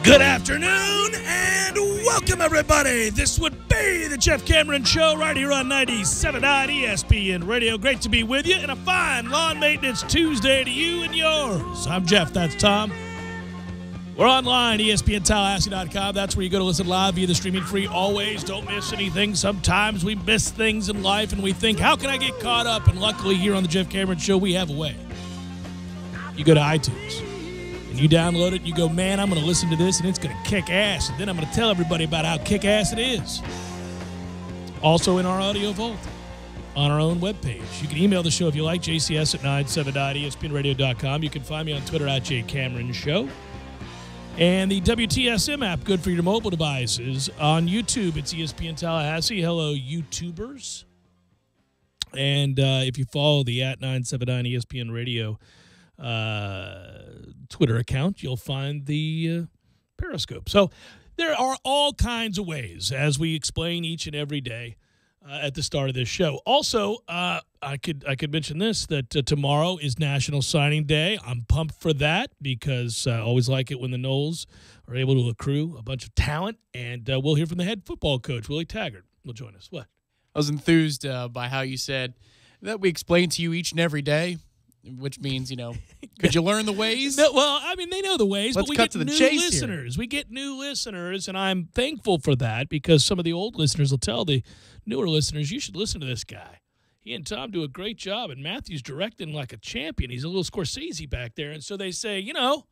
Good afternoon and welcome, everybody. This would be the Jeff Cameron Show right here on 97.9 ESPN Radio. Great to be with you, and a fine Lawn Maintenance Tuesday to you and yours. I'm Jeff. That's Tom. We're online, ESPNTallahassee.com. That's where you go to listen live via the streaming free. Always don't miss anything. Sometimes we miss things in life, and we think, how can I get caught up? And luckily here on the Jeff Cameron Show, we have a way. You go to iTunes. You download it, you go, man, I'm going to listen to this, and it's going to kick ass. And then I'm going to tell everybody about how kick-ass it is. Also in our audio vault on our own webpage. You can email the show if you like, jcs at 979espnradio.com. You can find me on Twitter at jcameronshow. And the WTSM app, good for your mobile devices. On YouTube, it's ESPN Tallahassee. Hello, YouTubers. And if you follow the at 979 ESPN Radio Twitter account, you'll find the Periscope. So there are all kinds of ways, as we explain each and every day at the start of this show. Also, I could mention this, that tomorrow is National Signing Day. I'm pumped for that because I always like it when the Noles are able to accrue a bunch of talent, and we'll hear from the head football coach, Willie Taggart, will join us. What? I was enthused by how you said that we explain to you each and every day, which means, you know, could you learn the ways? No, well, I mean, they know the ways, Let's but we cut get to the new chase listeners. here. We get new listeners, and I'm thankful for that because some of the old listeners will tell the newer listeners, you should listen to this guy. He and Tom do a great job, and Matthew's directing like a champion. He's a little Scorsese back there, and so they say, you know,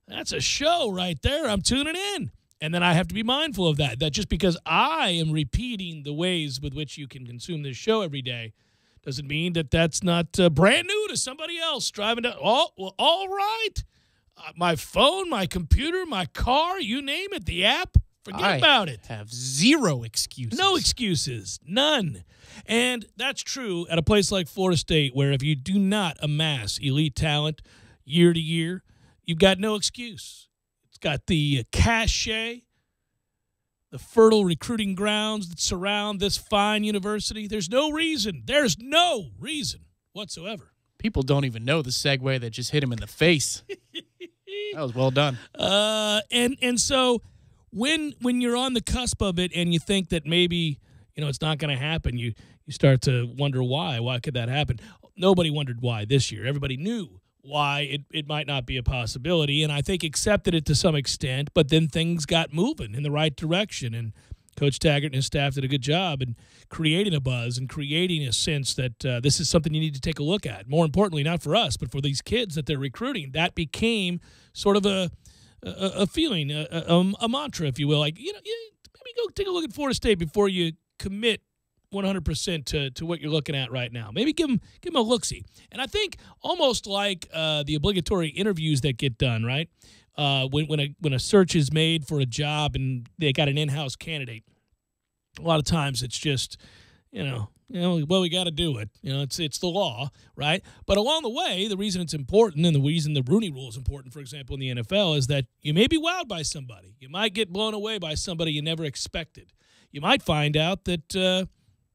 that's a show right there. I'm tuning in. And then I have to be mindful of that just because I am repeating the ways with which you can consume this show every day doesn't mean that that's not brand new to somebody else driving down. Oh, well, all right. My phone, my computer, my car, you name it, the app, forget about it. I have zero excuses. No excuses. None. And that's true at a place like Florida State where if you do not amass elite talent year to year, you've got no excuse. It's got the cachet, the fertile recruiting grounds that surround this fine university. There's no reason whatsoever. People don't even know the segue that just hit him in the face. That was well done. And so when you're on the cusp of it and you think that maybe, you know, it's not going to happen, you start to wonder why. Why could that happen? Nobody wondered why this year. Everybody knew why it might not be a possibility, and I think accepted it to some extent, but then things got moving in the right direction, and Coach Taggart and his staff did a good job in creating a buzz and creating a sense that this is something you need to take a look at. More importantly, not for us, but for these kids that they're recruiting. That became sort of a feeling, a mantra, if you will. Like, you know, maybe go take a look at Florida State before you commit 100% to what you're looking at right now. Maybe give them a look-see. And I think almost like the obligatory interviews that get done, right? When a search is made for a job and they got an in-house candidate, a lot of times it's just, well, we got to do it. You know, it's the law, right? But along the way, the reason it's important and the reason the Rooney Rule is important, for example, in the NFL, is that you may be wowed by somebody. You might get blown away by somebody you never expected. You might find out that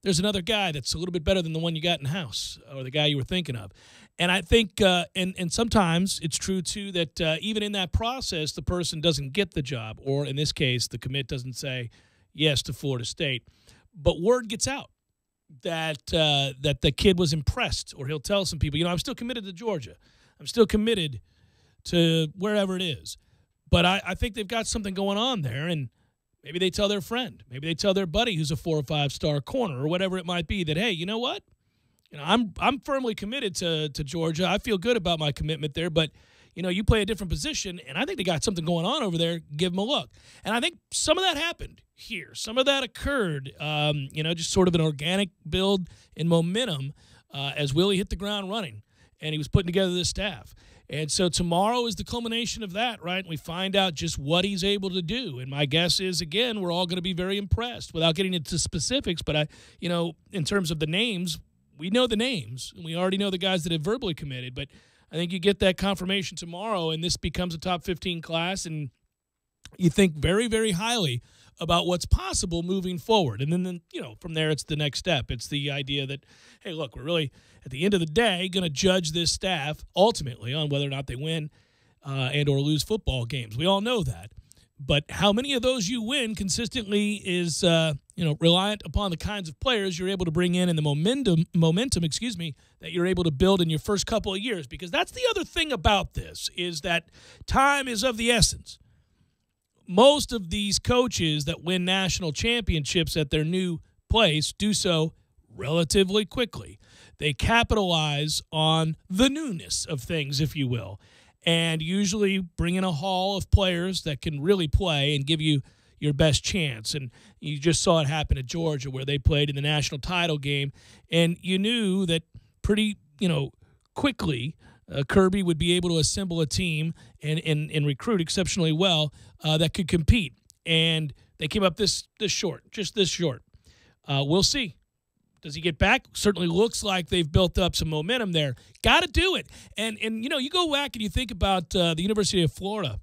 there's another guy that's a little bit better than the one you got in-house or the guy you were thinking of. And I think, and sometimes it's true, too, that even in that process, the person doesn't get the job, or in this case, the commit doesn't say yes to Florida State. But word gets out that the kid was impressed, or he'll tell some people, I'm still committed to Georgia. I'm still committed to wherever it is. But I think they've got something going on there, and maybe they tell their friend. Maybe they tell their buddy who's a 4 or 5 star corner or whatever it might be that, hey, you know what? I'm firmly committed to Georgia. I feel good about my commitment there, but, you play a different position, and I think they got something going on over there. Give them a look. And I think some of that happened here. Some of that occurred, just sort of an organic build in momentum as Willie hit the ground running, and he was putting together this staff. And so tomorrow is the culmination of that, right? And we find out just what he's able to do. And my guess is, again, we're all going to be very impressed without getting into specifics. But, in terms of the names, we know the names. And we already know the guys that have verbally committed. But I think you get that confirmation tomorrow, and this becomes a top 15 class. And you think very, very highly about what's possible moving forward. And then from there, it's the next step. It's the idea that, hey, look, we're really, at the end of the day, going to judge this staff ultimately on whether or not they win and or lose football games. We all know that. But how many of those you win consistently is reliant upon the kinds of players you're able to bring in and the momentum, that you're able to build in your first couple of years. Because that's the other thing about this, is that time is of the essence. Most of these coaches that win national championships at their new place do so relatively quickly. They capitalize on the newness of things, if you will, and usually bring in a haul of players that can really play and give you your best chance. And you just saw it happen at Georgia, where they played in the national title game, and you knew that pretty, quickly Kirby would be able to assemble a team and recruit exceptionally well that could compete. And they came up this short, just this short. We'll see. Does he get back? Certainly looks like they've built up some momentum there. Got to do it. And you go back and you think about the University of Florida,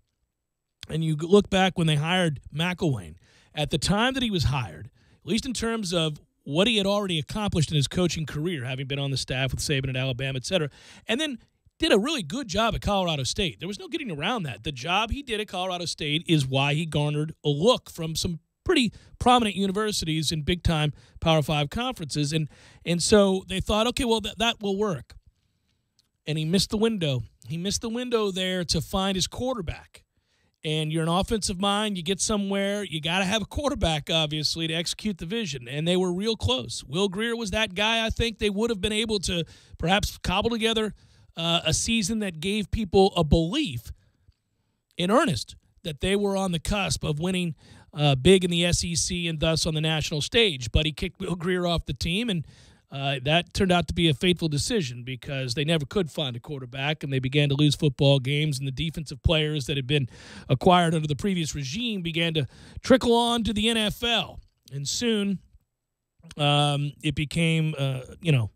and you look back when they hired McElwain. At the time that he was hired, at least in terms of what he had already accomplished in his coaching career, having been on the staff with Saban at Alabama, et cetera, and then did a really good job at Colorado State. There was no getting around that. The job he did at Colorado State is why he garnered a look from some pretty prominent universities in big-time Power 5 conferences. And so they thought, okay, well, that will work. And he missed the window. He missed the window there to find his quarterback. And you're an offensive mind. You get somewhere. You got to have a quarterback, obviously, to execute the vision. And they were real close. Will Grier was that guy. I think they would have been able to perhaps cobble together a season that gave people a belief in earnest that they were on the cusp of winning big in the SEC and thus on the national stage. But he kicked Will Grier off the team, and that turned out to be a fateful decision because they never could find a quarterback, and they began to lose football games, and the defensive players that had been acquired under the previous regime began to trickle on to the NFL. And soon it became, an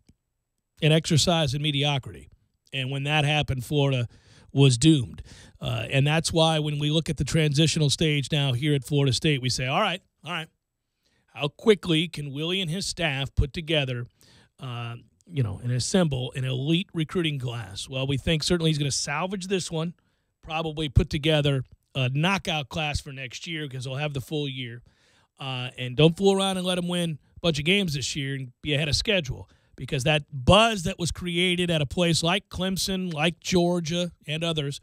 exercise in mediocrity. And when that happened, Florida was doomed. And that's why when we look at the transitional stage now here at Florida State, we say, all right, how quickly can Willie and his staff put together, and assemble an elite recruiting class? Well, we think certainly he's going to salvage this one, probably put together a knockout class for next year because he'll have the full year. And don't fool around and let him win a bunch of games this year and be ahead of schedule, because that buzz that was created at a place like Clemson, like Georgia, and others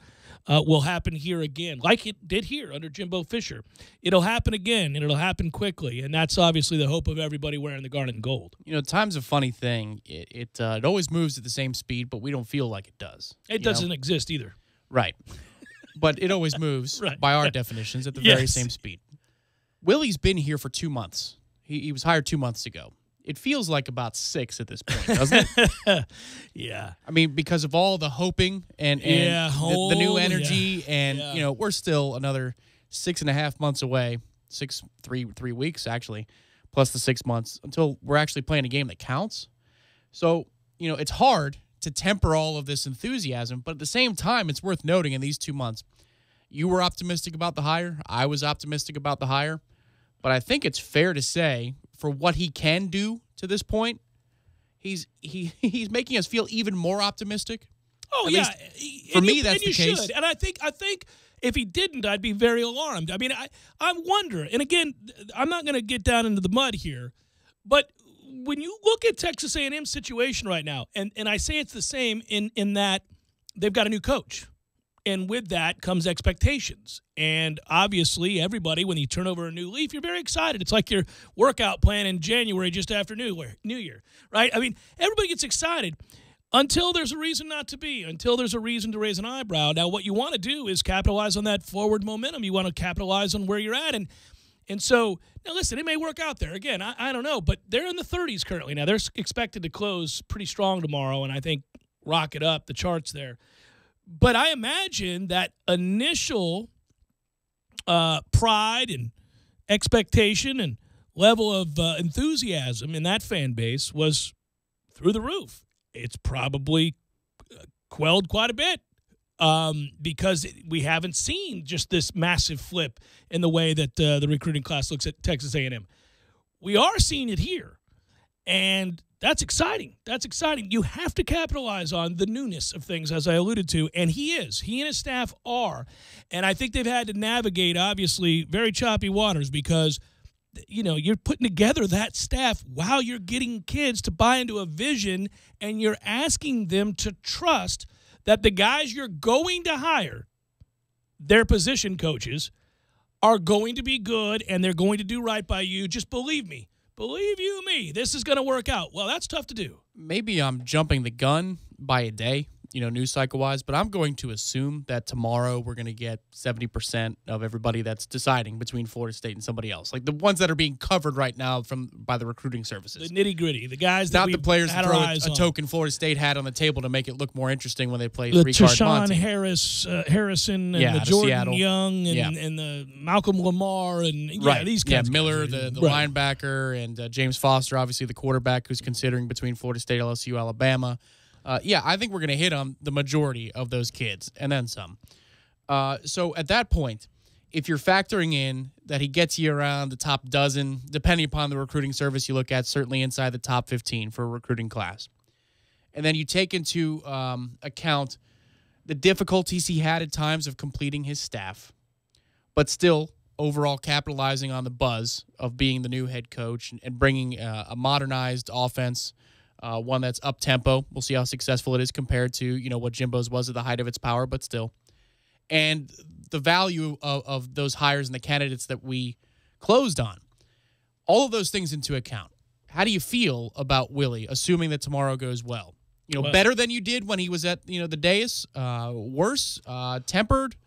will happen here again, like it did here under Jimbo Fisher. It'll happen again, and it'll happen quickly, and that's obviously the hope of everybody wearing the garnet and gold. Time's a funny thing. It always moves at the same speed, but we don't feel like it does. It doesn't exist either. Right. But it always moves, right, by our definitions, at the very same speed. Willie's been here for 2 months. He was hired 2 months ago. It feels like about 6 at this point, doesn't it? Yeah. I mean, because of all the hoping and the new energy, and we're still another 6.5 months away, 3 weeks actually, plus the 6 months until we're actually playing a game that counts. So, it's hard to temper all of this enthusiasm, but at the same time, it's worth noting in these 2 months, you were optimistic about the hire. I was optimistic about the hire. But I think it's fair to say, for what he can do to this point, he's making us feel even more optimistic. Oh, yeah. For me, that's the case. Should. And I think if he didn't, I'd be very alarmed. I mean, I wonder, and again, I'm not going to get down into the mud here, but when you look at Texas A&M's situation right now, and I say it's the same in that they've got a new coach. And with that comes expectations. And obviously, everybody, when you turn over a new leaf, you're very excited. It's like your workout plan in January just after New Year, right? I mean, everybody gets excited until there's a reason not to be, until there's a reason to raise an eyebrow. Now, what you want to do is capitalize on that forward momentum. You want to capitalize on where you're at. And so, now listen, it may work out there. Again, I don't know, but they're in the 30s currently. Now, they're expected to close pretty strong tomorrow, and I think rocket up the charts there. But I imagine that initial pride and expectation and level of enthusiasm in that fan base was through the roof. It's probably quelled quite a bit because we haven't seen just this massive flip in the way that the recruiting class looks at Texas A&M. We are seeing it here, and That's exciting. That's exciting. You have to capitalize on the newness of things, as I alluded to, and he is. He and his staff are. And I think they've had to navigate, obviously, very choppy waters because, you're putting together that staff while you're getting kids to buy into a vision, and you're asking them to trust that the guys you're going to hire, their position coaches, are going to be good and they're going to do right by you. Just believe me. Believe you me, this is going to work out. Well, that's tough to do. Maybe I'm jumping the gun by a day, news cycle-wise, but I'm going to assume that tomorrow we're going to get 70% of everybody that's deciding between Florida State and somebody else. Like the ones that are being covered right now by the recruiting services. The nitty-gritty, the guys that not the players that throw a token Florida State hat on the table to make it look more interesting when they play three-card Monty. Harrison and the Jordan Seattle. Young and the Malcolm Lamar and these guys. Miller, the linebacker, and James Foster, obviously the quarterback who's considering between Florida State, LSU, Alabama. I think we're going to hit on the majority of those kids and then some. So at that point, if you're factoring in that he gets you around the top dozen, depending upon the recruiting service you look at, certainly inside the top 15 for a recruiting class. And then you take into account the difficulties he had at times of completing his staff, but still overall capitalizing on the buzz of being the new head coach and bringing a modernized offense, one that's up-tempo. We'll see how successful it is compared to, what Jimbo's was at the height of its power, but still. And the value of those hires and the candidates that we closed on. All of those things into account. How do you feel about Willie, assuming that tomorrow goes well? Better than you did when he was at, the dais? Worse? Tempered?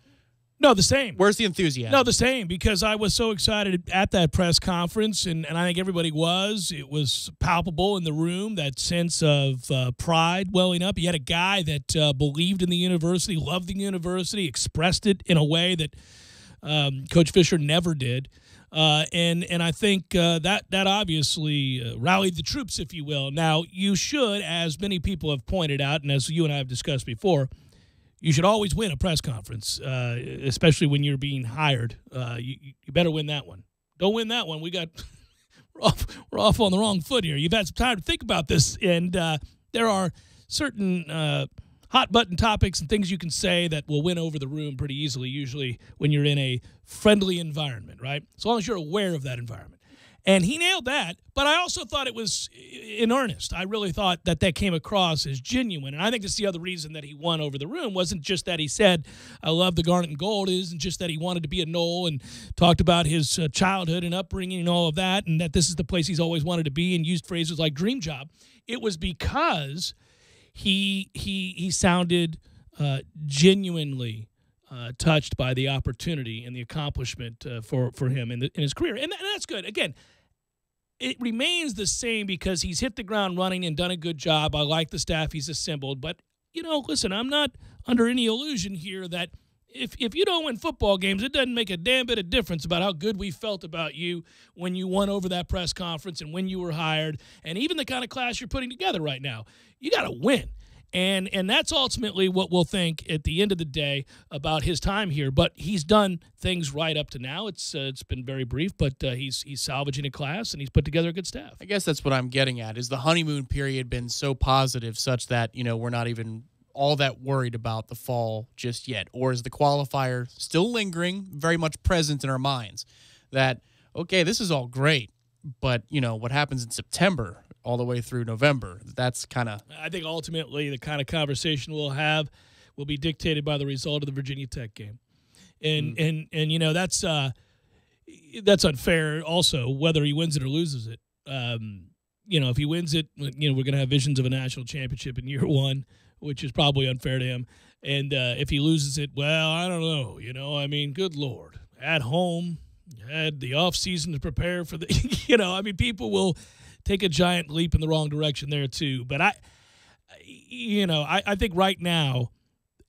No, the same. Where's the enthusiasm? No, the same, because I was so excited at that press conference, and I think everybody was. It was palpable in the room, that sense of pride welling up. You had a guy that believed in the university, loved the university, expressed it in a way that Coach Fisher never did. And I think that obviously rallied the troops, if you will. Now, you should, as many people have pointed out, and as you and I have discussed before, you should always win a press conference, especially when you're being hired. You better win that one. Don't win that one. We're off on the wrong foot here. You've had some time to think about this, and there are certain hot-button topics and things you can say that will win over the room pretty easily, usually when you're in a friendly environment, right? As long as you're aware of that environment. And he nailed that, but I also thought it was in earnest. I really thought that came across as genuine, and I think that's the other reason that he won over the room. Wasn't just that he said, I love the garnet and gold. It isn't just that he wanted to be a Knoll and talked about his childhood and upbringing and all of that, and that this is the place he's always wanted to be, and used phrases like dream job. It was because he sounded genuinely touched by the opportunity and the accomplishment for him in his career. And that's good. Again, it remains the same because he's hit the ground running and done a good job. I like the staff he's assembled. But, listen, I'm not under any illusion here that if you don't win football games, it doesn't make a damn bit of difference about how good we felt about you when you won over that press conference and when you were hired and even the kind of class you're putting together right now. You got to win. And that's ultimately what we'll think at the end of the day about his time here. But he's done things right up to now. It's been very brief, but he's salvaging a class and he's put together a good staff. I guess that's what I'm getting at. Is the honeymoon period been so positive such that we're not even all that worried about the fall just yet, or is the qualifier still lingering, very much present in our minds? That okay, this is all great, but what happens in September all the way through November. That's kind of... I think ultimately the kind of conversation we'll have will be dictated by the result of the Virginia Tech game. And that's unfair also, whether he wins it or loses it. If he wins it, we're going to have visions of a national championship in year one, which is probably unfair to him. And if he loses it, well, I don't know. Good Lord. At home, had the offseason to prepare for the... people will take a giant leap in the wrong direction there too. But I think right now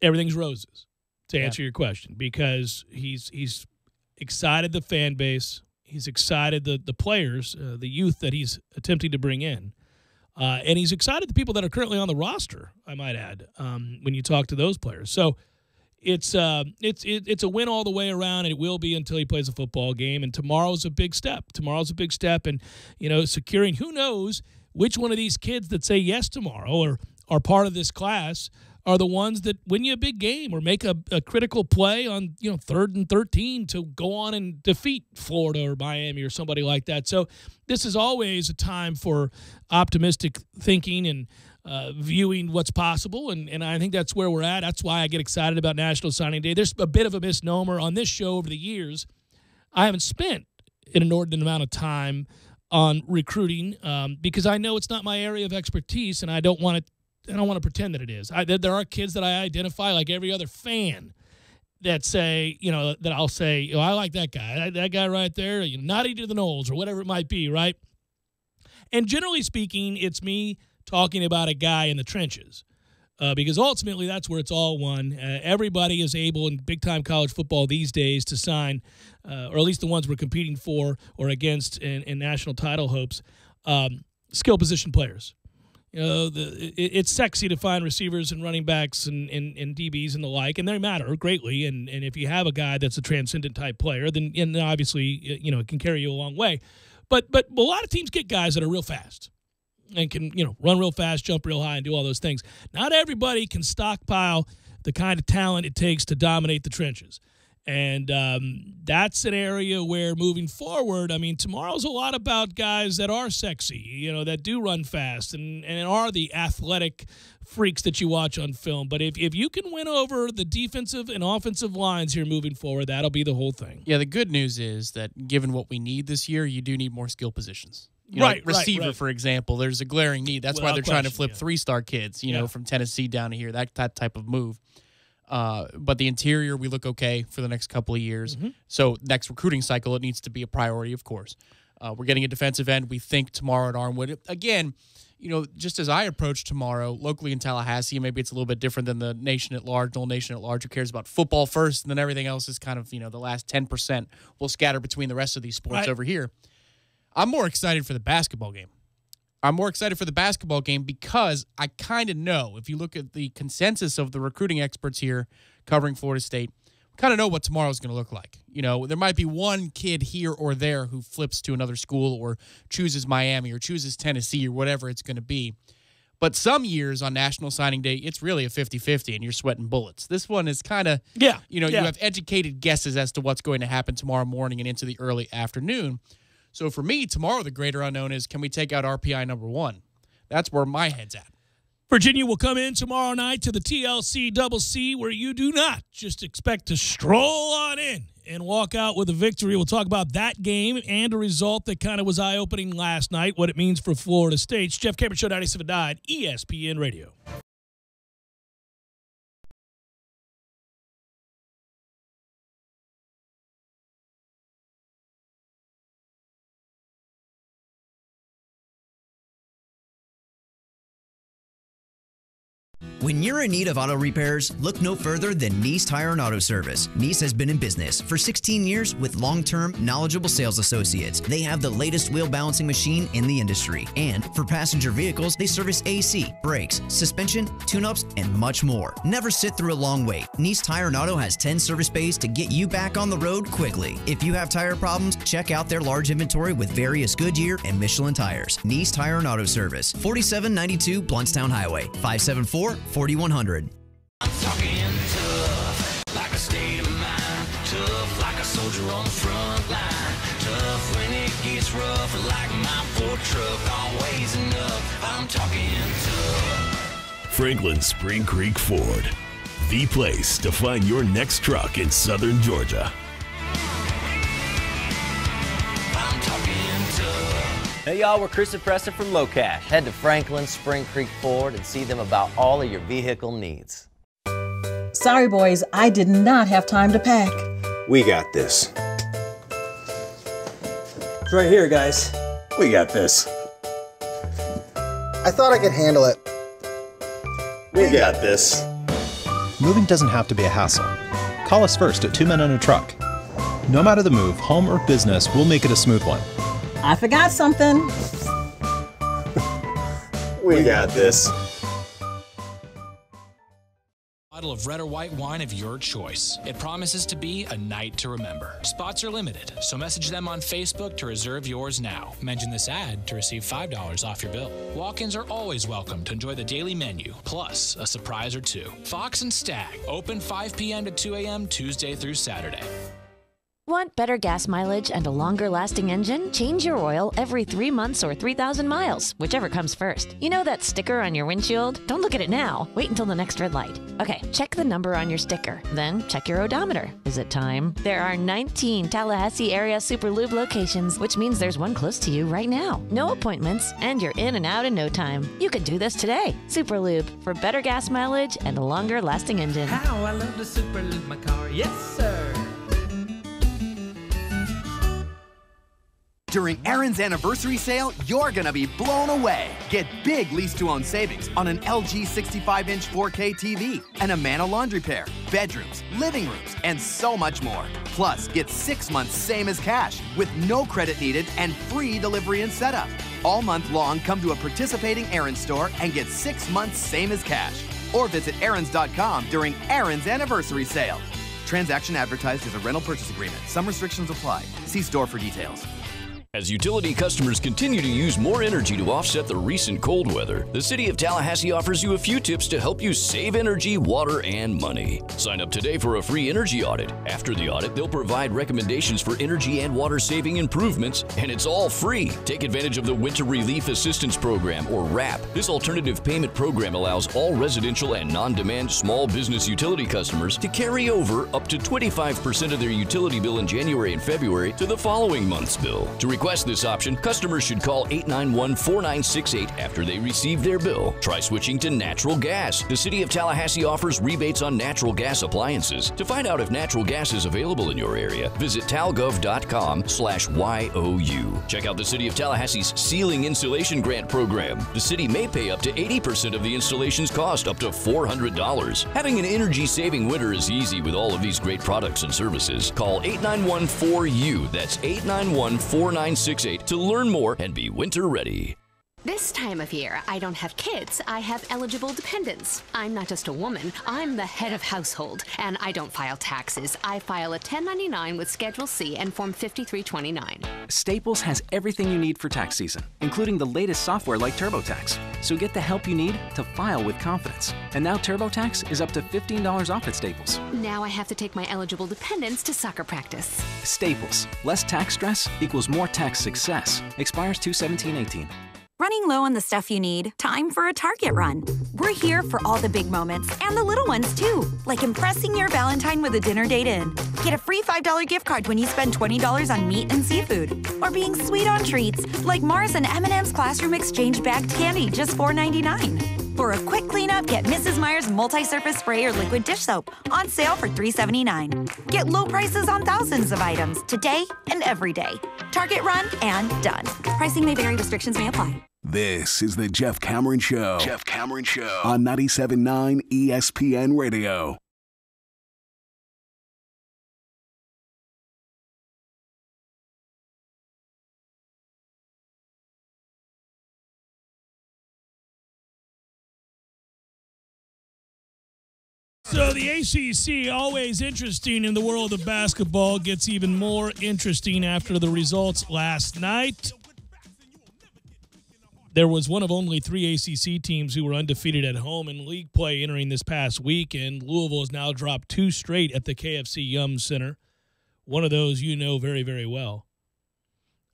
everything's roses, to answer your question, because he's excited the fan base, he's excited the players, the youth that he's attempting to bring in, and he's excited the people that are currently on the roster, I might add, when you talk to those players. So it's a win all the way around, and it will be until he plays a football game. And tomorrow's a big step. And securing, who knows which one of these kids that say yes tomorrow or are part of this class are the ones that win you a big game or make a critical play on 3rd and 13 to go on and defeat Florida or Miami or somebody like that. So this is always a time for optimistic thinking and viewing what's possible, and I think that's where we're at. That's why I get excited about National Signing Day. There's a bit of a misnomer on this show over the years. I haven't spent an inordinate amount of time on recruiting because I know it's not my area of expertise, and I don't want to pretend that it is. There are kids that I identify like every other fan that say, that I'll say, I like that guy. That guy right there, naughty to the Knowles or whatever it might be, right? And generally speaking, it's me talking about a guy in the trenches because ultimately that's where it's all won. Everybody is able in big-time college football these days to sign, or at least the ones we're competing for or against in national title hopes, skill position players. It's sexy to find receivers and running backs and DBs and the like, and they matter greatly. And if you have a guy that's a transcendent type player, then obviously it can carry you a long way. But a lot of teams get guys that are real fast and can run real fast, jump real high, and do all those things. Not everybody can stockpile the kind of talent it takes to dominate the trenches. And that's an area where moving forward, tomorrow's a lot about guys that are sexy, that do run fast and are the athletic freaks that you watch on film. But if you can win over the defensive and offensive lines here moving forward, that'll be the whole thing. Yeah, the good news is that given what we need this year, you do need more skill positions. Receiver, for example, there's a glaring need. That's why they're trying to flip 3-star kids, from Tennessee down to here, that type of move. But the interior, we look okay for the next couple of years. Mm-hmm. So next recruiting cycle, it needs to be a priority, of course. We're getting a defensive end, we think, tomorrow at Armwood. Again, just as I approach tomorrow, locally in Tallahassee, maybe it's a little bit different than the nation at large, the whole nation at large, who cares about football first, and then everything else is kind of, the last 10% will scatter between the rest of these sports over here. I'm more excited for the basketball game. Because I kind of know, if you look at the consensus of the recruiting experts here covering Florida State, we kind of know what tomorrow's going to look like. There might be one kid here or there who flips to another school or chooses Miami or chooses Tennessee or whatever it's going to be. But some years on National Signing Day, it's really a 50-50 and you're sweating bullets. This one is kind of, you have educated guesses as to what's going to happen tomorrow morning and into the early afternoon. So for me, tomorrow the greater unknown is, can we take out RPI number 1? That's where my head's at. Virginia will come in tomorrow night to the TLC Double C, where you do not just expect to stroll on in and walk out with a victory. We'll talk about that game and a result that kind of was eye-opening last night, what it means for Florida State. Jeff Cameron Show, 97.9 ESPN Radio. When you're in need of auto repairs, look no further than Nice Tire and Auto Service. Nice has been in business for 16 years with long-term, knowledgeable sales associates. They have the latest wheel balancing machine in the industry. And for passenger vehicles, they service AC, brakes, suspension, tune-ups, and much more. Never sit through a long wait. Nice Tire and Auto has 10 service bays to get you back on the road quickly. If you have tire problems, check out their large inventory with various Goodyear and Michelin tires. Nice Tire and Auto Service, 4792 Bluntstown Highway, 574-4100. I'm talking tough, like a state of mind. Tough, like a soldier on the front line. Tough when it gets rough, like my Ford truck, always enough. I'm talking tough. Franklin Spring Creek Ford, the place to find your next truck in southern Georgia. I'm talking tough. Hey y'all, we're Chris and Preston from Low Cash. Head to Franklin Spring Creek Ford and see them about all of your vehicle needs. Sorry, boys, I did not have time to pack. We got this. It's right here, guys. We got this. I thought I could handle it. We got this. Moving doesn't have to be a hassle. Call us first at 2 Men and a Truck. No matter the move, home or business, we'll make it a smooth one. I forgot something. We got this. Bottle of red or white wine of your choice. It promises to be a night to remember. Spots are limited, so message them on Facebook to reserve yours now. Mention this ad to receive $5 off your bill. Walk-ins are always welcome to enjoy the daily menu, plus a surprise or two. Fox and Stag, open 5 p.m. to 2 a.m. Tuesday through Saturday. Want better gas mileage and a longer-lasting engine? Change your oil every 3 months or 3,000 miles, whichever comes first. You know that sticker on your windshield? Don't look at it now. Wait until the next red light. Okay, check the number on your sticker. Then check your odometer. Is it time? There are 19 Tallahassee area Super Lube locations, which means there's one close to you right now. No appointments, and you're in and out in no time. You can do this today. Super Lube, for better gas mileage and a longer-lasting engine. How I love to Super Lube my car. Yes, sir. During Aaron's anniversary sale, you're gonna be blown away. Get big lease-to-own savings on an LG 65-inch 4K TV, an Amana laundry pair, bedrooms, living rooms, and so much more. Plus, get 6 months same as cash with no credit needed and free delivery and setup. All month long, come to a participating Aaron's store and get 6 months same as cash. Or visit aarons.com during Aaron's anniversary sale. Transaction advertised as a rental purchase agreement. Some restrictions apply. See store for details. As utility customers continue to use more energy to offset the recent cold weather, the City of Tallahassee offers you a few tips to help you save energy, water, and money. Sign up today for a free energy audit. After the audit, they'll provide recommendations for energy and water-saving improvements, and it's all free. Take advantage of the Winter Relief Assistance Program, or WRAP. This alternative payment program allows all residential and non-demand small business utility customers to carry over up to 25% of their utility bill in January and February to the following month's bill. To request this option, customers should call 891-4968 after they receive their bill. Try switching to natural gas. The City of Tallahassee offers rebates on natural gas appliances. To find out if natural gas is available in your area, visit talgov.com/YOU. Check out the City of Tallahassee's Ceiling Insulation Grant Program. The city may pay up to 80% of the installation's cost, up to $400. Having an energy-saving winter is easy with all of these great products and services. Call 891-4U. That's 891-4968 to learn more and be winter ready. This time of year, I don't have kids, I have eligible dependents. I'm not just a woman, I'm the head of household, and I don't file taxes. I file a 1099 with Schedule C and Form 5329. Staples has everything you need for tax season, including the latest software like TurboTax. So get the help you need to file with confidence. And now TurboTax is up to $15 off at Staples. Now I have to take my eligible dependents to soccer practice. Staples. Less tax stress equals more tax success. Expires 2/17/18. Running low on the stuff you need? Time for a Target run. We're here for all the big moments and the little ones too, like impressing your Valentine with a dinner date in. Get a free $5 gift card when you spend $20 on meat and seafood. Or being sweet on treats, like Mars and M&M's Classroom Exchange bagged candy, just $4.99. For a quick cleanup, get Mrs. Meyer's multi-surface spray or liquid dish soap, on sale for $3.79. Get low prices on thousands of items, today and every day. Target run and done. Pricing may vary, restrictions may apply. This is the Jeff Cameron Show. Jeff Cameron Show on 97.9 ESPN Radio. So the ACC, always interesting in the world of basketball, gets even more interesting after the results last night. There was one of only 3 ACC teams who were undefeated at home in league play entering this past week, and Louisville has now dropped 2 straight at the KFC Yum Center. One of those you know very, very well.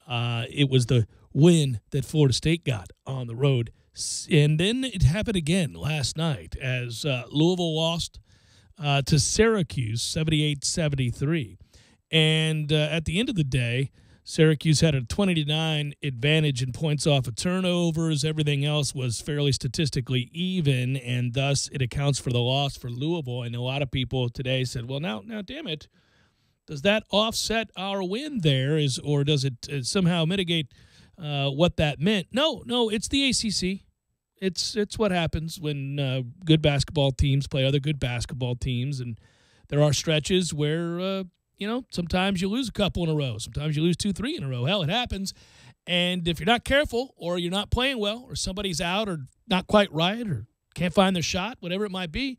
It was the win that Florida State got on the road. And then it happened again last night as Louisville lost to Syracuse 78-73. And at the end of the day, Syracuse had a 20-9 advantage in points off of turnovers. Everything else was fairly statistically even, and thus it accounts for the loss for Louisville. And a lot of people today said, well, now, damn it, does that offset our win there, or does it somehow mitigate what that meant? No, it's the ACC. It's what happens when good basketball teams play other good basketball teams, and there are stretches where sometimes you lose a couple in a row. Sometimes you lose 2-3 in a row. Hell, it happens. And if you're not careful, or you're not playing well, or somebody's out or not quite right, or can't find their shot, whatever it might be,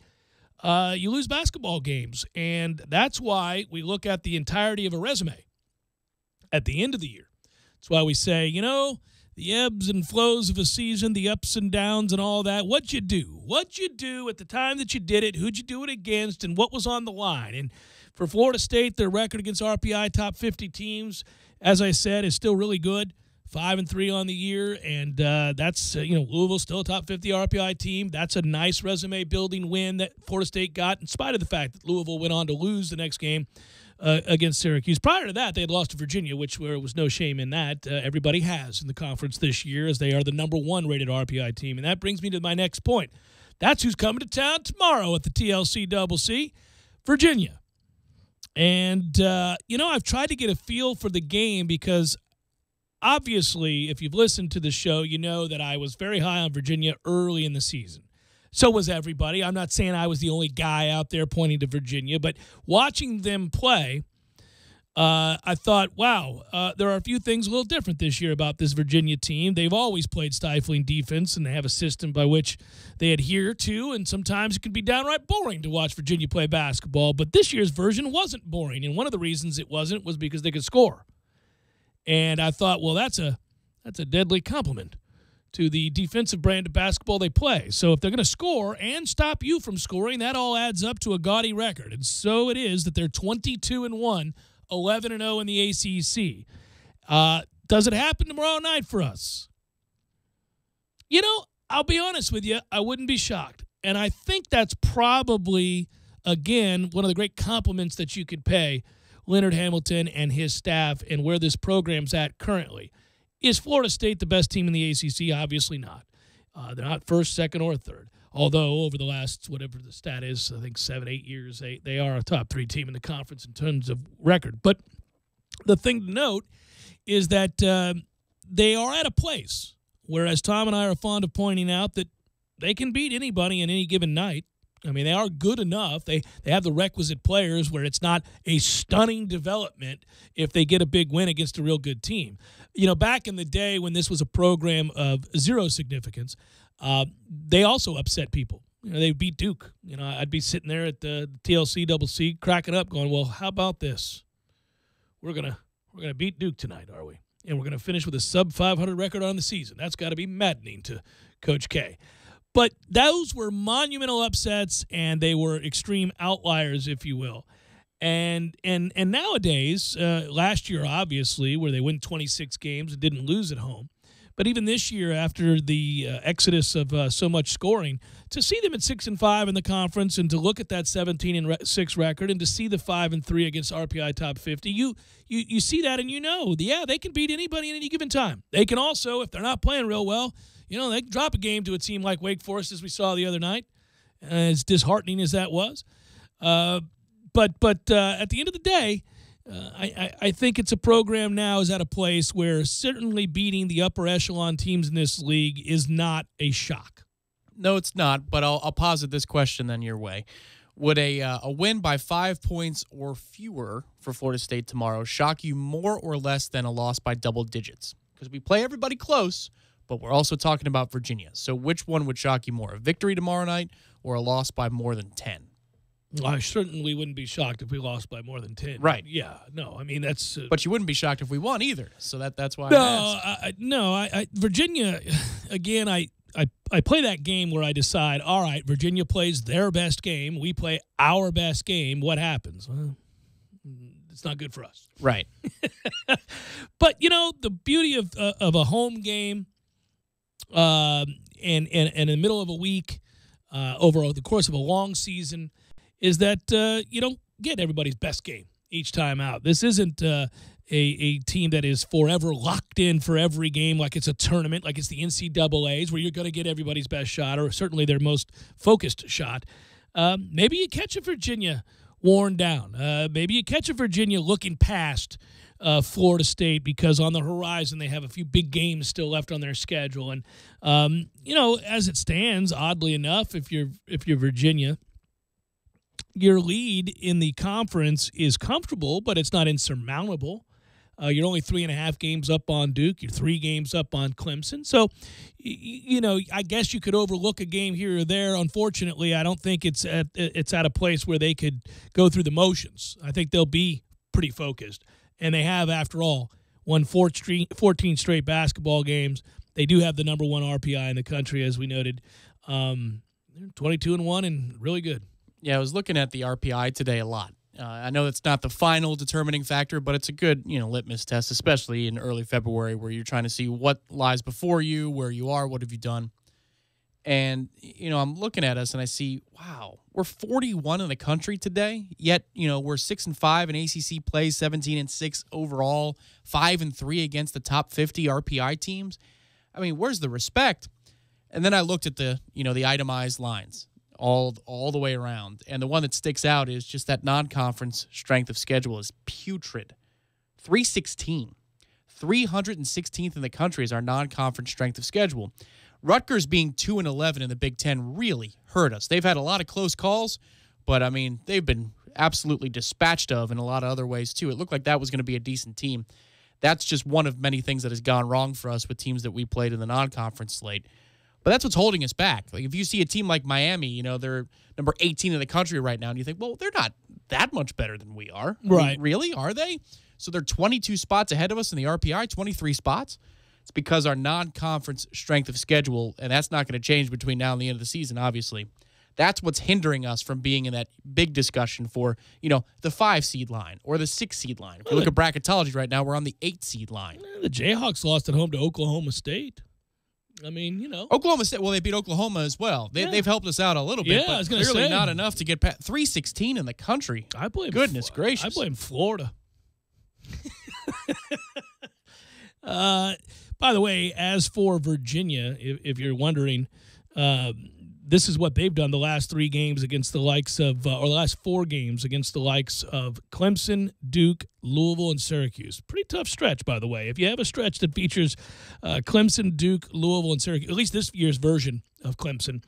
you lose basketball games. And that's why we look at the entirety of a resume at the end of the year. That's why we say, the ebbs and flows of a season, the ups and downs and all that, what'd you do at the time that you did it, who'd you do it against, and what was on the line. And for Florida State, their record against RPI top 50 teams, as I said, is still really good, 5-3 on the year, and that's, Louisville's still a top 50 RPI team. That's a nice resume-building win that Florida State got, in spite of the fact that Louisville went on to lose the next game against Syracuse. Prior to that, they had lost to Virginia, which there was no shame in that. Everybody has in the conference this year, as they are the number 1 rated RPI team. And that brings me to my next point. That's who's coming to town tomorrow at the TLC-CC, Virginia. And, I've tried to get a feel for the game because, obviously, if you've listened to the show, you know that I was very high on Virginia early in the season. So was everybody. I'm not saying I was the only guy out there pointing to Virginia, but watching them play, I thought, wow, there are a few things a little different this year about this Virginia team. They've always played stifling defense, and they have a system by which they adhere to, and sometimes it can be downright boring to watch Virginia play basketball. But this year's version wasn't boring, and one of the reasons it wasn't was because they could score. And I thought, well, that's a deadly compliment to the defensive brand of basketball they play. So if they're going to score and stop you from scoring, that all adds up to a gaudy record. And so it is that they're 22-1, 11-0 in the ACC. Does it happen tomorrow night for us? I'll be honest with you, I wouldn't be shocked. And I think that's probably, again, one of the great compliments that you could pay Leonard Hamilton and his staff and where this program's at currently. Is Florida State the best team in the ACC? Obviously not. They're not first, second, or third. Although over the last, whatever the stat is, I think 7-8 years, they are a top 3 team in the conference in terms of record. But the thing to note is that they are at a place where, as Tom and I are fond of pointing out, that they can beat anybody in any given night. I mean, they are good enough. They have the requisite players where it's not a stunning development if they get a big win against a real good team. Back in the day when this was a program of zero significance, they also upset people. They beat Duke. I'd be sitting there at the TLC-CC cracking up going, well, how about this? We're gonna beat Duke tonight, are we? And we're going to finish with a sub-500 record on the season. That's got to be maddening to Coach K. But those were monumental upsets, and they were extreme outliers, if you will. And nowadays, last year, obviously, where they win 26 games and didn't lose at home. But even this year, after the exodus of so much scoring, to see them at 6-5 in the conference and to look at that 17-6 record and to see the 5-3 against RPI top 50, you see that and they can beat anybody at any given time. They can also, if they're not playing real well, they can drop a game to a team like Wake Forest, as we saw the other night, as disheartening as that was. But at the end of the day, I think it's a program now is at a place where certainly beating the upper echelon teams in this league is not a shock. No, it's not, but I'll posit this question then your way. Would a win by 5 points or fewer for Florida State tomorrow shock you more or less than a loss by double digits? Because we play everybody close, but we're also talking about Virginia. So which one would shock you more, a victory tomorrow night or a loss by more than 10? I certainly wouldn't be shocked if we lost by more than 10. Right. Yeah. No, I mean, that's... but you wouldn't be shocked if we won either. So that's why Virginia, again, I play that game where I decide, all right, Virginia plays their best game. We play our best game. What happens? Well, it's not good for us. Right. But, the beauty of a home game and in the middle of a week over the course of a long season is that you don't get everybody's best game each time out. This isn't a team that is forever locked in for every game like it's a tournament, like it's the NCAAs where you're going to get everybody's best shot or certainly their most focused shot. Maybe you catch a Virginia worn down. Maybe you catch a Virginia looking past Florida State because on the horizon they have a few big games still left on their schedule. And, as it stands, oddly enough, if you're Virginia, your lead in the conference is comfortable, but it's not insurmountable. You're only 3.5 games up on Duke. You're 3 games up on Clemson. So, I guess you could overlook a game here or there. Unfortunately, I don't think it's at a place where they could go through the motions. I think they'll be pretty focused. And they have, after all, won 14 straight basketball games. They do have the number 1 RPI in the country, as we noted. 22-1 and really good. Yeah, I was looking at the RPI today a lot. I know it's not the final determining factor, but it's a good, litmus test, especially in early February where you're trying to see what lies before you, where you are, what have you done. And, I'm looking at us and I see, wow, we're 41 in the country today, yet, we're 6-5 in ACC play, 17-6 overall, 5-3 against the top 50 RPI teams. I mean, where's the respect? And then I looked at the itemized lines all the way around. And the one that sticks out is just that non-conference strength of schedule is putrid. 316. 316th in the country is our non-conference strength of schedule. Rutgers being 2-11 in the Big Ten really hurt us. They've had a lot of close calls, but, they've been absolutely dispatched of in a lot of other ways, too. It looked like that was going to be a decent team. That's just one of many things that has gone wrong for us with teams that we played in the non-conference slate. But that's what's holding us back. Like, if you see a team like Miami, they're number 18 in the country right now, and you think, well, they're not that much better than we are. Right. Really? Are they? So they're 22 spots ahead of us in the RPI, 23 spots. It's because our non-conference strength of schedule, and that's not going to change between now and the end of the season, obviously. That's what's hindering us from being in that big discussion for, the 5 seed line or the 6 seed line. If you look at bracketology right now, we're on the 8 seed line. The Jayhawks lost at home to Oklahoma State. Oklahoma State, well, they beat Oklahoma as well. They've helped us out a little bit, but clearly not enough to get past 316 in the country. I blame Goodness gracious. I blame Florida. By the way, as for Virginia, if you're wondering, this is what they've done the last 3 games against the likes of, or the last 4 games against the likes of Clemson, Duke, Louisville, and Syracuse. Pretty tough stretch, by the way. If you have a stretch that features Clemson, Duke, Louisville, and Syracuse, at least this year's version of Clemson,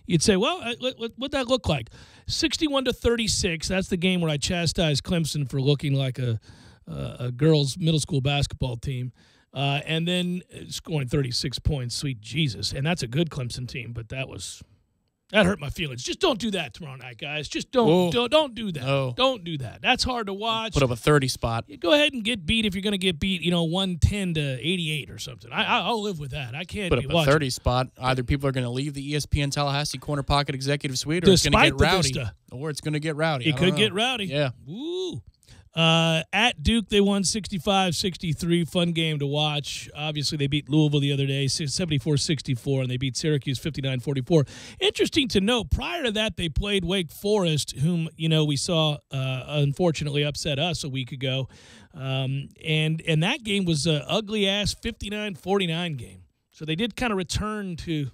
you'd say, well, what'd that look like? 61-36. That's the game where I chastised Clemson for looking like a girls' middle school basketball team. And then scoring 36 points, sweet Jesus. And that's a good Clemson team, but that hurt my feelings. Just don't do that tomorrow night, guys. Just don't do that. No. Don't do that. That's hard to watch. Put up a 30 spot. Go ahead and get beat if you're going to get beat, 110-88 or something. I'll live with that. I can't put up a 30 spot. Either people are going to leave the ESPN Tallahassee Corner Pocket Executive Suite, or it's going to get rowdy. Or it's going to get rowdy. It could get rowdy. Yeah. Woo. At Duke, they won 65-63. Fun game to watch. Obviously, they beat Louisville the other day, 74-64, and they beat Syracuse 59-44. Interesting to note, prior to that, they played Wake Forest, whom, we saw unfortunately upset us a week ago. And that game was an ugly-ass 59-49 game. So they did kind of return to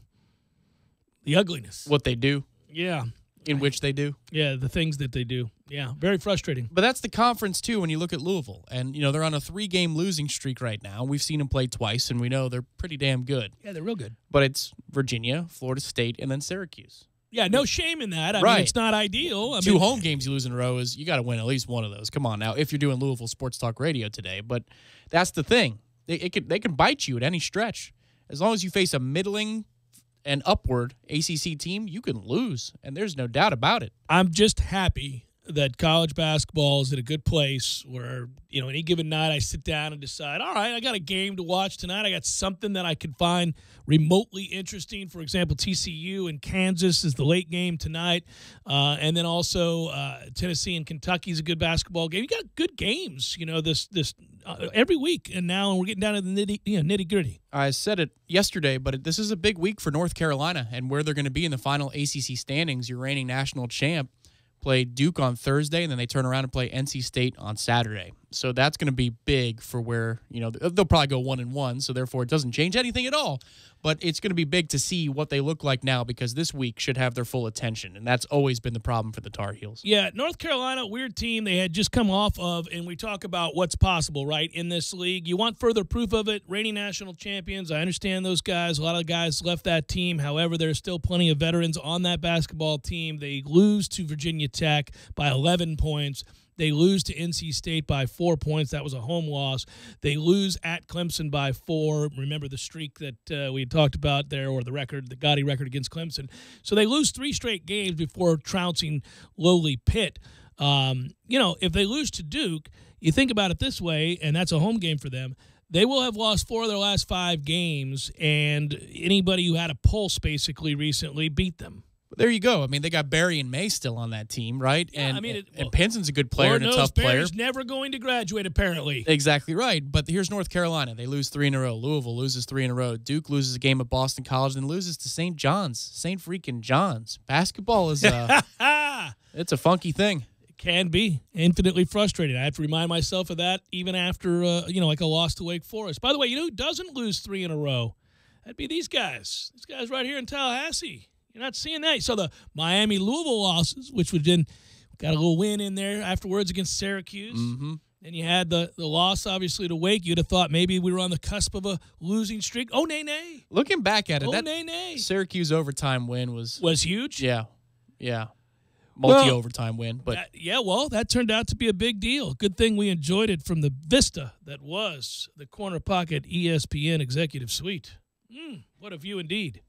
the ugliness. What they do. Yeah. In which they do. Yeah, the things that they do. Yeah, very frustrating. But that's the conference, too, when you look at Louisville. And, they're on a 3-game losing streak right now. We've seen them play twice, and we know they're pretty damn good. Yeah, they're real good. But it's Virginia, Florida State, and then Syracuse. Yeah, no shame in that. I mean, it's not ideal. 2 home games you lose in a row is you got to win at least one of those. Come on now, if you're doing Louisville Sports Talk Radio today. But that's the thing. They can bite you at any stretch. As long as you face a middling and upward ACC team, you can lose, and there's no doubt about it. I'm just happy that college basketball is at a good place where, any given night I sit down and decide, all right, I got a game to watch tonight. I got something that I can find remotely interesting. For example, TCU and Kansas is the late game tonight. And then also Tennessee and Kentucky is a good basketball game. You got good games, this every week. And now we're getting down to the nitty gritty. I said it yesterday, but this is a big week for North Carolina and where they're going to be in the final ACC standings. Your reigning national champ play Duke on Thursday, and then they turn around and play NC State on Saturday. So that's going to be big for where, they'll probably go 1-1, so therefore it doesn't change anything at all. But it's going to be big to see what they look like now, because this week should have their full attention, and that's always been the problem for the Tar Heels. Yeah, North Carolina, weird team they had just come off of, and we talk about what's possible, right, in this league. You want further proof of it. Reigning national champions, I understand those guys. A lot of guys left that team. However, there's still plenty of veterans on that basketball team. They lose to Virginia Tech by 11 points. They lose to NC State by 4 points. That was a home loss. They lose at Clemson by 4. Remember the streak that we had talked about there, or the gaudy record against Clemson. So they lose 3 straight games before trouncing lowly Pitt. If they lose to Duke, you think about it this way, and that's a home game for them, they will have lost 4 of their last 5 games, and anybody who had a pulse basically recently beat them. There you go. I mean, they got Barry and May still on that team, right? Yeah, and Pinson's a good player and a tough player. Barry's never going to graduate, apparently. Exactly right. But here's North Carolina. They lose 3 in a row. Louisville loses 3 in a row. Duke loses a game at Boston College and loses to St. John's. St. freaking John's. Basketball is it's a funky thing. It can be infinitely frustrating. I have to remind myself of that even after, like a loss to Wake Forest. By the way, who doesn't lose 3 in a row? That'd be these guys. These guys right here in Tallahassee. You're not seeing that. So the Miami-Louisville losses, which would then got a little win in there afterwards against Syracuse. Mm-hmm. Then you had the loss, obviously, to Wake. You'd have thought maybe we were on the cusp of a losing streak. Oh, nay. Looking back at it, that nay. Syracuse overtime win was huge? Yeah. Multi-overtime win. But that turned out to be a big deal. Good thing we enjoyed it from the vista that was the Corner Pocket ESPN Executive Suite. What a view indeed.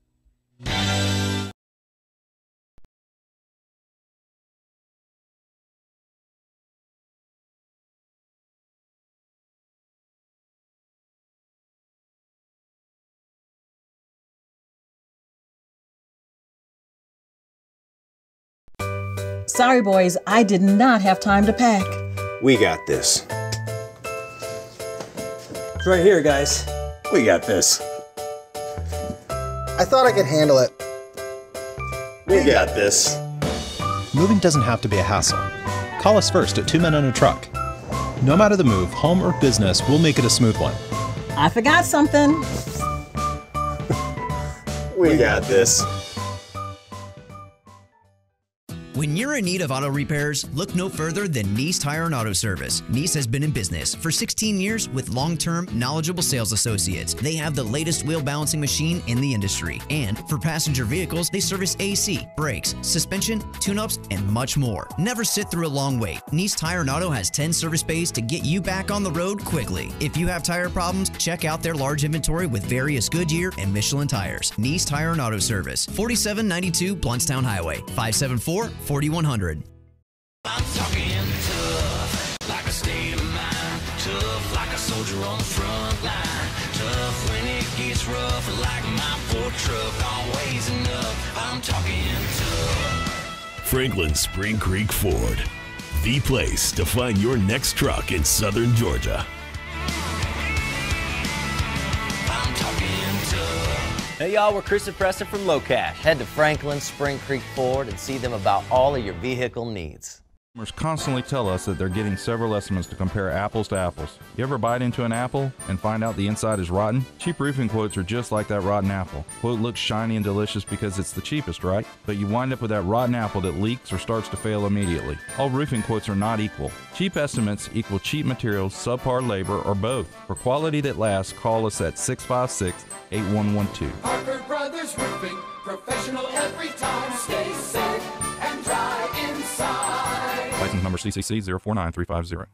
Sorry, boys, I did not have time to pack. We got this. It's right here, guys. We got this. I thought I could handle it. We got this. Moving doesn't have to be a hassle. Call us first at 2 Men and a Truck. No matter the move, home or business, we'll make it a smooth one. I forgot something. We got this. When you're in need of auto repairs, look no further than Nice Tire and Auto Service. Nice has been in business for 16 years with long-term, knowledgeable sales associates. They have the latest wheel balancing machine in the industry. And for passenger vehicles, they service AC, brakes, suspension, tune-ups, and much more. Never sit through a long wait. Nice Tire and Auto has 10 service bays to get you back on the road quickly. If you have tire problems, check out their large inventory with various Goodyear and Michelin tires. Nice Tire and Auto Service, 4792 Bluntstown Highway, 574-4100. I'm talking tough, like a state of mind. Tough, like a soldier on the front line. Tough when it gets rough, like my Ford truck, always enough. I'm talking tough. Franklin Spring Creek Ford, the place to find your next truck in southern Georgia. I'm talking tough. Hey y'all, we're Chris and Preston from Low Cash. Head to Franklin Spring Creek Ford and see them about all of your vehicle needs. Customers constantly tell us that they're getting several estimates to compare apples to apples. You ever bite into an apple and find out the inside is rotten? Cheap roofing quotes are just like that rotten apple. Quote looks shiny and delicious because it's the cheapest, right? But you wind up with that rotten apple that leaks or starts to fail immediately. All roofing quotes are not equal. Cheap estimates equal cheap materials, subpar labor, or both. For quality that lasts, call us at 656-8112. Harper Brothers Roofing, professional every time. Stay safe and dry inside. License number CCC 049350.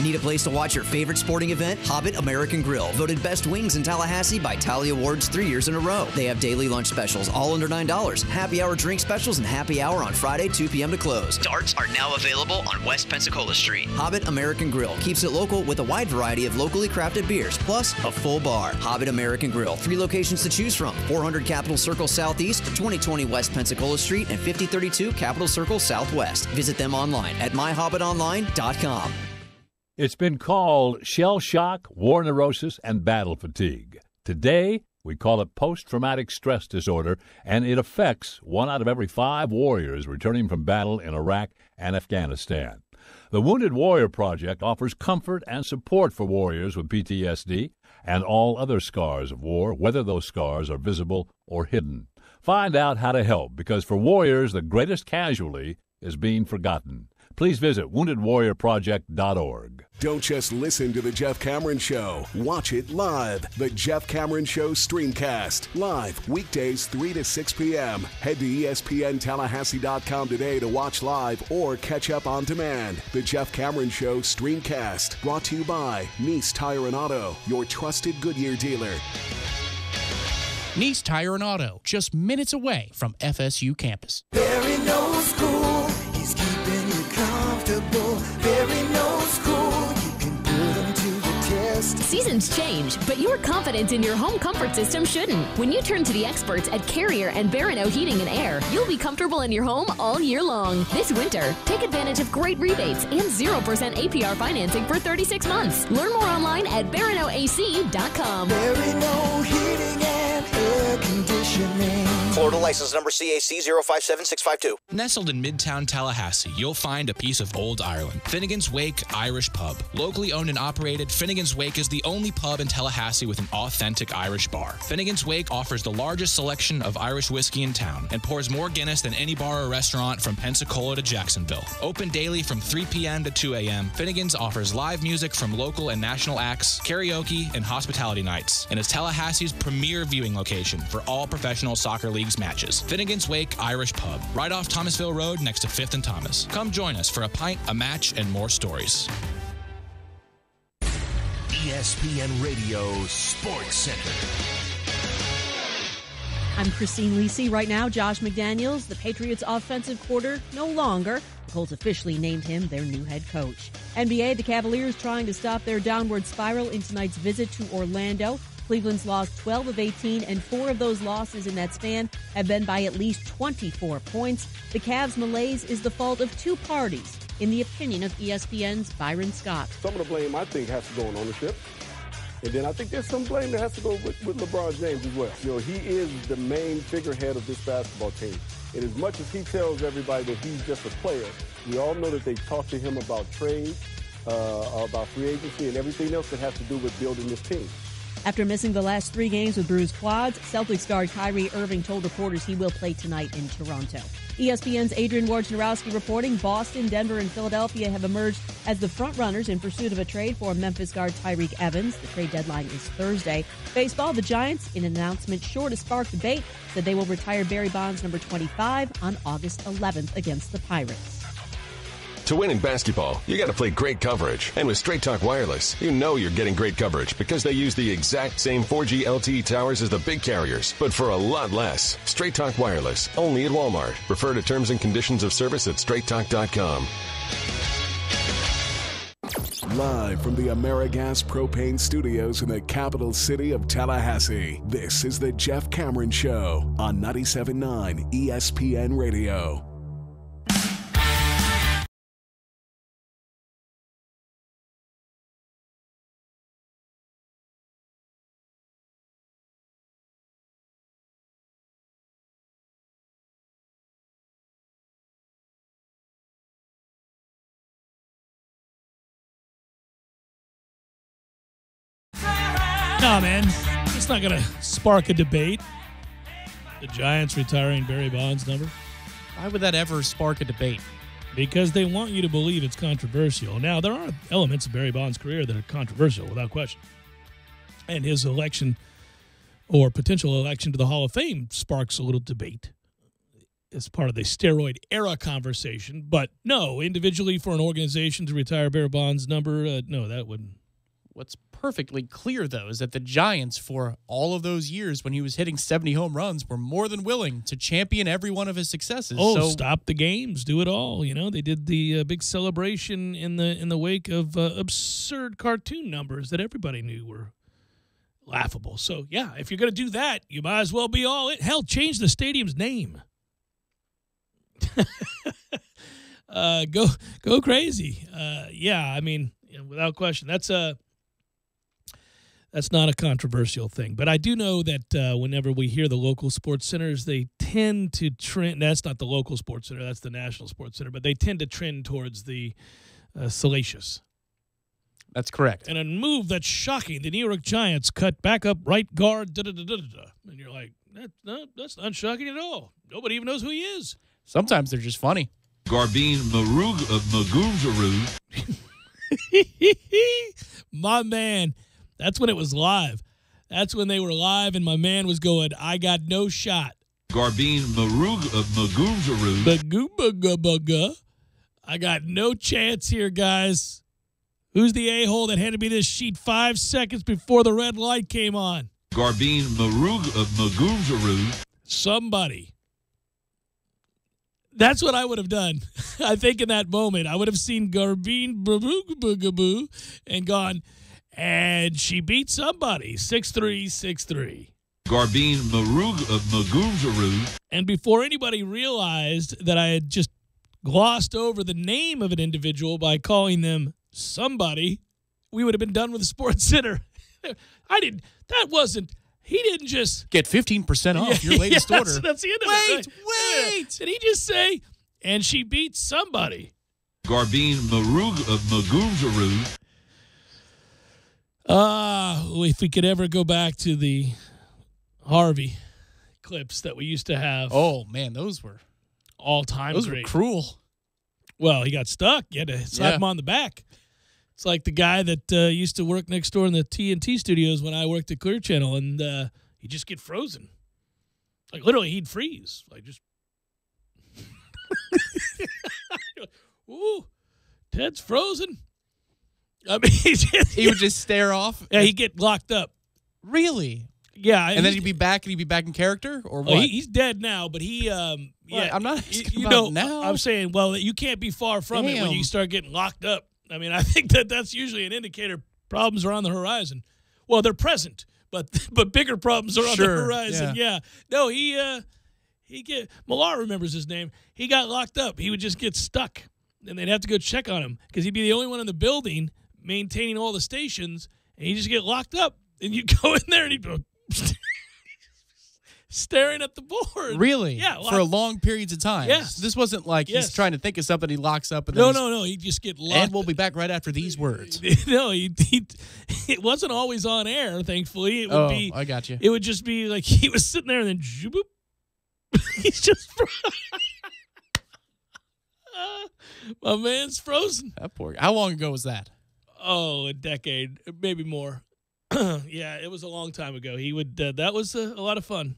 Need a place to watch your favorite sporting event? Hobbit American Grill, voted best wings in Tallahassee by Tally Awards 3 years in a row. They have daily lunch specials, all under $9, happy hour drink specials, and happy hour on Friday, 2 p.m. to close. Darts are now available on West Pensacola Street. Hobbit American Grill keeps it local with a wide variety of locally crafted beers, plus a full bar. Hobbit American Grill, 3 locations to choose from: 400 Capitol Circle Southeast, 2020 West Pensacola Street, and 5032 Capitol Circle Southwest. Visit them online at myhobbitonline.com. It's been called shell shock, war neurosis, and battle fatigue. Today, we call it post-traumatic stress disorder, and it affects 1 out of every 5 warriors returning from battle in Iraq and Afghanistan. The Wounded Warrior Project offers comfort and support for warriors with PTSD and all other scars of war, whether those scars are visible or hidden. Find out how to help, because for warriors, the greatest casualty is being forgotten. please visit woundedwarriorproject.org. Don't just listen to The Jeff Cameron Show. Watch it live. The Jeff Cameron Show Streamcast. Live weekdays 3 to 6 p.m. Head to ESPNTallahassee.com today to watch live or catch up on demand. The Jeff Cameron Show Streamcast. Brought to you by Nice Tire and Auto, your trusted Goodyear dealer. Nice Tire and Auto, just minutes away from FSU campus. Barry knows school, he's keeping you comfortable. Barry knows school, you can put him to the test. Seasons change, but your confidence in your home comfort system shouldn't. When you turn to the experts at Carrier and Barano Heating and Air, you'll be comfortable in your home all year long. This winter, take advantage of great rebates and 0% APR financing for 36 months. Learn more online at baranoac.com. Barano Heating and Air Conditioning. Florida license number CAC 057652. Nestled in Midtown Tallahassee, you'll find a piece of old Ireland. Finnegan's Wake Irish Pub. Locally owned and operated, Finnegan's Wake is the only pub in Tallahassee with an authentic Irish bar. Finnegan's Wake offers the largest selection of Irish whiskey in town and pours more Guinness than any bar or restaurant from Pensacola to Jacksonville. Open daily from 3 p.m. to 2 a.m., Finnegan's offers live music from local and national acts, karaoke, and hospitality nights, and is Tallahassee's premier viewing location for all professional soccer leagues matches. Finnegan's Wake Irish Pub, right off Thomasville Road next to 5th and Thomas. Come join us for a pint, a match, and more stories. ESPN Radio Sports Center. I'm Christine Lisi. Right now, Josh McDaniels, the Patriots' offensive coordinator, no longer. The Colts officially named him their new head coach. NBA, the Cavaliers trying to stop their downward spiral in tonight's visit to Orlando. Cleveland's lost 12 of 18, and 4 of those losses in that span have been by at least 24 points. The Cavs' malaise is the fault of two parties, in the opinion of ESPN's Byron Scott. Some of the blame, I think, has to go on ownership. And then I think there's some blame that has to go with LeBron James as well. You know, he is the main figurehead of this basketball team. And as much as he tells everybody that he's just a player, we all know that they talk to him about trade, about free agency, and everything else that has to do with building this team. After missing the last 3 games with bruised quads, Celtics guard Kyrie Irving told reporters he will play tonight in Toronto. ESPN's Adrian Wojnarowski reporting Boston, Denver, and Philadelphia have emerged as the front runners in pursuit of a trade for Memphis guard Tyreek Evans. The trade deadline is Thursday. Baseball, the Giants, in an announcement sure to spark debate, said they will retire Barry Bonds number 25 on August 11th against the Pirates. To win in basketball, you got to play great coverage. And with Straight Talk Wireless, you know you're getting great coverage because they use the exact same 4G LTE towers as the big carriers, but for a lot less. Straight Talk Wireless, only at Walmart. Refer to terms and conditions of service at straighttalk.com. Live from the AmeriGas Propane Studios in the capital city of Tallahassee, this is the Jeff Cameron Show on 97.9 ESPN Radio. No, man, it's not going to spark a debate. The Giants retiring Barry Bonds' number. Why would that ever spark a debate? Because they want you to believe it's controversial. Now, there are elements of Barry Bonds' career that are controversial, without question. And his election or potential election to the Hall of Fame sparks a little debate as part of the steroid era conversation. But no, individually for an organization to retire Barry Bonds' number, no, that wouldn't. What's perfectly clear, though, is that the Giants, for all of those years when he was hitting 70 home runs, were more than willing to champion every one of his successes. Oh, stop the games, do it all. You know, they did the big celebration in the wake of absurd cartoon numbers that everybody knew were laughable. So, yeah, if you're going to do that, you might as well be all in. Hell, change the stadium's name. Go crazy. Yeah, I mean, without question, that's not a controversial thing. But I do know that whenever we hear the local sports centers, they tend to trend. That's not the local sports center. That's the National Sports Center. But they tend to trend towards the salacious. That's correct. And a move that's shocking. The New York Giants cut backup right guard. And you're like, that's not shocking at all. Nobody even knows who he is. Sometimes they're just funny. Garbine Magoonzaroo. My man, that's when it was live. That's when they were live, and my man was going, I got no shot. Garbine Magoonzaroo. Bagooba. I got no chance here, guys. Who's the a-hole that handed me this sheet 5 seconds before the red light came on? Garbine Magoonzaroo. Somebody. That's what I would have done. I think in that moment, I would have seen Garbine Boo and gone, and she beat somebody. 6'3", 6'3". Garbine Magoonzaroo. And before anybody realized that I had just glossed over the name of an individual by calling them somebody, we would have been done with the Sports Center. He didn't just get 15% off your latest order. That's the end of it. Wait. Did he just say, and she beat somebody? Garbine Magoonzaroo. If we could ever go back to the Harvey clips that we used to have. Oh, man, those were all-time great. Those were cruel. Well, he got stuck. You had to slap him on the back. It's like the guy that used to work next door in the TNT studios when I worked at Clear Channel, and he'd just get frozen. Like, literally, he'd freeze. Like, just... Ooh, Ted's frozen. I mean, he would just stare off? Yeah, he'd get locked up. Really? Yeah. And then he'd be back in character? Or what? He's dead now, but he... yeah, I'm not asking about now. I'm saying, well, you can't be far from it when you start getting locked up. I mean, I think that's usually an indicator problems are on the horizon. Well, they're present, but bigger problems are on the horizon. Yeah. No, Millar remembers his name. He got locked up. He would just get stuck, and they'd have to go check on him because he'd be the only one in the building maintaining all the stations, and he'd just get locked up. And you'd go in there, and he'd go staring at the board. Really? Yeah. For long periods of time? Yes. This wasn't like he's trying to think of something, he locks up. And no. He'd just get locked. And we'll be back right after these words. No, it wasn't always on air, thankfully. It would be. I got you. It would just be like he was sitting there and then zoop. He's just my man's frozen. That poor guy. How long ago was that? Oh, a decade, maybe more. Yeah, it was a long time ago. He would. That was a lot of fun.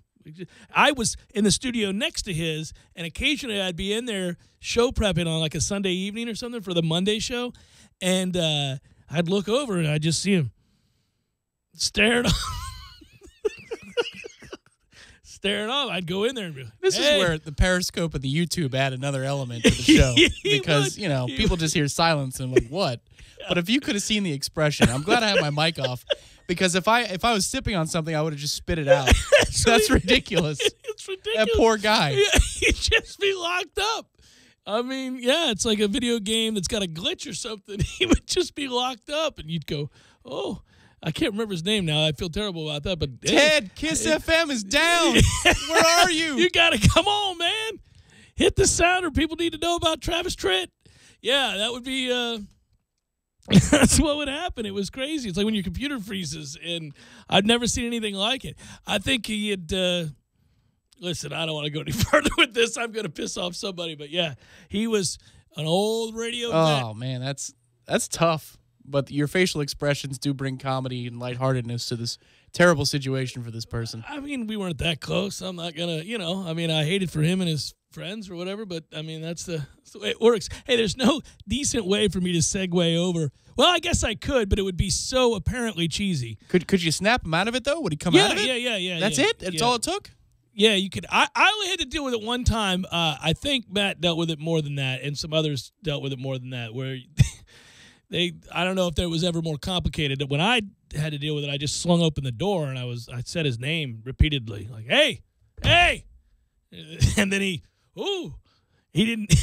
I was in the studio next to his, and occasionally I'd be in there show prepping on like a Sunday evening or something for the Monday show, and I'd look over and I'd just see him staring off. I'd go in there and be like, this is where the Periscope and the YouTube add another element to the show because, people just hear silence and like, what? Yeah. But if you could have seen the expression, I'm glad I had my mic off because if I was sipping on something, I would have just spit it out. That's ridiculous. It's ridiculous. That poor guy. Yeah, he'd just be locked up. I mean, yeah, it's like a video game that's got a glitch or something. He would just be locked up, and you'd go, oh, I can't remember his name now. I feel terrible about that. But Ted, Kiss FM is down. Where are you? You got to come on, man. Hit the sounder. People need to know about Travis Tritt. Yeah, that would be that's what would happen. It was crazy. It's like when your computer freezes, and I've never seen anything like it. I think he had listen, I don't want to go any further with this. I'm going to piss off somebody. But, yeah, he was an old radio vet. Oh, man, that's tough. But your facial expressions do bring comedy and lightheartedness to this terrible situation for this person. I mean, we weren't that close. I'm not going to, I hated for him and his friends or whatever, but, I mean, that's the way it works. Hey, there's no decent way for me to segue over. Well, I guess I could, but it would be so apparently cheesy. Could you snap him out of it, though? Would he come out of it? Yeah. That's it? That's all it took? Yeah, you could. I only had to deal with it one time. I think Matt dealt with it more than that, and some others dealt with it more than that, where I don't know if that was ever more complicated. When I had to deal with it, I just slung open the door and I said his name repeatedly, like, hey, and then he didn't.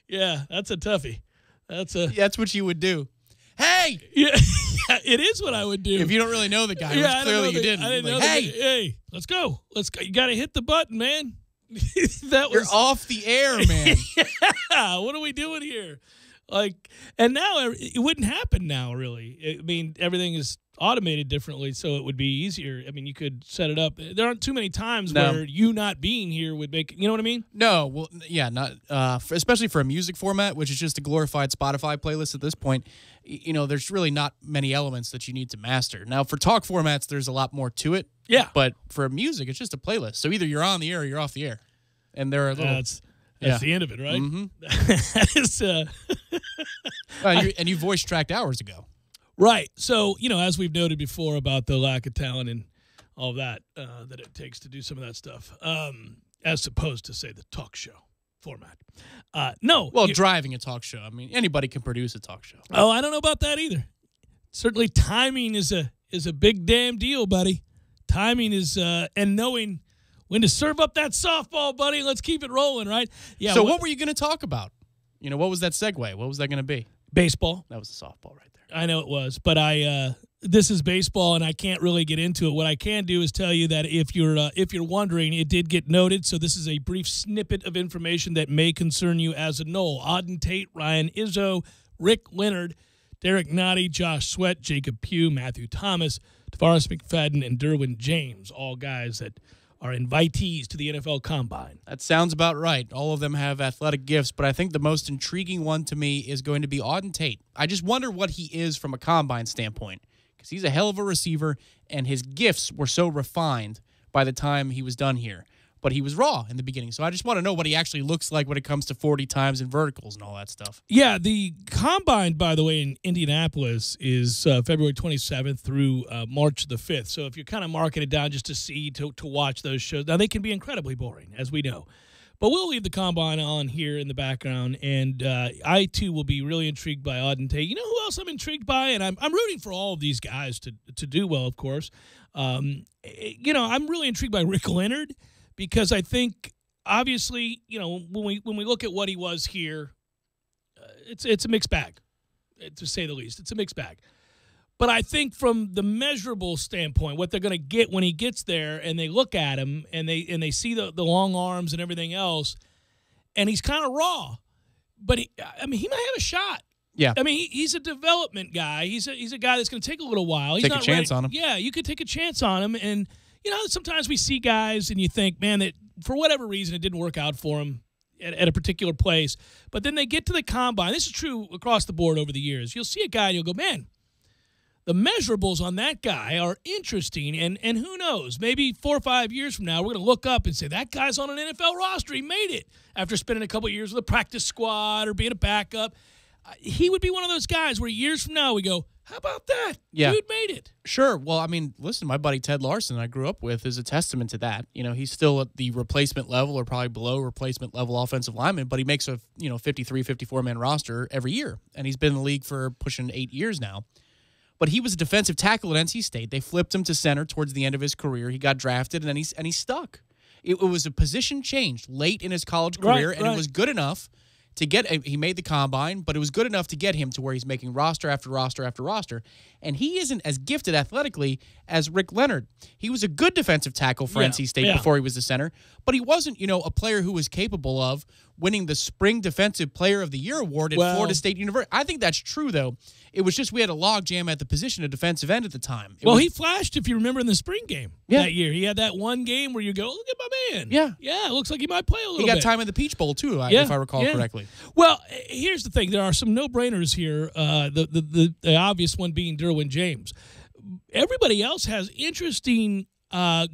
Yeah, that's a toughie. That's what you would do. Hey, yeah, it is what I would do if you don't really know the guy. Which clearly you didn't. I didn't like, know. Hey, let's go. You got to hit the button, man. You're off the air, man. Yeah, what are we doing here? And now it wouldn't happen now, really. I mean, everything is automated differently so it would be easier. I mean, you could set it up. There aren't too many times where you not being here would make, you know what I mean? No, well, yeah, not especially for a music format, which is just a glorified Spotify playlist at this point. There's really not many elements that you need to master. Now, for talk formats, there's a lot more to it. Yeah. But for music, it's just a playlist. So either you're on the air or you're off the air. And there are little... That's the end of it, right? Mm-hmm. That is... and you voice tracked hours ago. Right. So, as we've noted before about the lack of talent and all that that it takes to do some of that stuff, as opposed to, say, the talk show format. No. Well, driving a talk show. I mean, anybody can produce a talk show. Oh, I don't know about that either. Certainly timing is a big damn deal, buddy. Timing is and knowing when to serve up that softball, buddy. Let's keep it rolling, right? Yeah. So what were you going to talk about? What was that segue? What was that going to be? Baseball. That was a softball right there. I know it was, but this is baseball, and I can't really get into it. What I can do is tell you that if you're wondering, it did get noted. So this is a brief snippet of information that may concern you as a Knoll. Auden Tate, Ryan Izzo, Rick Leonard, Derek Nottie, Josh Sweat, Jacob Pugh, Matthew Thomas, Tavares McFadden, and Derwin James, all guys that are invitees to the NFL Combine. That sounds about right. All of them have athletic gifts, but I think the most intriguing one to me is going to be Auden Tate. I just wonder what he is from a Combine standpoint, because he's a hell of a receiver, and his gifts were so refined by the time he was done here. But he was raw in the beginning, so I just want to know what he actually looks like when it comes to 40 times and verticals and all that stuff. Yeah, the Combine, by the way, in Indianapolis is February 27th through March the 5th. So if you're kind of marking it down just to see, to watch those shows, now they can be incredibly boring, as we know. But we'll leave the Combine on here in the background, and I, too, will be really intrigued by Auden Tate. You know who else I'm intrigued by? And I'm rooting for all of these guys to do well, of course. I'm really intrigued by Rick Leonard, because I think, obviously, when we look at what he was here, it's a mixed bag, to say the least. It's a mixed bag. But I think from the measurable standpoint, what they're going to get when he gets there and they look at him and they see the long arms and everything else, and he's kind of raw. But, he might have a shot. Yeah. I mean, he's a development guy. He's a guy that's going to take a little while. He's take a chance on him. Yeah, you could take a chance on him, and sometimes we see guys and you think, man, that for whatever reason it didn't work out for him at a particular place. But then they get to the Combine. This is true across the board over the years. You'll see a guy and you'll go, man, the measurables on that guy are interesting. And who knows, maybe 4 or 5 years from now, we're going to look up and say, that guy's on an NFL roster. He made it after spending a couple of years with a practice squad or being a backup. He would be one of those guys where years from now we go, how about that? Yeah. Dude made it. Sure. Well, I mean, listen, my buddy Ted Larson I grew up with is a testament to that. He's still at the replacement level or probably below replacement level offensive lineman, but he makes a 53, 54-man roster every year, and he's been in the league for pushing 8 years now. But he was a defensive tackle at NC State. They flipped him to center towards the end of his career. He got drafted, and he stuck. It was a position change late in his college career, and it was good enough to get. He made the Combine, but it was good enough to get him to where he's making roster after roster after roster. And he isn't as gifted athletically as Rick Leonard. He was a good defensive tackle for NC State before he was the center, but he wasn't, a player who was capable of winning the Spring Defensive Player of the Year award at Florida State University. I think that's true, though. It was just we had a logjam at the position of defensive end at the time. He flashed, if you remember, in the spring game that year. He had that one game where you go, look at my man. Yeah. Yeah, it looks like he might play a little bit. He got time in the Peach Bowl, too, if I recall correctly. Well, here's the thing. There are some no-brainers here, the obvious one being Derwin James. Everybody else has interesting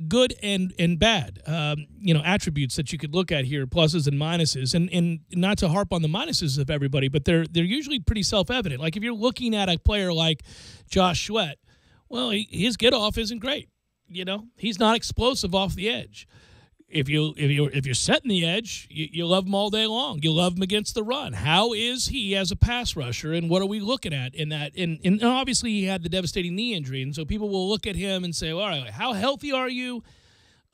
good and bad, attributes that you could look at here, pluses and minuses, and not to harp on the minuses of everybody, but they're usually pretty self-evident. Like if you're looking at a player like Josh Sweat, well, his get-off isn't great. He's not explosive off the edge. If you're setting the edge, you love him all day long. You love him against the run. How is he as a pass rusher, and what are we looking at in that? And obviously he had the devastating knee injury, and so people will look at him and say, well, all right, how healthy are you?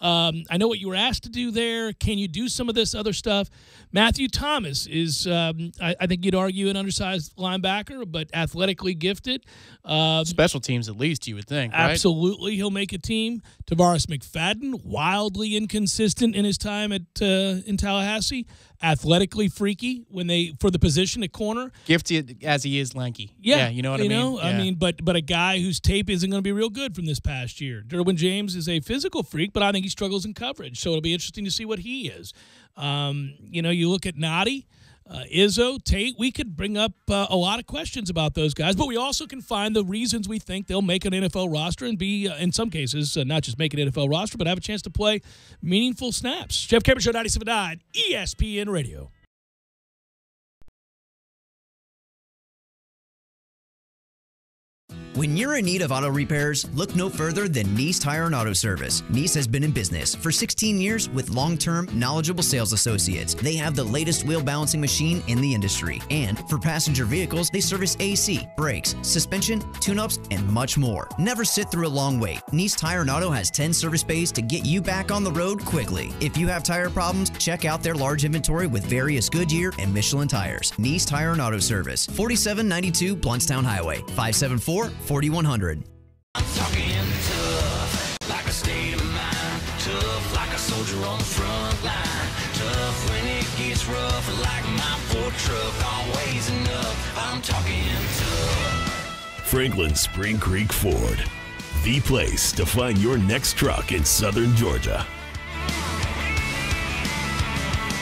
I know what you were asked to do there. Can you do some of this other stuff? Matthew Thomas is, I think you'd argue, an undersized linebacker, but athletically gifted. Special teams, at least, you would think, right? Absolutely, he'll make a team. Tavares McFadden, wildly inconsistent in his time in Tallahassee. Athletically freaky for the position at corner. Gifted as he is lanky. Yeah, you know what I mean? I mean, but a guy whose tape isn't going to be real good from this past year. Derwin James is a physical freak, but I think he struggles in coverage, so it'll be interesting to see what he is. You look at Nadi, Izzo, Tate. We could bring up a lot of questions about those guys, but we also can find the reasons we think they'll make an NFL roster and be, in some cases, not just make an NFL roster, but have a chance to play meaningful snaps. Jeff Cameron Show, 97.9 ESPN Radio. When you're in need of auto repairs, look no further than Nice Tire and Auto Service. Nice has been in business for 16 years with long-term, knowledgeable sales associates. They have the latest wheel balancing machine in the industry. And for passenger vehicles, they service AC, brakes, suspension, tune-ups, and much more. Never sit through a long wait. Nice Tire and Auto has 10 service bays to get you back on the road quickly. If you have tire problems, check out their large inventory with various Goodyear and Michelin tires. Nice Tire and Auto Service, 4792 Bluntstown Highway, 574-4100. I'm talking tough, like a state of mind. Tough, like a soldier on the front line. Tough when it gets rough, like my Ford truck. Always enough. I'm talking tough. Franklin Spring Creek Ford, the place to find your next truck in southern Georgia.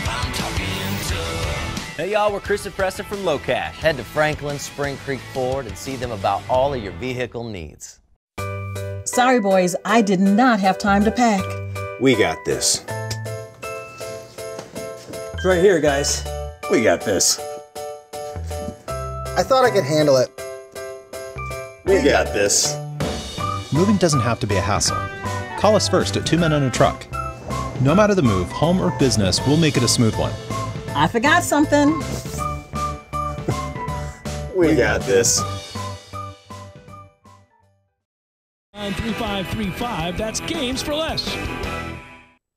I'm talking tough. Hey y'all, we're Chris and Preston from Low Cash. Head to Franklin Spring Creek Ford and see them about all of your vehicle needs. Sorry, boys, I did not have time to pack. We got this. It's right here, guys. We got this. I thought I could handle it. We got this. Moving doesn't have to be a hassle. Call us first at 2 Men and a Truck. No matter the move, home or business, we'll make it a smooth one. I forgot something. We got this. 93535, that's Games for Less.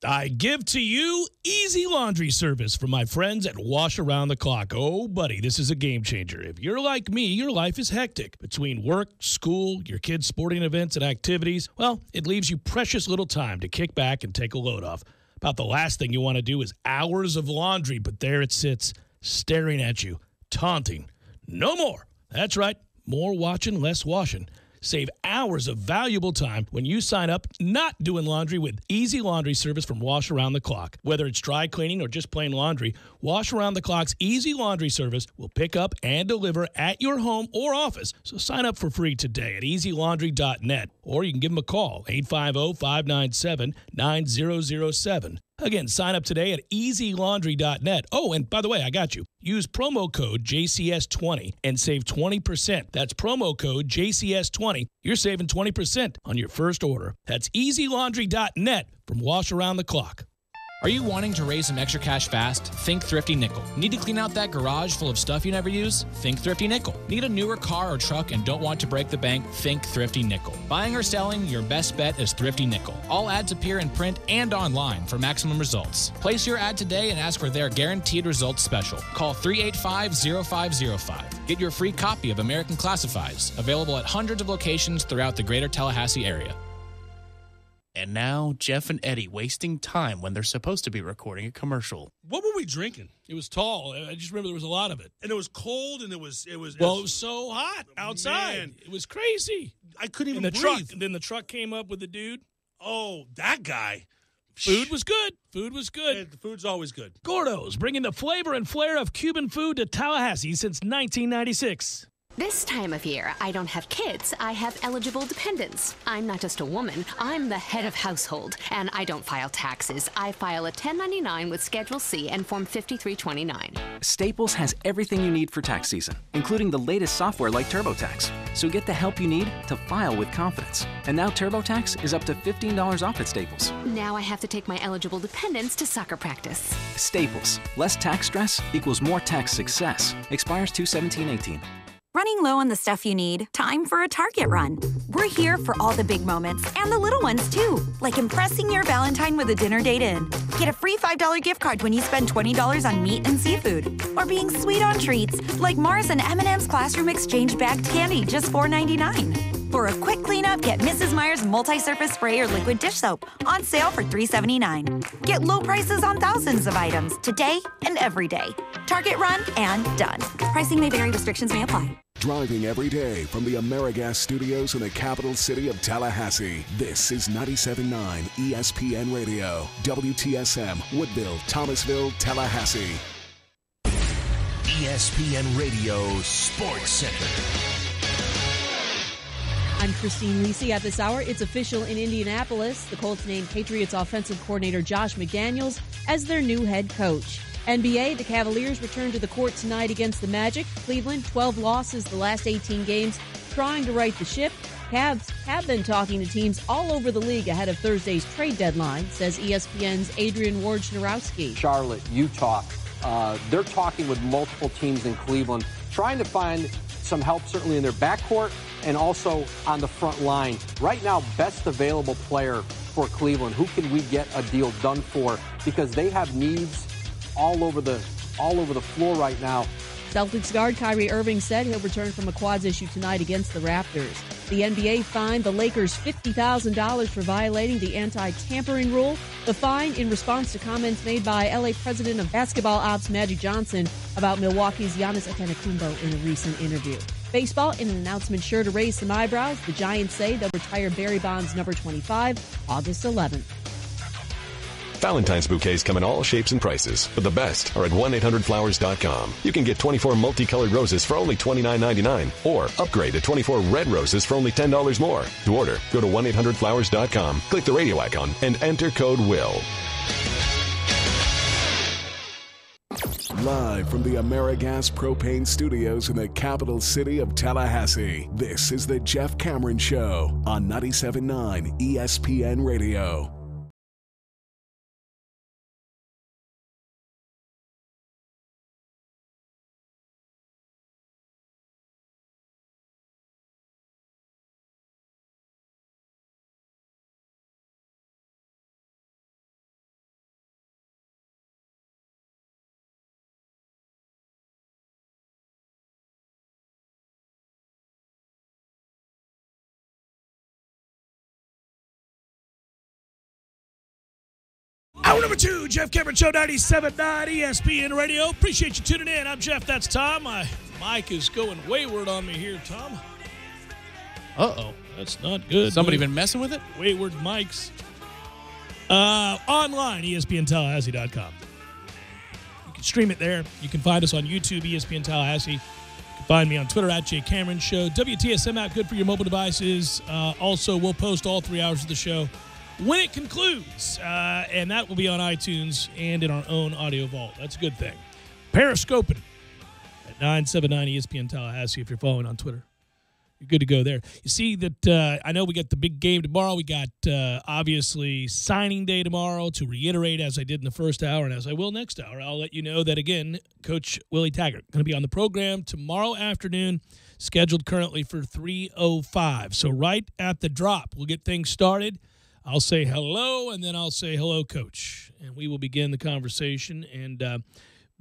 I give to you easy laundry service from my friends at Wash Around the Clock. Oh, buddy, this is a game changer. If you're like me, your life is hectic. Between work, school, your kids' sporting events and activities, well, it leaves you precious little time to kick back and take a load off. About the last thing you want to do is hours of laundry, but there it sits, staring at you, taunting. No more. That's right. More watching, less washing. Save hours of valuable time when you sign up not doing laundry with easy laundry service from Wash Around the Clock. Whether it's dry cleaning or just plain laundry, Wash Around the Clock's easy laundry service will pick up and deliver at your home or office. So sign up for free today at easylaundry.net, or you can give them a call, 850-597-9007. Again, sign up today at easylaundry.net. Oh, and by the way, I got you. Use promo code JCS20 and save 20%. That's promo code JCS20. You're saving 20% on your first order. That's easylaundry.net from Wash Around the Clock. Are you wanting to raise some extra cash fast? Think Thrifty Nickel. Need to clean out that garage full of stuff you never use? Think Thrifty Nickel. Need a newer car or truck and don't want to break the bank? Think Thrifty Nickel. Buying or selling, your best bet is Thrifty Nickel. All ads appear in print and online for maximum results. Place your ad today and ask for their guaranteed results special. Call 385-0505. Get your free copy of American Classifieds, available at hundreds of locations throughout the greater Tallahassee area. And now, Jeff and Eddie wasting time when they're supposed to be recording a commercial. What were we drinking? It was tall. I just remember there was a lot of it. And it was cold, and it was so hot outside. Man. It was crazy. I couldn't even breathe. breathe. Then the truck came up with the dude. Oh, that guy. Food was good. Yeah, the food's always good. Gordo's, bringing the flavor and flair of Cuban food to Tallahassee since 1996. This time of year, I don't have kids, I have eligible dependents. I'm not just a woman, I'm the head of household, and I don't file taxes. I file a 1099 with Schedule C and Form 5329. Staples has everything you need for tax season, including the latest software like TurboTax. So get the help you need to file with confidence. And now TurboTax is up to $15 off at Staples. Now I have to take my eligible dependents to soccer practice. Staples. Less tax stress equals more tax success. Expires 2/17/18. Running low on the stuff you need? Time for a Target run. We're here for all the big moments and the little ones, too, like impressing your Valentine with a dinner date in. Get a free $5 gift card when you spend $20 on meat and seafood. Or being sweet on treats, like Mars and M&M's Classroom Exchange bagged candy, just $4.99. For a quick cleanup, get Mrs. Meyer's multi-surface spray or liquid dish soap on sale for $3.79. Get low prices on thousands of items today and every day. Target run and done. Pricing may vary. Restrictions may apply. Driving every day from the AmeriGas studios in the capital city of Tallahassee, this is 97.9 ESPN Radio, WTSM, Woodville, Thomasville, Tallahassee. ESPN Radio Sports Center. I'm Christine Lisi. At this hour, it's official in Indianapolis. The Colts named Patriots offensive coordinator Josh McDaniels as their new head coach. NBA, the Cavaliers return to the court tonight against the Magic. Cleveland, 12 losses the last 18 games, trying to right the ship. Cavs have been talking to teams all over the league ahead of Thursday's trade deadline, says ESPN's Adrian Wojnarowski. Charlotte, Utah, they're talking with multiple teams in Cleveland, trying to find some help certainly in their backcourt and also on the front line. Right now, best available player for Cleveland. Who can we get a deal done for? Because they have needs all over the floor right now. Celtics guard Kyrie Irving said he'll return from a quads issue tonight against the Raptors. The NBA fined the Lakers $50,000 for violating the anti-tampering rule. The fine in response to comments made by LA president of basketball ops Magic Johnson about Milwaukee's Giannis Antetokounmpo in a recent interview. Baseball, in an announcement sure to raise some eyebrows, the Giants say they'll retire Barry Bonds number 25 August 11th. Valentine's bouquets come in all shapes and prices, but the best are at 1-800-Flowers.com. You can get 24 multicolored roses for only $29.99, or upgrade to 24 red roses for only $10 more. To order, go to 1-800-Flowers.com, click the radio icon, and enter code WILL. Live from the AmeriGas Propane Studios in the capital city of Tallahassee, this is the Jeff Cameron Show on 97.9 ESPN Radio. Hour number 2, Jeff Cameron Show, 97.9 ESPN Radio. Appreciate you tuning in. I'm Jeff, that's Tom. My mic is going wayward on me here, Tom. Uh-oh, that's not good. Somebody been messing with it? Wayward mics. Online, ESPNTallahassee.com. You can stream it there. You can find us on YouTube, ESPN Tallahassee. You can find me on Twitter, @JCameronShow. WTSM app, good for your mobile devices. Also, we'll post all 3 hours of the show when it concludes, and that will be on iTunes and in our own audio vault. That's a good thing. Periscoping at 979 ESPN Tallahassee if you're following on Twitter. You're good to go there. You see that I know we got the big game tomorrow. We got, obviously, signing day tomorrow. To reiterate, as I did in the first hour and as I will next hour, I'll let you know that, again, Coach Willie Taggart going to be on the program tomorrow afternoon, scheduled currently for 3:05. So right at the drop, we'll get things started. I'll say hello, and then I'll say hello, Coach. And we will begin the conversation. And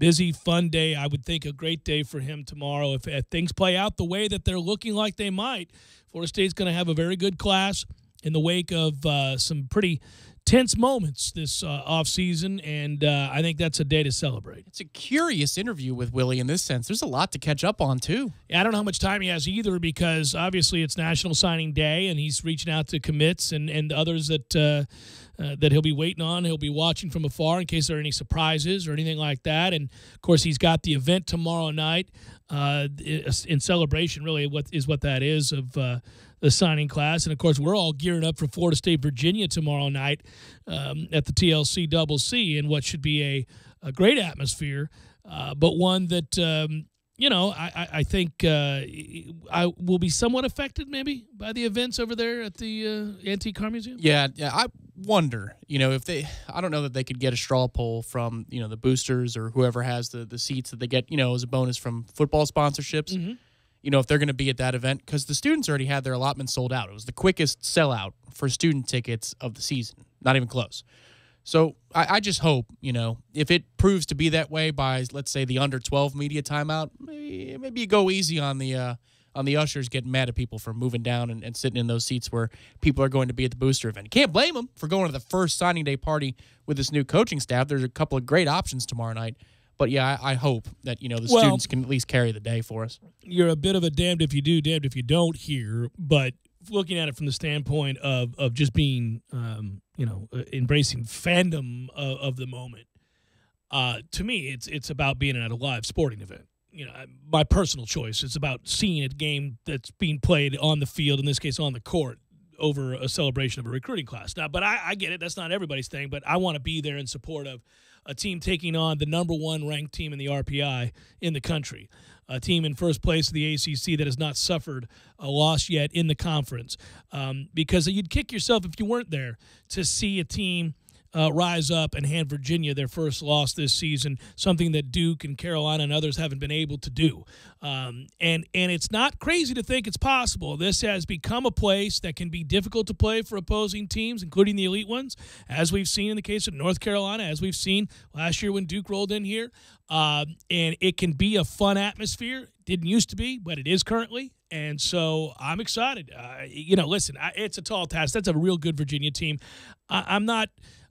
busy, fun day. I would think a great day for him tomorrow. If things play out the way that they're looking like they might, Florida State's going to have a very good class in the wake of some pretty tense moments this offseason, and I think that's a day to celebrate. It's a curious interview with Willie in this sense. There's a lot to catch up on, too. Yeah, I don't know how much time he has either, because obviously it's National Signing Day, and he's reaching out to commits and others that he'll be waiting on. He'll be watching from afar in case there are any surprises or anything like that. And, of course, he's got the event tomorrow night in celebration, really, what that is of the signing class. And, of course, we're all gearing up for Florida State, Virginia tomorrow night at the TLC Double C in what should be a great atmosphere, but one that, I think I will be somewhat affected maybe by the events over there at the Antique Car Museum. Yeah, I wonder, if I don't know that they could get a straw poll from, the boosters or whoever has the seats that they get, as a bonus from football sponsorships. Mm-hmm. if they're going to be at that event, because the students already had their allotment sold out. It was the quickest sellout for student tickets of the season, not even close. So I just hope, if it proves to be that way by, let's say, the under 12 media timeout, maybe you go easy on the ushers getting mad at people for moving down and sitting in those seats where people are going to be at the booster event. You can't blame them for going to the first signing day party with this new coaching staff. There's a couple of great options tomorrow night. But, yeah, I hope that, the students can at least carry the day for us. You're a bit of a damned if you do, damned if you don't here, but looking at it from the standpoint of just being, embracing fandom of the moment, to me, it's about being at a live sporting event. My personal choice is about seeing a game that's being played on the field, in this case on the court, over a celebration of a recruiting class. Now, but I get it. That's not everybody's thing, but I want to be there in support of a team taking on the number one ranked team in the RPI in the country, a team in first place of the ACC that has not suffered a loss yet in the conference, because you'd kick yourself if you weren't there to see a team rise up and hand Virginia their first loss this season, something that Duke and Carolina and others haven't been able to do. And it's not crazy to think it's possible. This has become a place that can be difficult to play for opposing teams, including the elite ones, as we've seen in the case of North Carolina, as we've seen last year when Duke rolled in here. And it can be a fun atmosphere. Didn't used to be, but it is currently. And so I'm excited. Listen, it's a tall task. That's a real good Virginia team. I'm not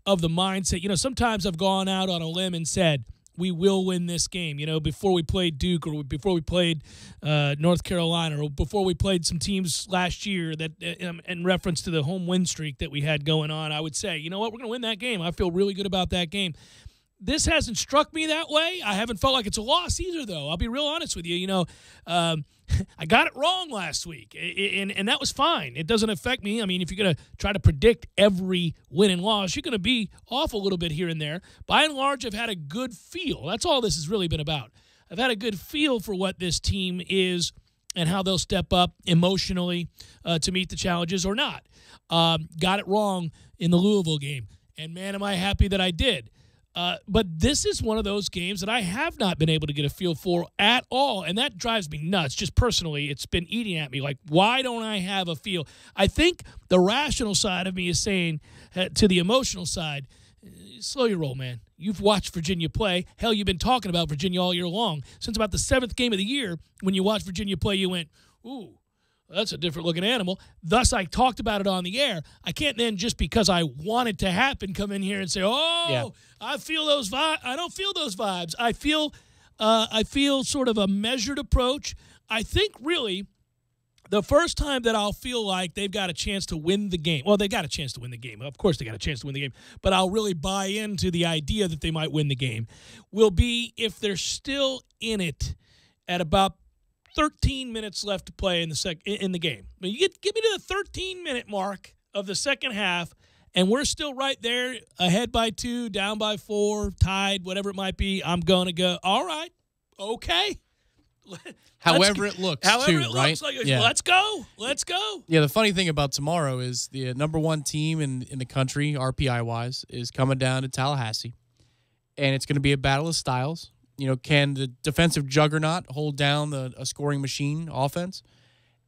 of the mindset, sometimes I've gone out on a limb and said, we will win this game, before we played Duke or before we played North Carolina or before we played some teams last year that, in reference to the home win streak that we had going on, I would say, you know what, we're going to win that game. I feel really good about that game. This hasn't struck me that way. I haven't felt like it's a loss either, though. I'll be real honest with you. I got it wrong last week, and that was fine. It doesn't affect me. I mean, if you're going to try to predict every win and loss, you're going to be off a little bit here and there. By and large, I've had a good feel. That's all this has really been about. I've had a good feel for what this team is and how they'll step up emotionally to meet the challenges or not. Got it wrong in the Louisville game, and, man, am I happy that I did. But this is one of those games that I have not been able to get a feel for at all, and that drives me nuts. Just personally, it's been eating at me. Like, why don't I have a feel? I think the rational side of me is saying to the emotional side, slow your roll, man. You've watched Virginia play. Hell, you've been talking about Virginia all year long. Since about the 7th game of the year, when you watched Virginia play, you went, ooh, that's a different-looking animal. Thus, I talked about it on the air. I can't then, just because I want it to happen, come in here and say, I feel those vibes. I don't feel those vibes. I feel sort of a measured approach. I think, really, the first time that I'll feel like they've got a chance to win the game. Well, they got a chance to win the game. Of course they got a chance to win the game. But I'll really buy into the idea that they might win the game will be if they're still in it at about 13 minutes left to play in the game. I mean, get me to the 13-minute mark of the second half, and we're still right there, ahead by 2, down by 4, tied, whatever it might be. I'm going to go, all right, okay. However it looks, right? Like, let's go. Yeah, the funny thing about tomorrow is the number one team in the country, RPI-wise, is coming down to Tallahassee, and it's going to be a battle of styles. Can the defensive juggernaut hold down a scoring machine offense?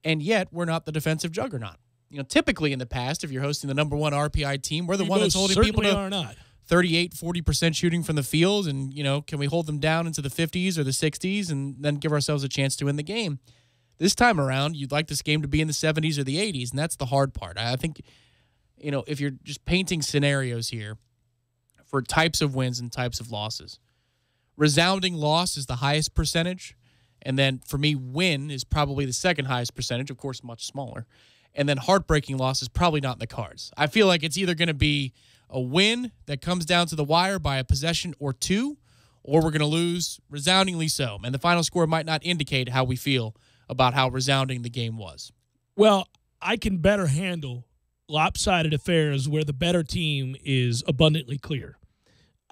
And yet, we're not the defensive juggernaut. Typically in the past, if you're hosting the number one RPI team, we're the one that's holding people to 38, 40% shooting from the field. And, can we hold them down into the 50s or the 60s and then give ourselves a chance to win the game? This time around, you'd like this game to be in the 70s or the 80s, and that's the hard part. I think, if you're just painting scenarios here for types of wins and types of losses, resounding loss is the highest percentage. And then for me, win is probably the second highest percentage, of course, much smaller. And then heartbreaking loss is probably not in the cards. I feel like it's either going to be a win that comes down to the wire by a possession or 2, or we're going to lose resoundingly so. And the final score might not indicate how we feel about how resounding the game was. Well, I can better handle lopsided affairs where the better team is abundantly clear.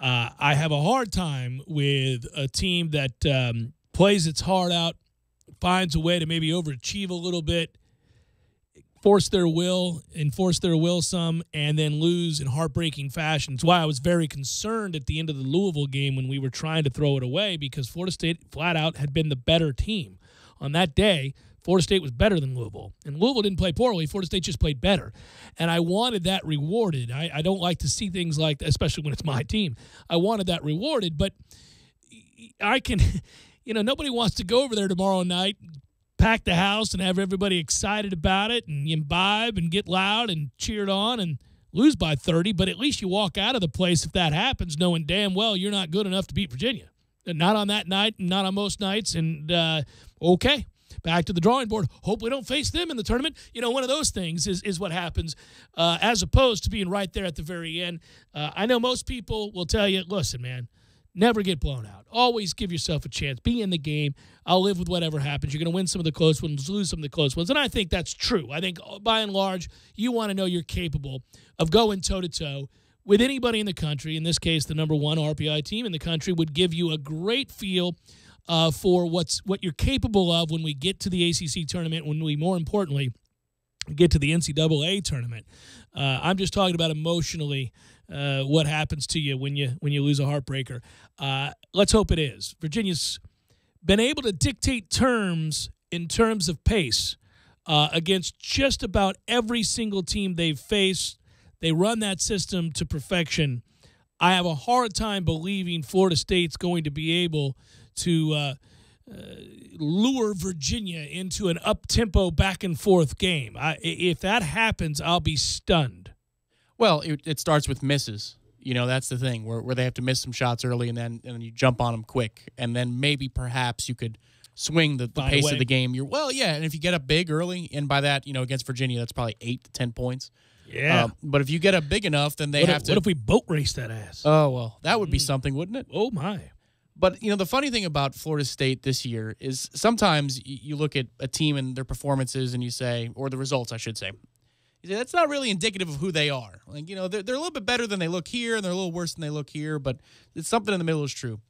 I have a hard time with a team that plays its heart out, finds a way to maybe overachieve a little bit, enforce their will some, and then lose in heartbreaking fashion. It's why I was very concerned at the end of the Louisville game when we were trying to throw it away, because Florida State flat out had been the better team on that day, Florida State was better than Louisville. And Louisville didn't play poorly. Florida State just played better. And I wanted that rewarded. I don't like to see things like that, especially when it's my team. I wanted that rewarded. But I can, nobody wants to go over there tomorrow night, pack the house, and have everybody excited about it and imbibe and get loud and cheered on and lose by 30. But at least you walk out of the place if that happens, knowing damn well you're not good enough to beat Virginia. And not on that night and not on most nights. And, okay. Back to the drawing board. Hope we don't face them in the tournament. One of those things is what happens as opposed to being right there at the very end. I know most people will tell you, listen, man, never get blown out. Always give yourself a chance. Be in the game. I'll live with whatever happens. You're going to win some of the close ones, lose some of the close ones. And I think that's true. I think by and large, you want to know you're capable of going toe-to-toe with anybody in the country. In this case, the number one RPI team in the country would give you a great feel for what you're capable of when we get to the ACC tournament, when we, more importantly, get to the NCAA tournament. I'm just talking about emotionally what happens to you when you lose a heartbreaker. Let's hope it is. Virginia's been able to dictate terms in terms of pace against just about every single team they've faced. They run that system to perfection. I have a hard time believing Florida State's going to be able to lure Virginia into an up-tempo back-and-forth game. If that happens, I'll be stunned. Well, it starts with misses. That's the thing, where they have to miss some shots early and then you jump on them quick. And then maybe perhaps you could swing the pace of the game. And if you get up big early, and by that, against Virginia, that's probably 8 to 10 points. Yeah. But if you get up big enough, then they have to. What if we boat race that ass? Oh, well, that would be something, wouldn't it? Oh, my. But, the funny thing about Florida State this year is sometimes you look at a team and their performances and you say, or the results, I should say, you say that's not really indicative of who they are. Like, they're a little bit better than they look here and they're a little worse than they look here, but it's something in the middle is true.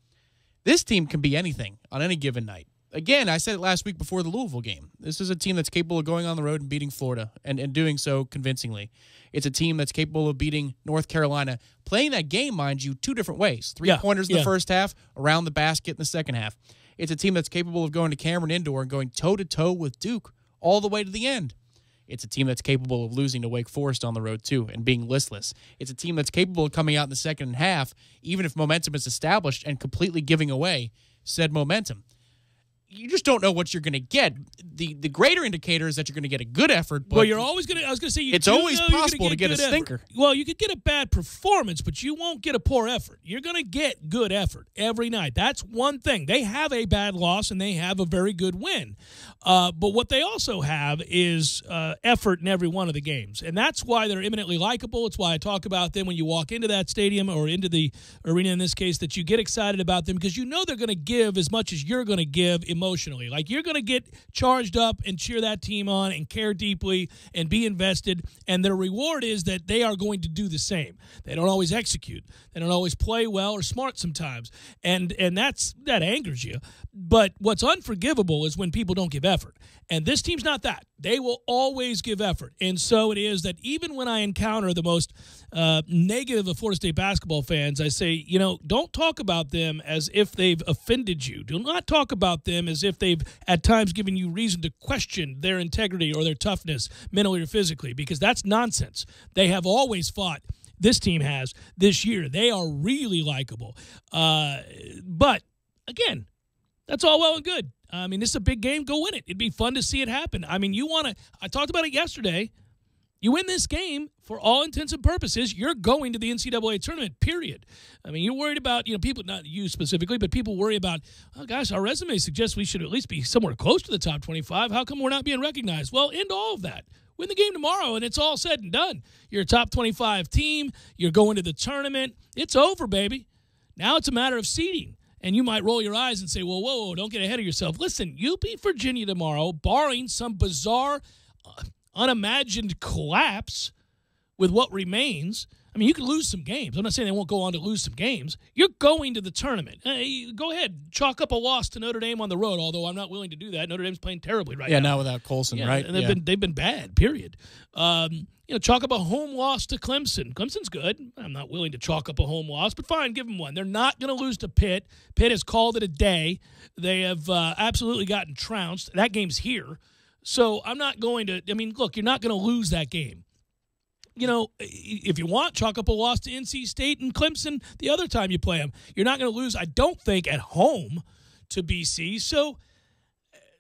This team can be anything on any given night. Again, I said it last week before the Louisville game. This is a team that's capable of going on the road and beating Florida and doing so convincingly. It's a team that's capable of beating North Carolina, playing that game, mind you, 2 different ways. 3-pointers in the first half, around the basket in the second half. It's a team that's capable of going to Cameron Indoor and going toe-to-toe with Duke all the way to the end. It's a team that's capable of losing to Wake Forest on the road, too, and being listless. It's a team that's capable of coming out in the second half, even if momentum is established, and completely giving away said momentum. You just don't know what you're going to get. The greater indicator is that you're going to get a good effort. But you're always going to. I was going to say it's always possible to get a stinker. Effort. Well, you could get a bad performance, but you won't get a poor effort. You're going to get good effort every night. That's one thing. They have a bad loss and they have a very good win. But what they also have is effort in every one of the games, and that's why they're eminently likable. It's why I talk about them when you walk into that stadium or into the arena in this case, that you get excited about them because you know they're going to give as much as you're going to give emotionally. Like, you're going to get charged up and cheer that team on and care deeply and be invested, and their reward is that they are going to do the same. They don't always execute. They don't always play well or smart sometimes, and that angers you. But what's unforgivable is when people don't give effort, and this team's not that. They will always give effort, and so it is that even when I encounter the most negative of Florida State basketball fans, I say, don't talk about them as if they've offended you. Do not talk about them as if they've at times given you reason to question their integrity or their toughness, mentally or physically, because that's nonsense. They have always fought. This team has this year. They are really likable. But, again, that's all well and good. I mean, this is a big game. Go win it. It'd be fun to see it happen. I mean, I talked about it yesterday. You win this game, for all intents and purposes, you're going to the NCAA tournament, period. I mean, you're worried about, people, not you specifically, but people worry about, oh, gosh, our resume suggests we should at least be somewhere close to the top 25. How come we're not being recognized? Well, end all of that. Win the game tomorrow, and it's all said and done. You're a top 25 team. You're going to the tournament. It's over, baby. Now it's a matter of seeding. And you might roll your eyes and say, well, whoa, don't get ahead of yourself. Listen, you beat Virginia tomorrow, barring some bizarre, unimagined collapse with what remains. I mean, you can lose some games. I'm not saying they won't go on to lose some games. You're going to the tournament. Go ahead, chalk up a loss to Notre Dame on the road, although I'm not willing to do that. Notre Dame's playing terribly right now. Yeah, now without Colson, right? And they've been bad, period. Chalk up a home loss to Clemson. Clemson's good. I'm not willing to chalk up a home loss, but fine, give them one. They're not going to lose to Pitt. Pitt has called it a day. They have absolutely gotten trounced. That game's here. So I'm not going to – I mean, look, you're not going to lose that game. If you want, chalk up a loss to NC State and Clemson the other time you play them. You're not going to lose, I don't think, at home to BC. So,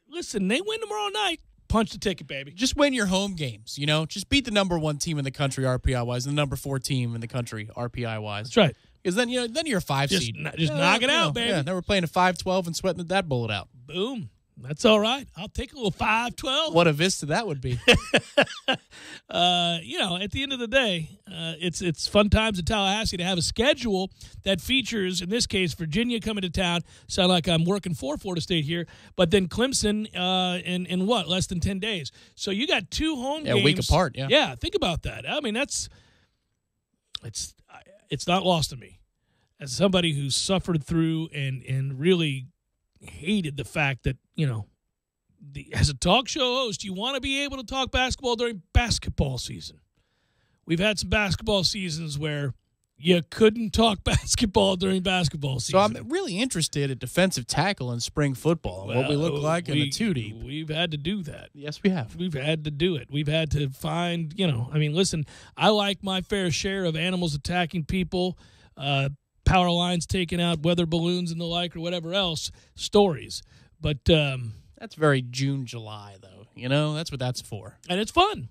listen, they win tomorrow night. Punch the ticket, baby. Just win your home games, Just beat the number 1 team in the country RPI-wise and the number 4 team in the country RPI-wise. That's right. Because then you're a 5 seed. Just knock it out, baby. Yeah, then we're playing a 5-12 and sweating that bullet out. Boom. That's all right. I'll take a little 5-12. What a vista that would be. At the end of the day, it's fun times in Tallahassee to have a schedule that features, in this case, Virginia coming to town. Sound like I'm working for Florida State here, but then Clemson in what, less than 10 days. So you got 2 home games. A week apart, yeah. Yeah, think about that. I mean, it's not lost to me. As somebody who suffered through and really hated the fact that, as a talk show host, you want to be able to talk basketball during basketball season. We've had some basketball seasons where you couldn't talk basketball during basketball season. So I'm really interested at defensive tackle in spring football, what we look like in the 2 deep. We've had to do that. Yes, we have. We've had to do it. We've had to find, listen, I like my fair share of animals attacking people, power lines taking out weather balloons and the like, or whatever else, stories. But that's very June, July, though. That's what that's for. And it's fun.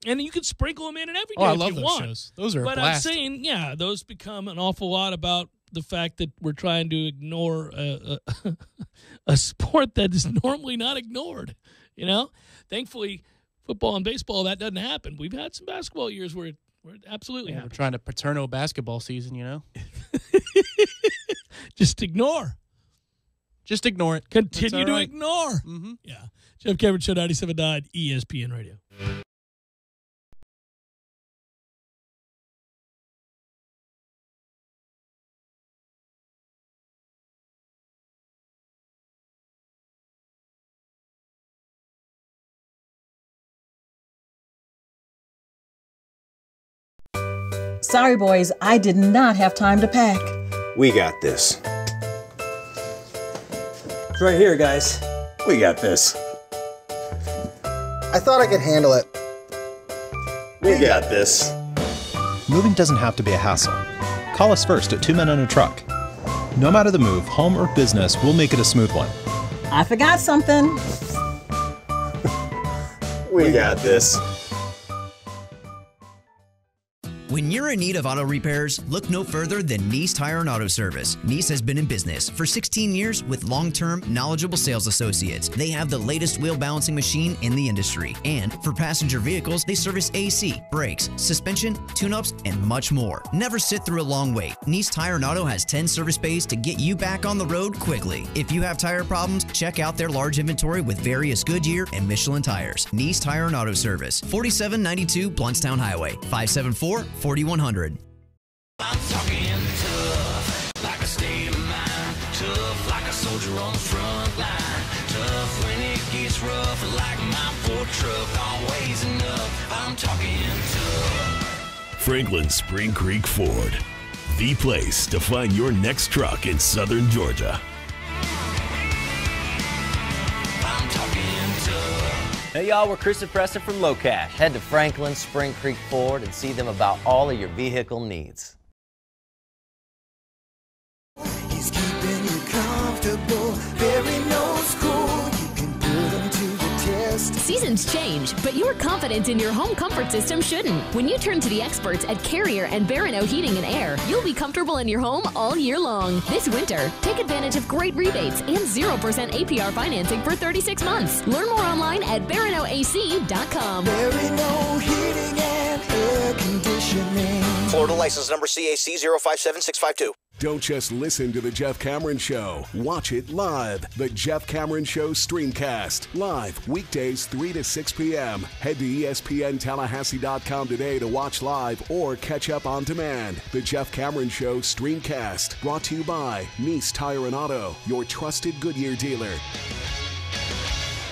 And you can sprinkle them in every day I if love you those want. shows. Those are but a blast. I'm saying, those become an awful lot about the fact that we're trying to ignore a sport that is normally not ignored. Thankfully, football and baseball, that doesn't happen. We've had some basketball years where it absolutely happens. We're trying to paterno basketball season, Just ignore. Just ignore it. Continue to ignore. Mm-hmm. Yeah. Jeff Cameron Show, 97.9 ESPN Radio. Sorry, boys, I did not have time to pack. We got this. It's right here, guys. We got this. I thought I could handle it. We got this. Moving doesn't have to be a hassle. Call us first at 2 Men and a Truck. No matter the move, home or business, we'll make it a smooth one. I forgot something. We got this. When you're in need of auto repairs, look no further than Nice Tire and Auto Service. Nice has been in business for 16 years with long-term, knowledgeable sales associates. They have the latest wheel balancing machine in the industry. And for passenger vehicles, they service AC, brakes, suspension, tune-ups, and much more. Never sit through a long wait. Nice Tire and Auto has 10 service bays to get you back on the road quickly. If you have tire problems, check out their large inventory with various Goodyear and Michelin tires. Nice Tire and Auto Service, 4792 Bluntstown Highway, 574-4100. I'm talking tough, like a state of mind. Tough, like a soldier on the front line. Tough when it gets rough, like my Ford truck. Always enough. I'm talking tough. Franklin Spring Creek Ford, the place to find your next truck in southern Georgia. I'm talking tough. Hey y'all, we're Chris and Preston from Low Cash. Head to Franklin Spring Creek Ford and see them about all of your vehicle needs. He's keeping you comfortable, very no school. You can put him to the test. Seasons change, but your confidence in your home comfort system shouldn't. When you turn to the experts at Carrier and Barano Heating and Air, you'll be comfortable in your home all year long. This winter, take advantage of great rebates and 0% APR financing for 36 months. Learn more online at baranoac.com. Barano Heating and Air Conditioning. Florida license number CAC 057652. Don't just listen to The Jeff Cameron Show. Watch it live. The Jeff Cameron Show Streamcast. Live weekdays 3 to 6 p.m. Head to ESPNTallahassee.com today to watch live or catch up on demand. The Jeff Cameron Show Streamcast. Brought to you by Nice Tire and Auto, your trusted Goodyear dealer.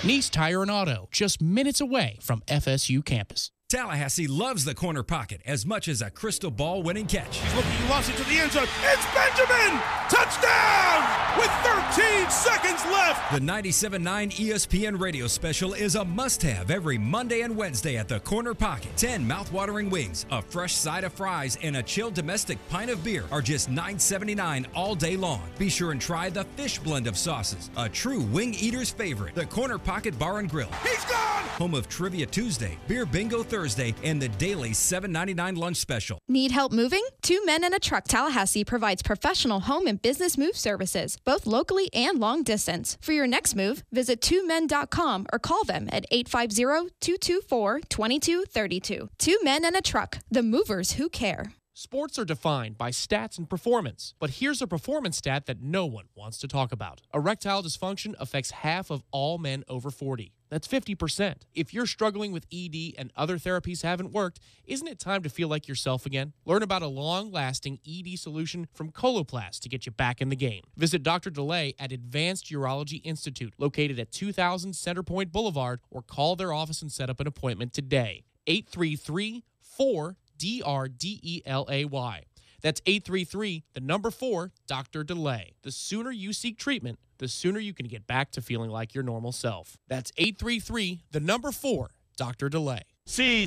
Nice Tire and Auto, just minutes away from FSU campus. Tallahassee loves the corner pocket as much as a crystal ball winning catch. He's looking, he lost it to the end zone. It's Benjamin! Touchdown! With 13 seconds left. The 97.9 ESPN radio special is a must-have every Monday and Wednesday at the corner pocket. 10 mouth-watering wings, a fresh side of fries, and a chilled domestic pint of beer are just $9.79 all day long. Be sure and try the fish blend of sauces, a true wing eater's favorite. The Corner Pocket Bar and Grill. He's gone! Home of Trivia Tuesday, Beer Bingo Thursday, and the daily $7.99 lunch special. Need help moving? 2 Men and a Truck Tallahassee provides professional home and business move services, both locally and long distance. For your next move, visit 2men.com or call them at 850-224-2232. 2 Men and a Truck, the movers who care. Sports are defined by stats and performance, but here's a performance stat that no one wants to talk about. Erectile dysfunction affects half of all men over 40. That's 50%. If you're struggling with ED and other therapies haven't worked, isn't it time to feel like yourself again? Learn about a long-lasting ED solution from Coloplast to get you back in the game. Visit Dr. DeLay at Advanced Urology Institute, located at 2000 Centerpoint Boulevard, or call their office and set up an appointment today. 833-4DRDELAY. That's 833-4, Dr. DeLay. The sooner you seek treatment, the sooner you can get back to feeling like your normal self. That's 833-4, Dr. DeLay. See,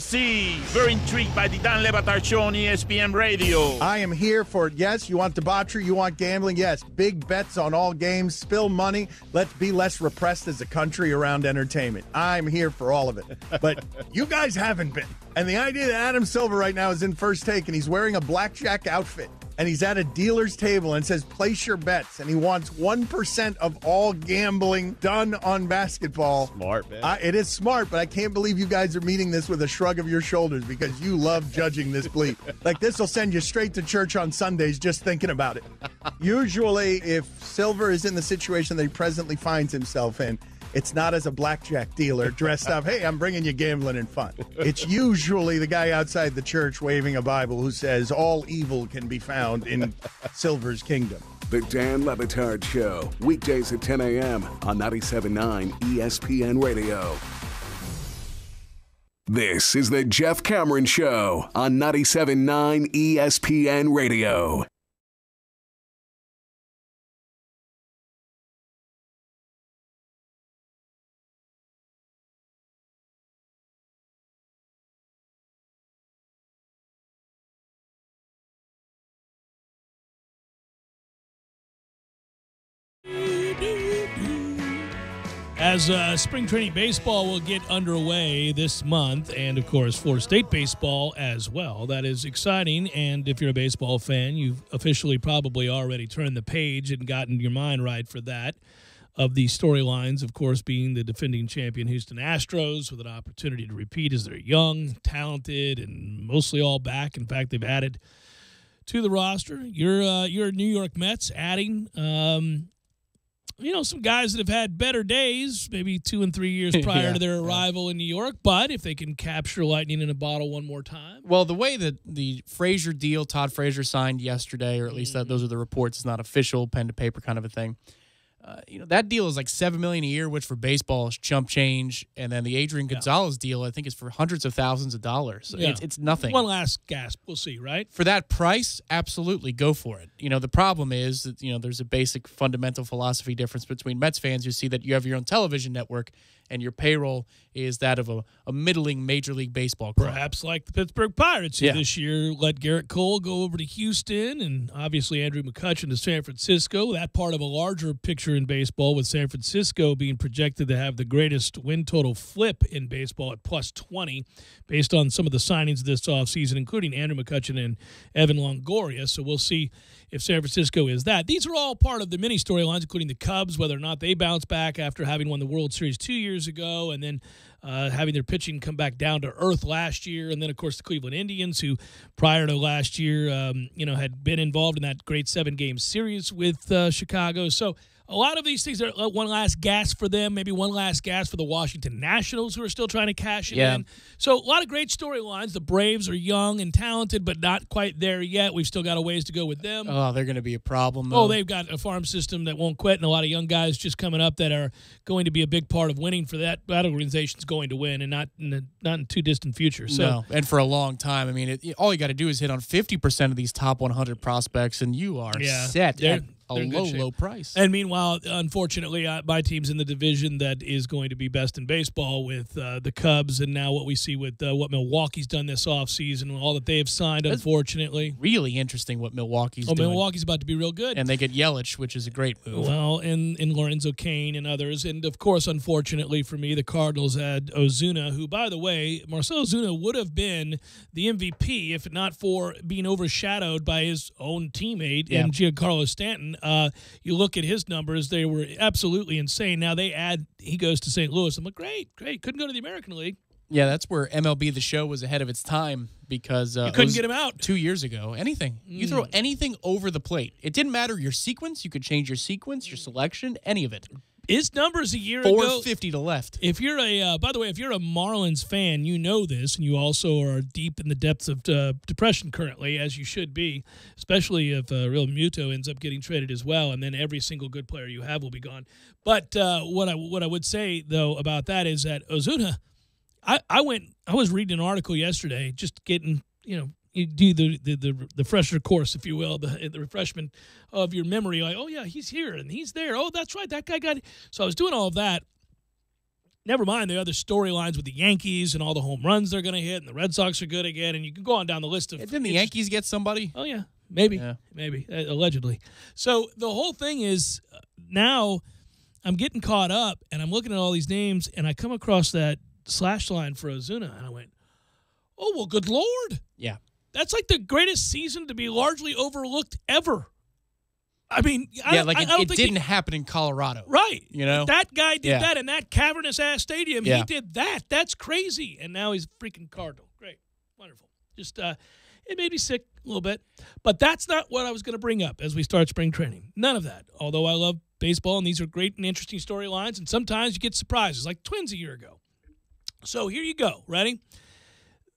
very intrigued by the Dan Le Batard Show on ESPN Radio. I am here for, yes, you want debauchery, you want gambling, yes, big bets on all games, spill money, let's be less repressed as a country around entertainment. I'm here for all of it, but you guys haven't been. And the idea that Adam Silver right now is in First Take and he's wearing a blackjack outfit and he's at a dealer's table and says, place your bets, and he wants 1% of all gambling done on basketball. Smart, man. It is smart, but I can't believe you guys are meeting this with a shrug of your shoulders because you love judging this bleep. Like, this will send you straight to church on Sundays just thinking about it. Usually, if Silver is in the situation that he presently finds himself in, it's not as a blackjack dealer dressed up, hey, I'm bringing you gambling and fun. It's usually the guy outside the church waving a Bible who says all evil can be found in Silver's kingdom. The Dan Le Batard Show, weekdays at 10 a.m. on 97.9 ESPN Radio. This is the Jeff Cameron Show on 97.9 ESPN Radio. As spring training baseball will get underway this month, and of course Florida State baseball as well. That is exciting, and if you're a baseball fan, you've officially probably already turned the page and gotten your mind right for that. Of the storylines, of course, being the defending champion Houston Astros with an opportunity to repeat as they're young, talented, and mostly all back. In fact, they've added to the roster. Your New York Mets adding some guys that have had better days, maybe 2 and 3 years prior to their arrival in New York. But if they can capture lightning in a bottle one more time. Well, the way that the Frazier deal, Todd Frazier signed yesterday, or at least those are the reports, it's not official, pen to paper kind of a thing. That deal is like $7 million a year, which for baseball is chump change. And then the Adrian Gonzalez deal, I think, is for hundreds of thousands of dollars. Yeah. It's nothing. One last gasp. We'll see, right? For that price, absolutely go for it. The problem is that, there's a basic fundamental philosophy difference between Mets fans who see that you have your own television network and your payroll is that of a middling Major League Baseball club. Perhaps like the Pittsburgh Pirates, who this year let Garrett Cole go over to Houston and obviously Andrew McCutchen to San Francisco. That part of a larger picture in baseball with San Francisco being projected to have the greatest win total flip in baseball at plus 20 based on some of the signings this offseason, including Andrew McCutchen and Evan Longoria. So we'll see if San Francisco is that. These are all part of the mini storylines, including the Cubs, whether or not they bounce back after having won the World Series 2 years years ago, and then having their pitching come back down to earth last year, and then, of course, the Cleveland Indians, who prior to last year, had been involved in that great 7-game series with Chicago. So a lot of these things are one last gas for them, maybe one last gas for the Washington Nationals, who are still trying to cash it in. So a lot of great storylines. The Braves are young and talented, but not quite there yet. We've still got a ways to go with them. Oh, they're going to be a problem, though. Oh, they've got a farm system that won't quit, and a lot of young guys just coming up that are going to be a big part of winning for that. That organization's going to win, and not in too distant future. So. No, and for a long time. I mean, all you got to do is hit on 50% of these top 100 prospects, and you are set at a low price. And meanwhile, unfortunately, my team's in the division that is going to be best in baseball with the Cubs, and now what we see with what Milwaukee's done this offseason, all that they have signed, unfortunately. Really interesting what Milwaukee's doing. Milwaukee's about to be real good. And they get Yelich, which is a great move. Well, and Lorenzo Cain and others. And, of course, unfortunately for me, the Cardinals had Ozuna, who, by the way, Marcell Ozuna would have been the MVP if not for being overshadowed by his own teammate in Giancarlo Stanton. You look at his numbers, they were absolutely insane. Now he goes to St. Louis. I'm like, great. Couldn't go to the American League. Yeah, that's where MLB The Show was ahead of its time because you couldn't get him out 2 years ago. Anything. You throw anything over the plate. It didn't matter your sequence. You could change your sequence, your selection, any of it. His numbers a year ago. 450 to left. If you're by the way, if you're a Marlins fan, you know this, and you also are deep in the depths of depression currently, as you should be, especially if Real Muto ends up getting traded as well, and then every single good player you have will be gone. But what I would say though about that is that Ozuna, I was reading an article yesterday, just getting you do the refresher course, if you will, the refreshment of your memory. Like, oh, yeah, he's here and he's there. Oh, that's right, that guy got it. So I was doing all of that. Never mind the other storylines with the Yankees and all the home runs they're going to hit, and the Red Sox are good again, and you can go on down the list of... Didn't the Yankees get somebody? Oh, yeah, maybe, allegedly. So the whole thing is now I'm getting caught up, and I'm looking at all these names, and I come across that slash line for Ozuna, and I went, oh, well, good Lord. Yeah. That's like the greatest season to be largely overlooked ever. I mean, it didn't happen in Colorado. Right. You know? That guy did that in that cavernous-ass stadium. Yeah. He did that. That's crazy. And now he's a freaking Cardinal. Great. Wonderful. Just, it made me sick a little bit. But that's not what I was going to bring up as we start spring training. None of that. Although I love baseball, and these are great and interesting storylines, and sometimes you get surprises, like Twins a year ago. So here you go. Ready?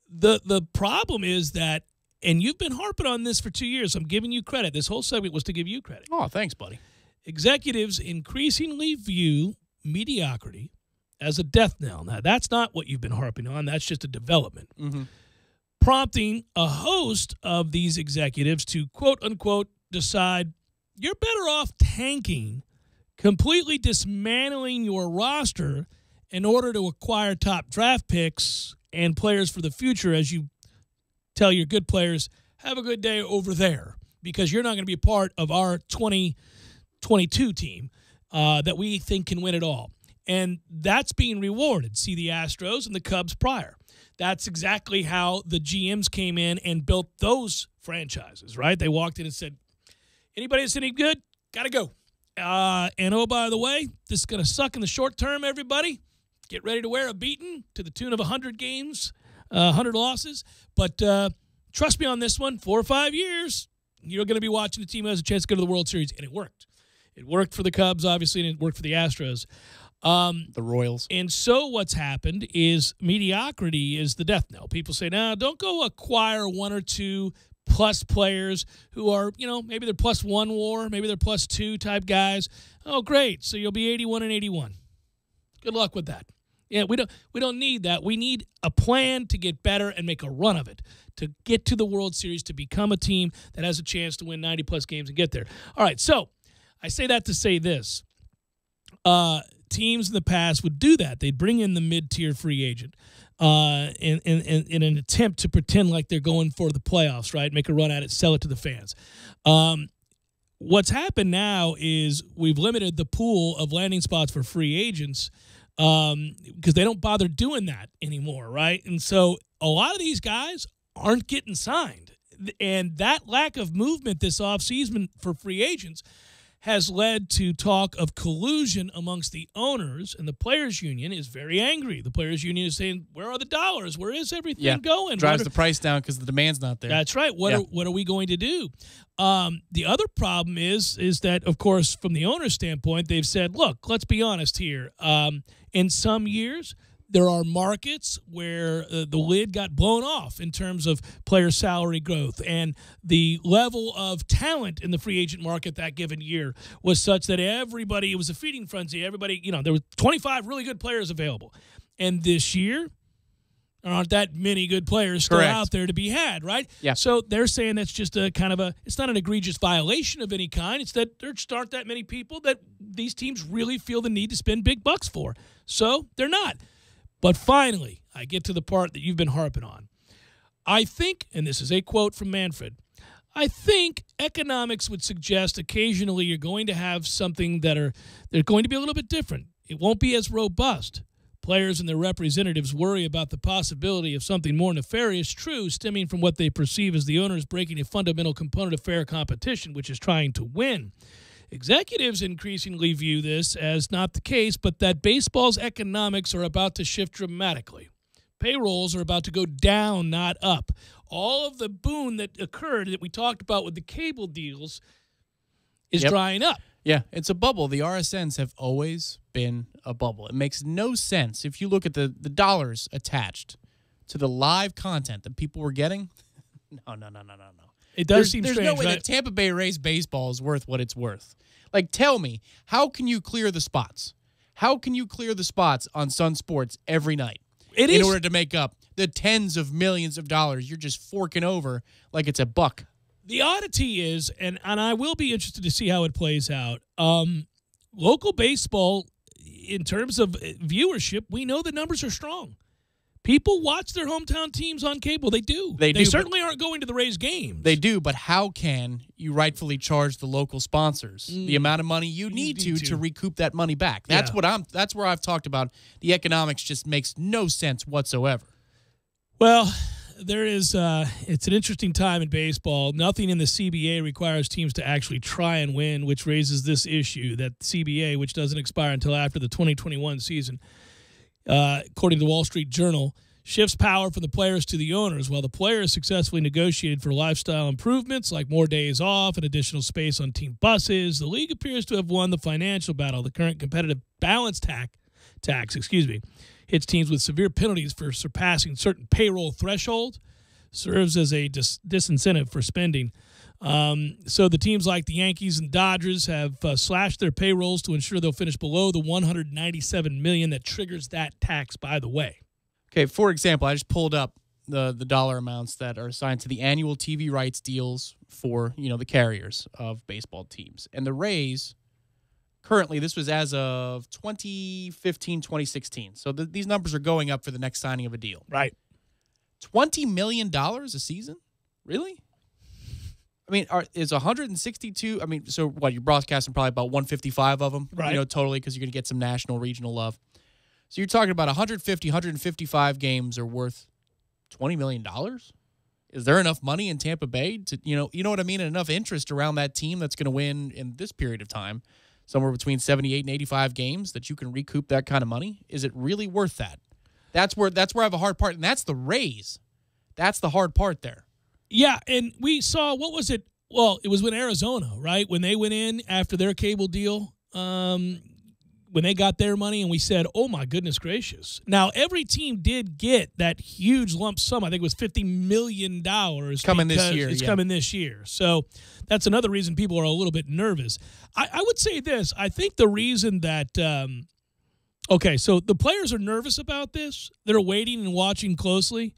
The problem is that, and you've been harping on this for 2 years, I'm giving you credit. This whole segment was to give you credit. Oh, thanks, buddy. Executives increasingly view mediocrity as a death knell. Now, that's not what you've been harping on. That's just a development. Mm-hmm. Prompting a host of these executives to, quote-unquote, decide you're better off tanking, completely dismantling your roster in order to acquire top draft picks and players for the future, as you tell your good players, have a good day over there, because you're not going to be a part of our 2022 team that we think can win it all. And that's being rewarded. See the Astros and the Cubs prior. That's exactly how the GMs came in and built those franchises, right? They walked in and said, anybody that's any good, got to go. And oh, by the way, this is going to suck in the short term, everybody. Get ready to wear a beating to the tune of 100 games, 100 losses. But trust me on this one, 4 or 5 years, you're going to be watching a team that has a chance to go to the World Series. And it worked. It worked for the Cubs, obviously, and it worked for the Astros. The Royals. And so what's happened is mediocrity is the death knell. People say, no, don't go acquire 1 or 2 plus players who are, maybe they're +1 WAR, maybe they're +2 type guys. Oh, great. So you'll be 81 and 81. Good luck with that. Yeah, we don't need that. We need a plan to get better and make a run of it, to get to the World Series, to become a team that has a chance to win 90-plus games and get there. All right, so I say that to say this. Teams in the past would do that. They'd bring in the mid-tier free agent in an attempt to pretend like they're going for the playoffs, right? Make a run at it, sell it to the fans. What's happened now is we've limited the pool of landing spots for free agents because they don't bother doing that anymore, right? And so a lot of these guys aren't getting signed. And that lack of movement this offseason for free agents has led to talk of collusion amongst the owners, and the players' union is very angry. The players' union is saying, "Where are the dollars? Where is everything going?" Drives the price down because the demand's not there. That's right. What are we going to do? The other problem is that, of course, from the owner's standpoint, they've said, "Look, let's be honest here. In some years, there are markets where the lid got blown off in terms of player salary growth, and the level of talent in the free agent market that given year was such that everybody, it was a feeding frenzy. Everybody, there were 25 really good players available. And this year, there aren't that many good players still out there to be had, right? Yeah. So they're saying that's just a kind of it's not an egregious violation of any kind. It's that there just aren't that many people that these teams really feel the need to spend big bucks for. So they're not. But finally, I get to the part that you've been harping on. I think, and this is a quote from Manfred, I think economics would suggest occasionally you're going to have something they're going to be a little bit different. It won't be as robust. Players and their representatives worry about the possibility of something more nefarious true stemming from what they perceive as the owners breaking a fundamental component of fair competition, which is trying to win. Executives increasingly view this as not the case, but that baseball's economics are about to shift dramatically. Payrolls are about to go down, not up. All of the boom that occurred that we talked about with the cable deals is drying up. Yeah, it's a bubble. The RSNs have always been a bubble. It makes no sense if you look at the dollars attached to the live content that people were getting. No. It does seem strange. There's no way right? that Tampa Bay Rays baseball is worth what it's worth. Like, tell me, how can you clear the spots? How can you clear the spots on Sun Sports every night in order to make up the tens of millions of dollars you're just forking over like it's a buck? The oddity is, and I will be interested to see how it plays out, local baseball, in terms of viewership, we know the numbers are strong. People watch their hometown teams on cable. They do. They certainly aren't going to the Rays games. They do, but how can you rightfully charge the local sponsors the amount of money you need to recoup that money back? That's that's where I've talked about the economics just makes no sense whatsoever. Well, there is it's an interesting time in baseball. Nothing in the CBA requires teams to actually try and win, which raises this issue that CBA, which doesn't expire until after the 2021 season, according to the Wall Street Journal, shifts power from the players to the owners. While the players successfully negotiated for lifestyle improvements like more days off and additional space on team buses, the league appears to have won the financial battle. The current competitive balance tax hits teams with severe penalties for surpassing certain payroll thresholds, serves as a disincentive for spending. So the teams like the Yankees and Dodgers have slashed their payrolls to ensure they'll finish below the $197 million that triggers that tax, by the way. Okay, for example, I just pulled up the dollar amounts that are assigned to the annual TV rights deals for, the carriers of baseball teams. And the Rays, currently, this was as of 2015, 2016. So these numbers are going up for the next signing of a deal. Right. $20 million a season? Really? I mean, is 162? I mean, so what? You're broadcasting probably about 155 of them, right? Totally, because you're going to get some national, regional love. So you're talking about 155 games are worth $20 million. Is there enough money in Tampa Bay to, you know what I mean, and enough interest around that team that's going to win in this period of time, somewhere between 78 and 85 games, that you can recoup that kind of money? Is it really worth that? That's where I have a hard part, and that's the Rays. That's the hard part there. Yeah, and we saw, what was it? Well, it was when Arizona, right? When they went in after their cable deal, when they got their money, and we said, oh, my goodness gracious. Now, every team did get that huge lump sum. I think it was $50 million. Coming this year. It's coming this year. So that's another reason people are a little bit nervous. I would say this. I think the reason that so the players are nervous about this. They're waiting and watching closely.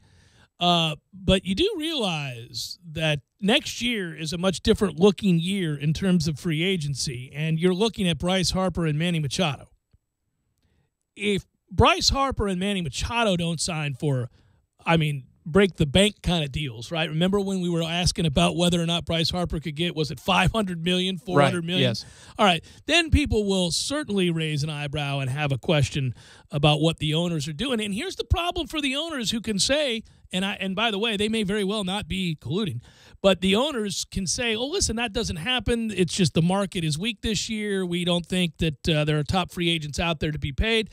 But you do realize that next year is a much different looking year in terms of free agency, and you're looking at Bryce Harper and Manny Machado. If Bryce Harper and Manny Machado don't sign for, break the bank kind of deals, right? Remember when we were asking about whether or not Bryce Harper could get, was it $500 million, $400 million? Yes. All right. Then people will certainly raise an eyebrow and have a question about what the owners are doing. And here's the problem for the owners who can say, and by the way, they may very well not be colluding, but the owners can say, oh, listen, that doesn't happen. It's just the market is weak this year. We don't think that there are top free agents out there to be paid.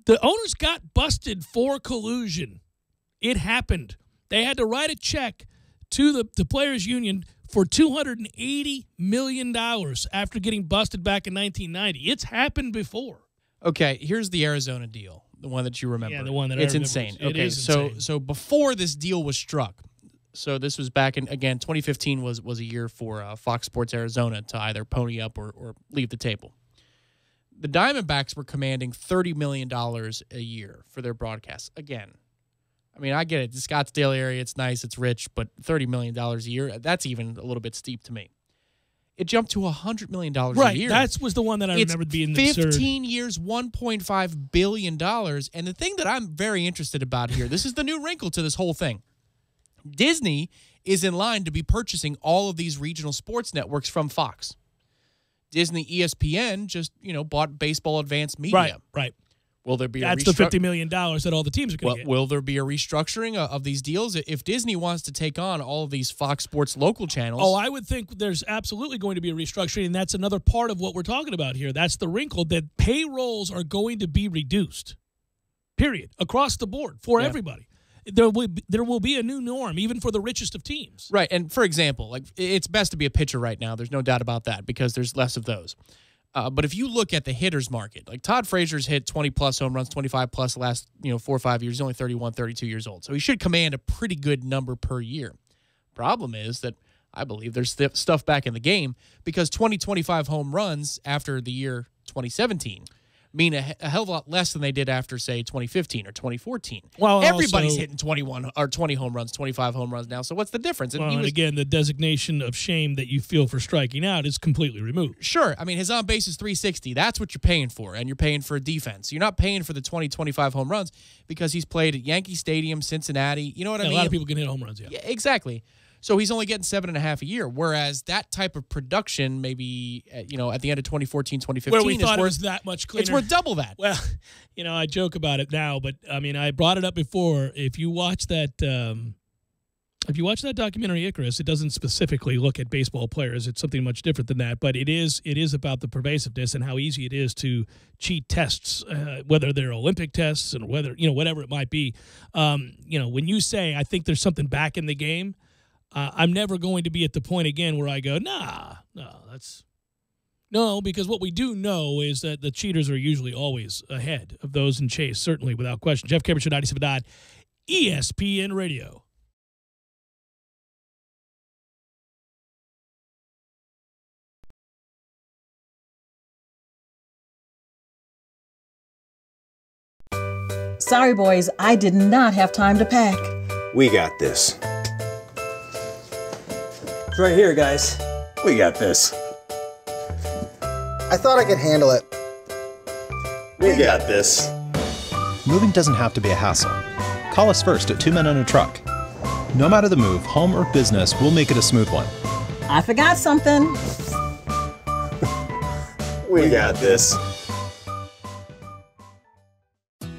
The owners got busted for collusion. It happened. They had to write a check to the Players Union for $280 million after getting busted back in 1990. It's happened before. Okay, here's the Arizona deal, the one that you remember. Yeah, the one that it's I remember. insane. It okay, is so insane. so before this deal was struck, so this was back in, again, 2015 was a year for Fox Sports Arizona to either pony up or leave the table. The Diamondbacks were commanding $30 million a year for their broadcasts. Again, I mean, I get it. The Scottsdale area, it's nice, it's rich, but $30 million a year, that's even a little bit steep to me. It jumped to $100 million a year. Right, that was the one that I remembered being absurd. 15 years, $1.5 billion. And the thing that I'm very interested about here, this is the new wrinkle to this whole thing. Disney is in line to be purchasing all of these regional sports networks from Fox. Disney ESPN just, bought Baseball Advanced Media. Right. Will there be That's the $50 million that all the teams are going to get. Will there be a restructuring of these deals? If Disney wants to take on all of these Fox Sports local channels. Oh, I would think there's absolutely going to be a restructuring, and that's another part of what we're talking about here. That's the wrinkle, that payrolls are going to be reduced, period, across the board for everybody. There will be a new norm, even for the richest of teams. Right, and for example, like it's best to be a pitcher right now. There's no doubt about that because there's less of those. But if you look at the hitters market, like Todd Frazier's hit 20-plus home runs, 25-plus the last 4 or 5 years. He's only 31, 32 years old. So he should command a pretty good number per year. Problem is that I believe there's stuff back in the game because 25 home runs after the year 2017 mean a hell of a lot less than they did after, say, 2015 or 2014. Well, everybody's also hitting 21 or 20 home runs, 25 home runs now. So what's the difference? And again, the designation of shame that you feel for striking out is completely removed. Sure. I mean, his on base is 360. That's what you're paying for, and you're paying for a defense. You're not paying for the 20-25 home runs because he's played at Yankee Stadium, Cincinnati. You know what I mean? A lot of people can hit home runs, Yeah, exactly. So he's only getting 7.5 a year, whereas that type of production, maybe at the end of 2014, 2015, where we thought it was that much cleaner. It's worth double that. Well, I joke about it now, but I mean, I brought it up before. If you watch that documentary Icarus, it doesn't specifically look at baseball players. It's something much different than that. But it is about the pervasiveness and how easy it is to cheat tests, whether they're Olympic tests and whether whatever it might be. When you say I think there's something back in the game. I'm never going to be at the point again where I go, no, because what we do know is that the cheaters are usually always ahead of those in chase, certainly without question. Jeff Cameron Show, 97.9 ESPN Radio. Sorry, boys, I did not have time to pack. We got this. It's right here, guys. We got this. I thought I could handle it. We got this. Moving doesn't have to be a hassle. Call us first at 2 Men and a Truck. No matter the move, home or business, we'll make it a smooth one. I forgot something. We got this.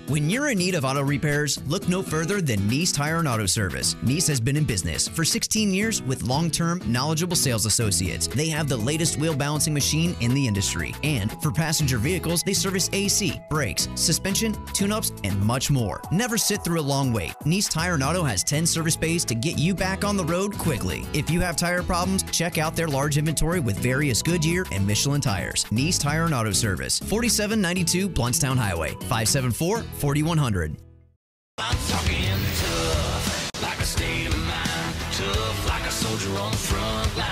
When you're in need of auto repairs, look no further than Nice Tire and Auto Service. Nice has been in business for 16 years with long-term, knowledgeable sales associates. They have the latest wheel balancing machine in the industry. And for passenger vehicles, they service AC, brakes, suspension, tune-ups, and much more. Never sit through a long wait. Nice Tire and Auto has 10 service bays to get you back on the road quickly. If you have tire problems, check out their large inventory with various Goodyear and Michelin tires. Nice Tire and Auto Service, 4792 Bluntstown Highway, 574-4100. I'm talking tough, like a state of mind. Tough, like a soldier on the front line.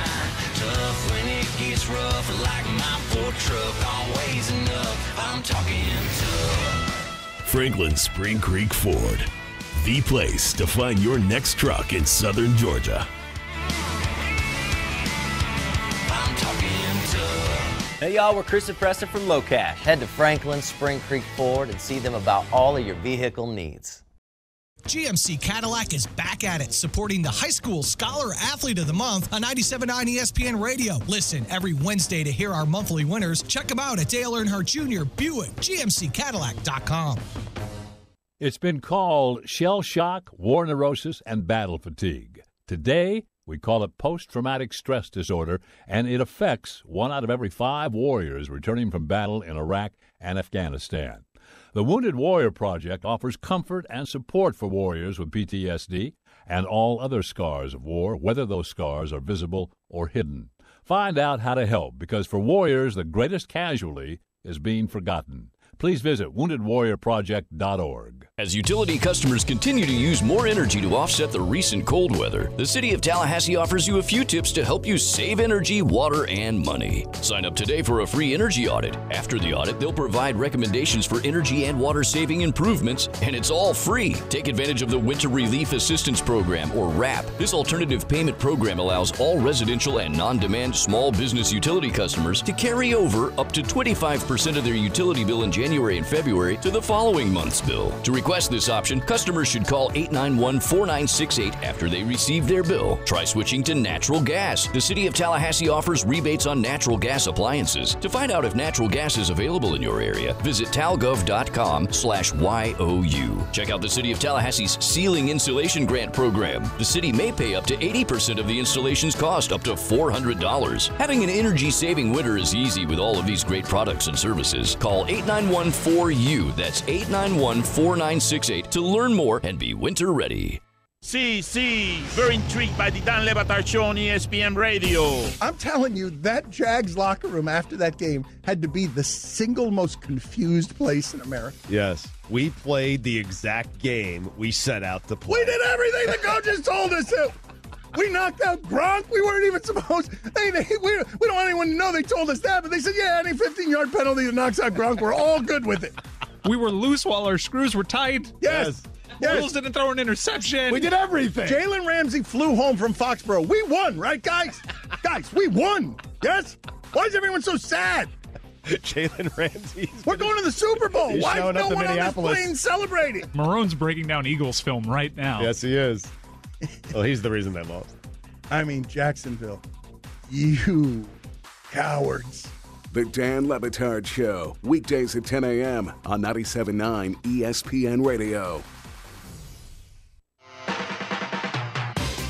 Tough when it gets rough, like my poor truck, always enough. I'm talking tough. Franklin Spring Creek Ford, the place to find your next truck in southern Georgia. I'm talking tough. Hey y'all, we're Chris and Preston from Low Cash. Head to Franklin Spring Creek Ford and see them about all of your vehicle needs. GMC Cadillac is back at it, supporting the High School Scholar Athlete of the Month on 97.9 ESPN Radio. Listen every Wednesday to hear our monthly winners. Check them out at Dale Earnhardt Jr., Buick, GMCCadillac.com. It's been called shell shock, war neurosis, and battle fatigue. Today, we call it post-traumatic stress disorder, and it affects 1 out of every 5 warriors returning from battle in Iraq and Afghanistan. The Wounded Warrior Project offers comfort and support for warriors with PTSD and all other scars of war, whether those scars are visible or hidden. Find out how to help, because for warriors, the greatest casualty is being forgotten. Please visit woundedwarriorproject.org. As utility customers continue to use more energy to offset the recent cold weather, the City of Tallahassee offers you a few tips to help you save energy, water, and money. Sign up today for a free energy audit. After the audit, they'll provide recommendations for energy and water-saving improvements, and it's all free. Take advantage of the Winter Relief Assistance Program, or WRAP. This alternative payment program allows all residential and non-demand small business utility customers to carry over up to 25% of their utility bill in January and February to the following month's bill. To request this option, customers should call 891-4968 after they receive their bill. Try switching to natural gas. The City of Tallahassee offers rebates on natural gas appliances. To find out if natural gas is available in your area, visit talgov.com/YOU. Check out the City of Tallahassee's Ceiling Insulation Grant Program. The city may pay up to 80% of the installation's cost, up to $400. Having an energy-saving winter is easy with all of these great products and services. Call 891-4U. That's 891-4968 to learn more and be winter ready. See, very intrigued by the Dan Le Batard Show on ESPN Radio. I'm telling you, that Jags locker room after that game had to be the single most confused place in America. Yes, we played the exact game we set out to play. We did everything the coaches told us to. We knocked out Gronk. We weren't even supposed. We don't want anyone to know they told us that, but they said, yeah, any 15-yard penalty that knocks out Gronk, we're all good with it. We were loose while our screws were tight. Yes. Wills didn't throw an interception. We did everything. Jalen Ramsey flew home from Foxborough. We won, right, guys? Guys, we won. Yes? Why is everyone so sad? Jalen Ramsey. We're going to the Super Bowl. Why is no one on this plane celebrating? Marone's breaking down Eagles film right now. Yes, he is. Well, he's the reason they lost. I mean, Jacksonville. You cowards. The Dan Le Batard Show, weekdays at 10 a.m. on 97.9 ESPN Radio.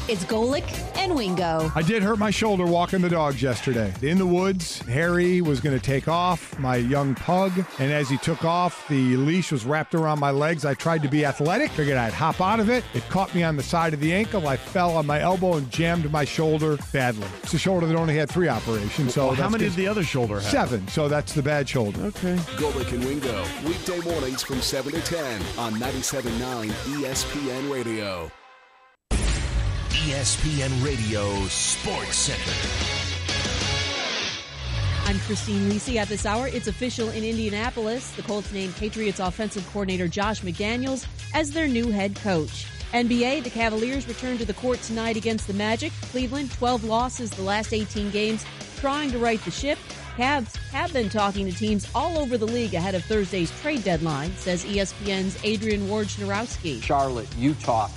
It's Golick and Wingo. I did hurt my shoulder walking the dogs yesterday. In the woods, Harry was going to take off, my young pug, and as he took off, the leash was wrapped around my legs. I tried to be athletic, figured I'd hop out of it. It caught me on the side of the ankle. I fell on my elbow and jammed my shoulder badly. It's a shoulder that only had 3 operations. So how many did the other shoulder have? 7, so that's the bad shoulder. Okay. Golick and Wingo, weekday mornings from 7 to 10 on 97.9 ESPN Radio. ESPN Radio Sports Center. I'm Christine Lisi. At this hour, it's official in Indianapolis. The Colts named Patriots offensive coordinator Josh McDaniels as their new head coach. NBA, the Cavaliers return to the court tonight against the Magic. Cleveland, 12 losses the last 18 games, trying to right the ship. Cavs have been talking to teams all over the league ahead of Thursday's trade deadline, says ESPN's Adrian Wojnarowski. Charlotte, Utah.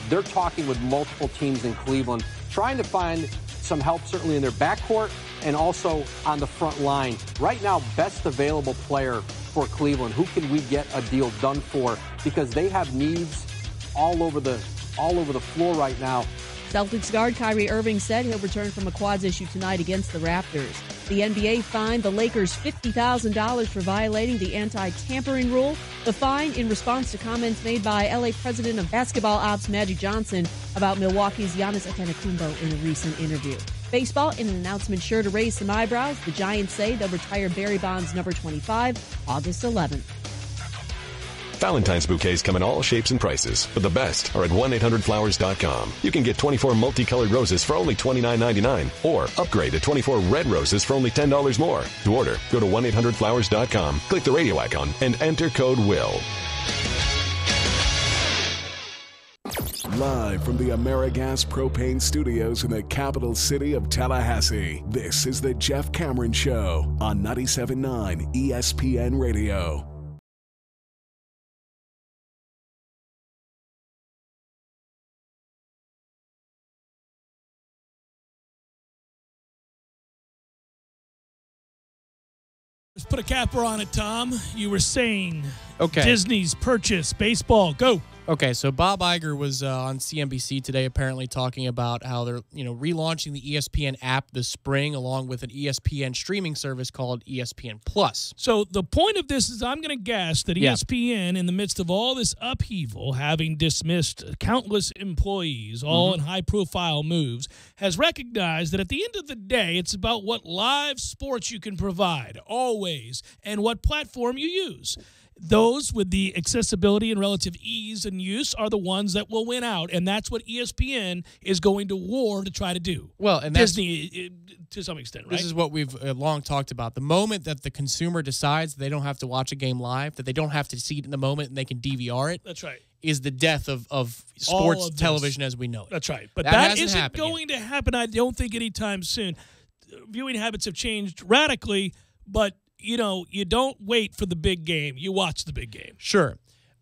They're talking with multiple teams in Cleveland, trying to find some help certainly in their backcourt and also on the front line. Right now, best available player for Cleveland. Who can we get a deal done for? Because they have needs all over the floor right now. Celtics guard Kyrie Irving said he'll return from a quads issue tonight against the Raptors. The NBA fined the Lakers $50,000 for violating the anti-tampering rule. The fine in response to comments made by LA president of basketball ops Magic Johnson about Milwaukee's Giannis Antetokounmpo in a recent interview. Baseball, in an announcement sure to raise some eyebrows, the Giants say they'll retire Barry Bonds number 25 August 11th. Valentine's bouquets come in all shapes and prices, but the best are at 1-800-Flowers.com. You can get 24 multicolored roses for only $29.99, or upgrade to 24 red roses for only $10 more. To order, go to 1-800-Flowers.com, click the radio icon, and enter code WILL. Live from the AmeriGas Propane Studios in the capital city of Tallahassee, this is the Jeff Cameron Show on 97.9 ESPN Radio. put a capper on it, Tom. You were saying Disney's purchase, baseball, go. Okay, so Bob Iger was on CNBC today apparently talking about how they're relaunching the ESPN app this spring along with an ESPN streaming service called ESPN Plus. So the point of this is I'm going to guess that ESPN, in the midst of all this upheaval, having dismissed countless employees, all in high-profile moves, has recognized that at the end of the day, it's about what live sports you can provide, always, and what platform you use. Those with the accessibility and relative ease and use are the ones that will win out, and that's what ESPN is going to war to try to do. Well, and Disney, to some extent, right? This is what we've long talked about. The moment that the consumer decides they don't have to watch a game live, that they don't have to see it in the moment and they can DVR it. That's right. Is the death of sports television as we know it. That's right. But that isn't going to happen, I don't think, anytime soon. Viewing habits have changed radically, but you don't wait for the big game. You watch the big game. Sure.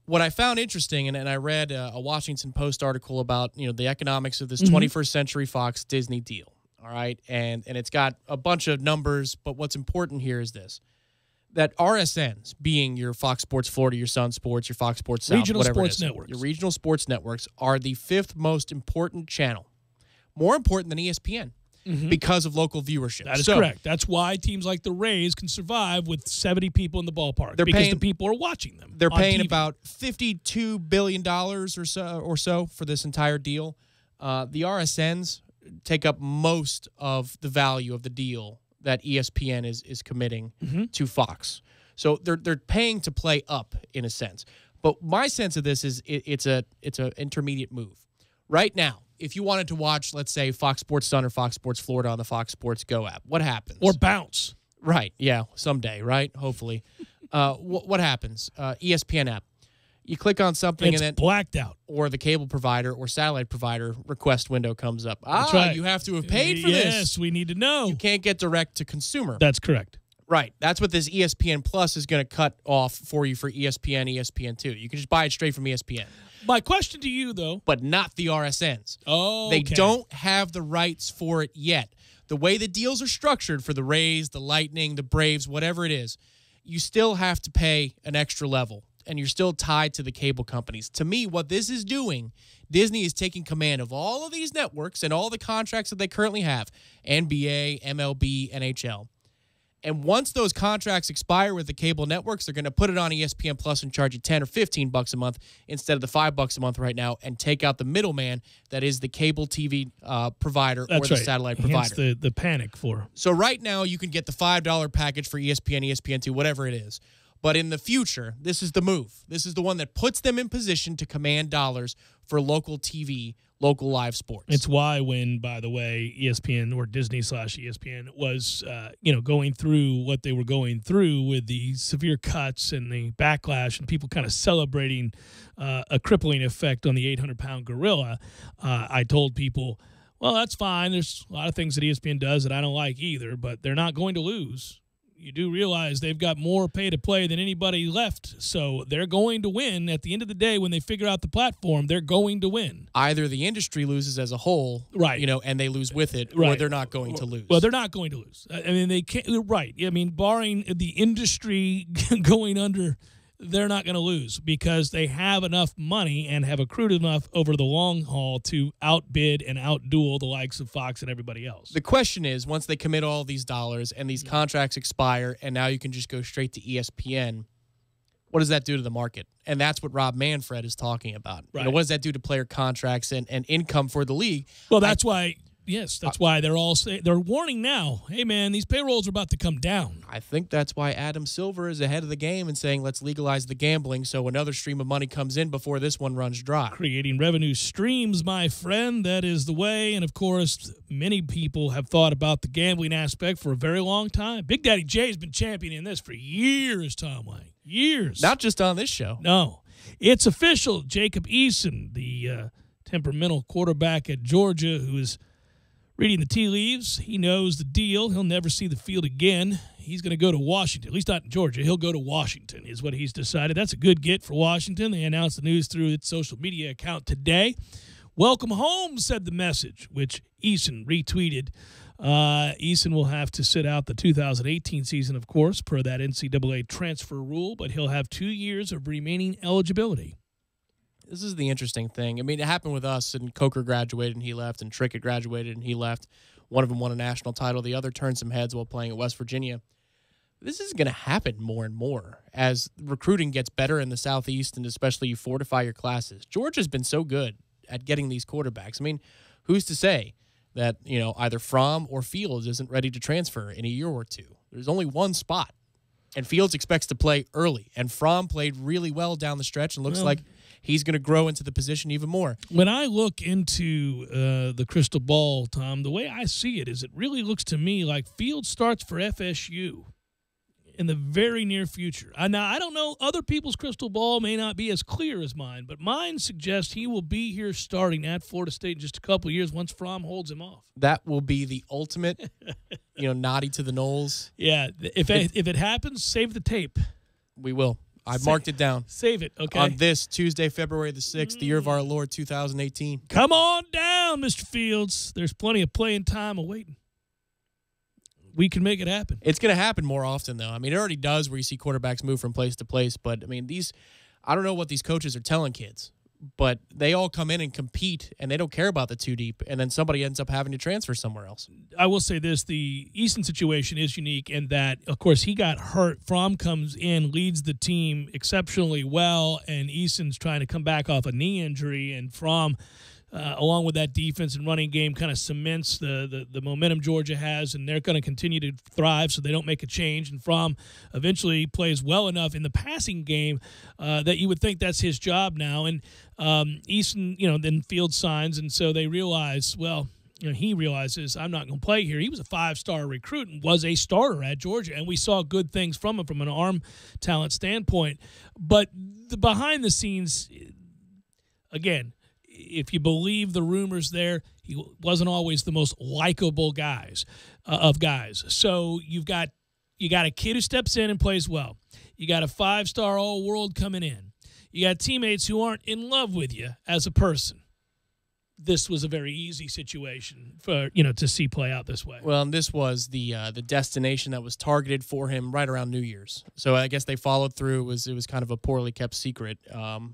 What I found interesting, and I read a Washington Post article about the economics of this 21st Century Fox Disney deal. All right, and it's got a bunch of numbers, but what's important here is this: that RSNs, being your Fox Sports Florida, your Sun Sports, your Fox Sports South, regional whatever sports it is, networks, your regional sports networks are the 5th most important channel, more important than ESPN. Because of local viewership. That is correct. That's why teams like the Rays can survive with 70 people in the ballpark. Because the people are watching them. They're paying TV. about $52 billion or so for this entire deal. The RSNs take up most of the value of the deal that ESPN is committing to Fox. So they're paying to play up in a sense. But my sense of this is it's an intermediate move. Right now, if you wanted to watch, let's say, Fox Sports Sun or Fox Sports Florida on the Fox Sports Go app, what happens? Or Bounce. Right. Yeah, someday, right? Hopefully. What happens? ESPN app. You click on something and then blacked out. Or the cable provider or satellite provider request window comes up. That's right. You have to have paid for this. Yes, we need to know. You can't get direct to consumer. That's correct. Right. That's what this ESPN Plus is going to cut off for you for ESPN, ESPN2. You can just buy it straight from ESPN. My question to you, though. But not the RSNs. Oh, They don't have the rights for it yet. The way the deals are structured for the Rays, the Lightning, the Braves, whatever it is, you still have to pay an extra level, and you're still tied to the cable companies. To me, what this is doing, Disney is taking command of all of these networks and all the contracts that they currently have, NBA, MLB, NHL. And once those contracts expire with the cable networks, they're going to put it on ESPN Plus and charge you $10 or $15 a month instead of the $5 a month right now, and take out the middleman that is the cable TV provider or the satellite provider. Hence the panic for. So right now you can get the $5 package for ESPN, ESPN2, whatever it is. But in the future, this is the move. This is the one that puts them in position to command dollars for local TV, local live sports. It's why when, by the way, ESPN or Disney/ESPN was, going through what they were going through with the severe cuts and the backlash and people kind of celebrating a crippling effect on the 800-pound gorilla, I told people, well, that's fine. There's a lot of things that ESPN does that I don't like either, but they're not going to lose. You do realize they've got more pay-to-play than anybody left, so they're going to win. At the end of the day, when they figure out the platform, they're going to win. Either the industry loses as a whole, right? And they lose with it, or they're not going to lose. Well, they're not going to lose. I mean, they can't. Right? I mean, barring the industry going under, they're not going to lose because they have enough money and have accrued enough over the long haul to outbid and outduel the likes of Fox and everybody else. The question is, once they commit all these dollars and these contracts expire and now you can just go straight to ESPN, what does that do to the market? And that's what Rob Manfred is talking about. Right. What does that do to player contracts and income for the league? Well, that's why... Yes, that's why they're warning now. Hey, man, these payrolls are about to come down. I think that's why Adam Silver is ahead of the game and saying, let's legalize the gambling so another stream of money comes in before this one runs dry. Creating revenue streams, my friend, that is the way. And, of course, many people have thought about the gambling aspect for a very long time. Big Daddy J has been championing this for years, Tom Lang. Years. Not just on this show. No. It's official. Jacob Eason, the temperamental quarterback at Georgia who is reading the tea leaves, he knows the deal. He'll never see the field again. He's going to go to Washington, at least not in Georgia. He'll go to Washington is what he's decided. That's a good get for Washington. They announced the news through its social media account today. Welcome home, said the message, which Eason retweeted Eason will have to sit out the 2018 season, of course, per that NCAA transfer rule, but he'll have 2 years of remaining eligibility. This is the interesting thing. I mean, it happened with us, and Coker graduated and he left, and Trickett graduated and he left. One of them won a national title. The other turned some heads while playing at West Virginia. This is going to happen more and more as recruiting gets better in the Southeast, and especially you fortify your classes. Georgia's been so good at getting these quarterbacks. I mean, who's to say that, either Fromm or Fields isn't ready to transfer in a year or two? There's only one spot, and Fields expects to play early, and Fromm played really well down the stretch and looks like he's going to grow into the position even more. When I look into the crystal ball, Tom, the way I see it is it really looks to me like Fields starts for FSU in the very near future. Now, I don't know, other people's crystal ball may not be as clear as mine, but mine suggests he will be here starting at Florida State in just a couple of years once Fromm holds him off. That will be the ultimate, naughty to the Knowles. Yeah, if it happens, save the tape. We will. I've marked it down. Save it, okay? On this Tuesday, February the 6th, the year of our Lord 2018. Come on down, Mr. Fields. There's plenty of playing time awaiting. We can make it happen. It's going to happen more often, though. I mean, it already does where you see quarterbacks move from place to place. But, I mean, I don't know what these coaches are telling kids, but they all come in and compete, and they don't care about the two deep, and then somebody ends up having to transfer somewhere else. I will say this. The Easton situation is unique in that, of course, he got hurt. Fromm comes in, leads the team exceptionally well, and Easton's trying to come back off a knee injury, and Fromm along with that defense and running game, kind of cements the momentum Georgia has, and they're going to continue to thrive so they don't make a change. And Fromm eventually plays well enough in the passing game that you would think that's his job now. And Easton, then Field signs, and so they realize, well, he realizes I'm not going to play here. He was a 5-star recruit and was a starter at Georgia, and we saw good things from him from an arm talent standpoint. But the behind the scenes, again, if you believe the rumors there, he wasn't always the most likable guys. So you got a kid who steps in and plays well. You got a 5-star all-world coming in. You got teammates who aren't in love with you as a person. This was a very easy situation for to see play out this way. Well, and this was the destination that was targeted for him right around New Year's. So I guess they followed through. It was kind of a poorly kept secret.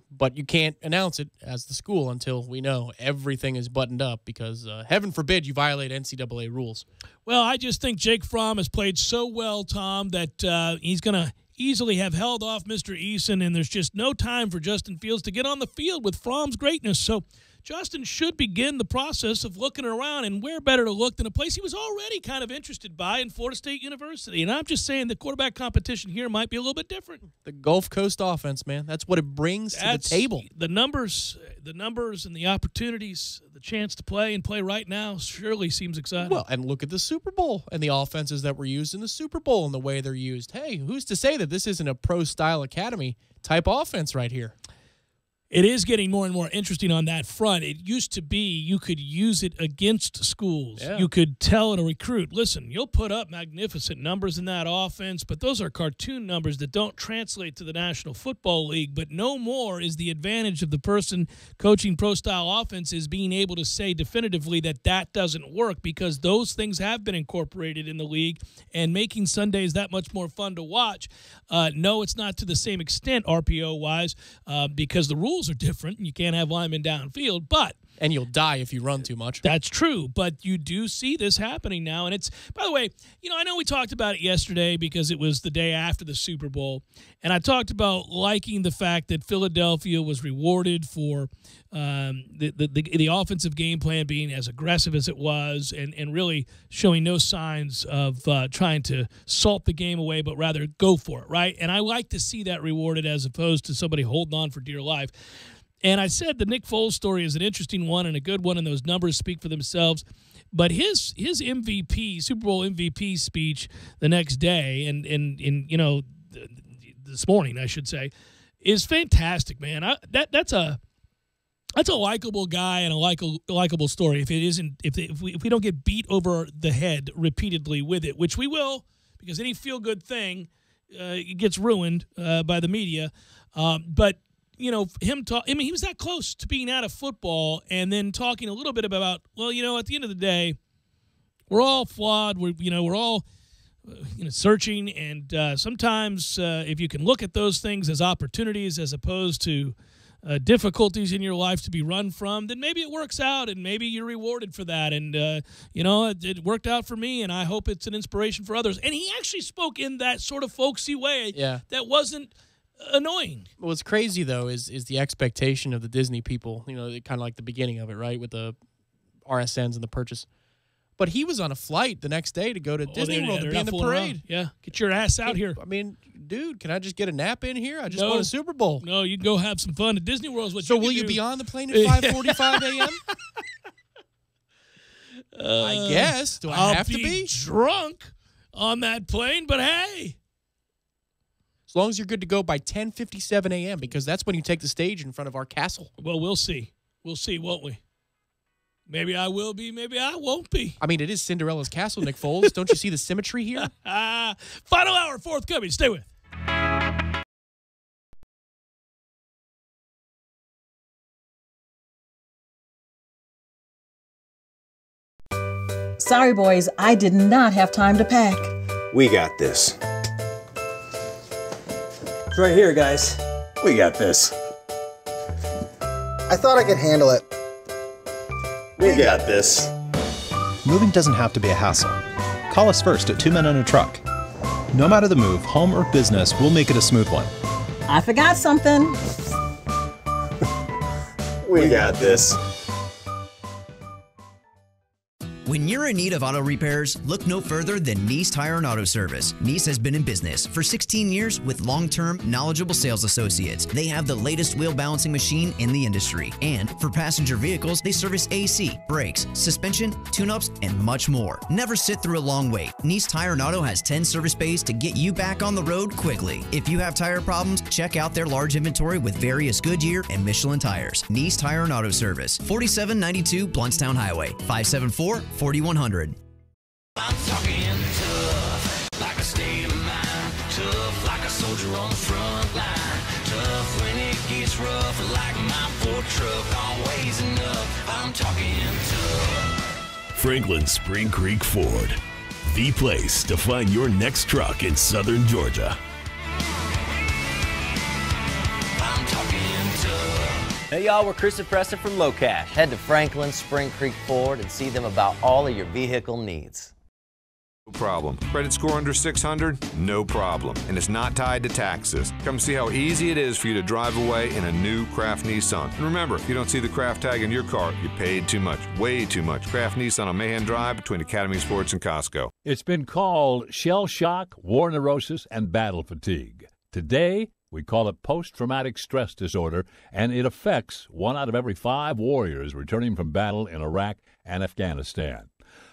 But you can't announce it as the school until we know everything is buttoned up because heaven forbid you violate NCAA rules. Well, I just think Jake Fromm has played so well, Tom, that he's going to easily have held off Mr. Eason, and there's just no time for Justin Fields to get on the field with Fromm's greatness. So Justin should begin the process of looking around, and where better to look than a place he was already kind of interested by in Florida State University. And I'm just saying the quarterback competition here might be a little bit different. The Gulf Coast offense, man. That's what it brings to the table. The numbers and the opportunities, the chance to play and play right now surely seems exciting. Well, and look at the Super Bowl and the offenses that were used in the Super Bowl and the way they're used. Hey, who's to say that this isn't a pro-style academy type offense right here? It is getting more and more interesting on that front. It used to be you could use it against schools. Yeah. You could tell a recruit, listen, you'll put up magnificent numbers in that offense, but those are cartoon numbers that don't translate to the National Football League. But no more is the advantage of the person coaching pro-style offense is being able to say definitively that that doesn't work, because those things have been incorporated in the league and making Sundays that much more fun to watch. No, it's not to the same extent RPO-wise because the rules are different and you can't have linemen downfield, and you'll die if you run too much. That's true, but you do see this happening now. And it's, by the way, I know we talked about it yesterday because it was the day after the Super Bowl, and I talked about liking the fact that Philadelphia was rewarded for the offensive game plan being as aggressive as it was and really showing no signs of trying to salt the game away, but rather go for it, right? And I like to see that rewarded as opposed to somebody holding on for dear life. And I said the Nick Foles story is an interesting one and a good one, and those numbers speak for themselves. But his MVP, Super Bowl MVP speech the next day, and this morning, I should say, is fantastic, man. That's a likable guy and a likable story. If we don't get beat over the head repeatedly with it, which we will, because any feel good thing gets ruined by the media. But him he was that close to being out of football, and then talking a little bit about, well, at the end of the day, we're all flawed. We're all searching, and sometimes if you can look at those things as opportunities as opposed to difficulties in your life to be run from, then maybe it works out, and maybe you're rewarded for that. And it worked out for me, and I hope it's an inspiration for others. And he actually spoke in that sort of folksy way that wasn't annoying. What's crazy, though, is the expectation of the Disney people, kind of like the beginning of it, right, with the RSNs and the purchase. But he was on a flight the next day to go to Disney World to be in the parade. Yeah, get your ass out here. I mean, dude, can I just get a nap in here? I just won a Super Bowl. No, you can go have some fun at Disney World. So will you be on the plane at 5:45 a.m.? I guess. Do I have to be drunk on that plane? But hey, as long as you're good to go by 10:57 a.m., because that's when you take the stage in front of our castle. Well, we'll see. We'll see, won't we? Maybe I will be, maybe I won't be. I mean, it is Cinderella's castle, Nick Foles. Don't you see the symmetry here? Final hour, forthcoming. Stay with. Sorry, boys, I did not have time to pack. We got this. It's right here, guys. We got this. I thought I could handle it. We got this. Moving doesn't have to be a hassle. Call us first at 2 Men and a Truck. No matter the move, home or business, we'll make it a smooth one. I forgot something. We got this. When you're in need of auto repairs, look no further than Nice Tire and Auto Service. Nice has been in business for 16 years with long-term, knowledgeable sales associates. They have the latest wheel balancing machine in the industry. And for passenger vehicles, they service AC, brakes, suspension, tune-ups, and much more. Never sit through a long wait. Nice Tire and Auto has 10 service bays to get you back on the road quickly. If you have tire problems, check out their large inventory with various Goodyear and Michelin tires. Nice Tire and Auto Service, 4792 Bluntstown Highway, 574-4100. I'm talking tough, like a state of mind. Tough, like a soldier on the front line. Tough when it gets rough, like my Ford truck. Always enough. I'm talking tough. Franklin Spring Creek Ford, the place to find your next truck in southern Georgia. I'm talking tough. Hey y'all, we're Chris and Preston from Low Cash. Head to Franklin Spring Creek Ford and see them about all of your vehicle needs. No problem. Credit score under 600? No problem. And it's not tied to taxes. Come see how easy it is for you to drive away in a new Kraft Nissan. And remember, if you don't see the Kraft tag in your car, you paid too much. Way too much. Kraft Nissan on Mahan Drive between Academy Sports and Costco. It's been called shell shock, war neurosis, and battle fatigue. Today, we call it post-traumatic stress disorder, and it affects 1 out of every 5 warriors returning from battle in Iraq and Afghanistan.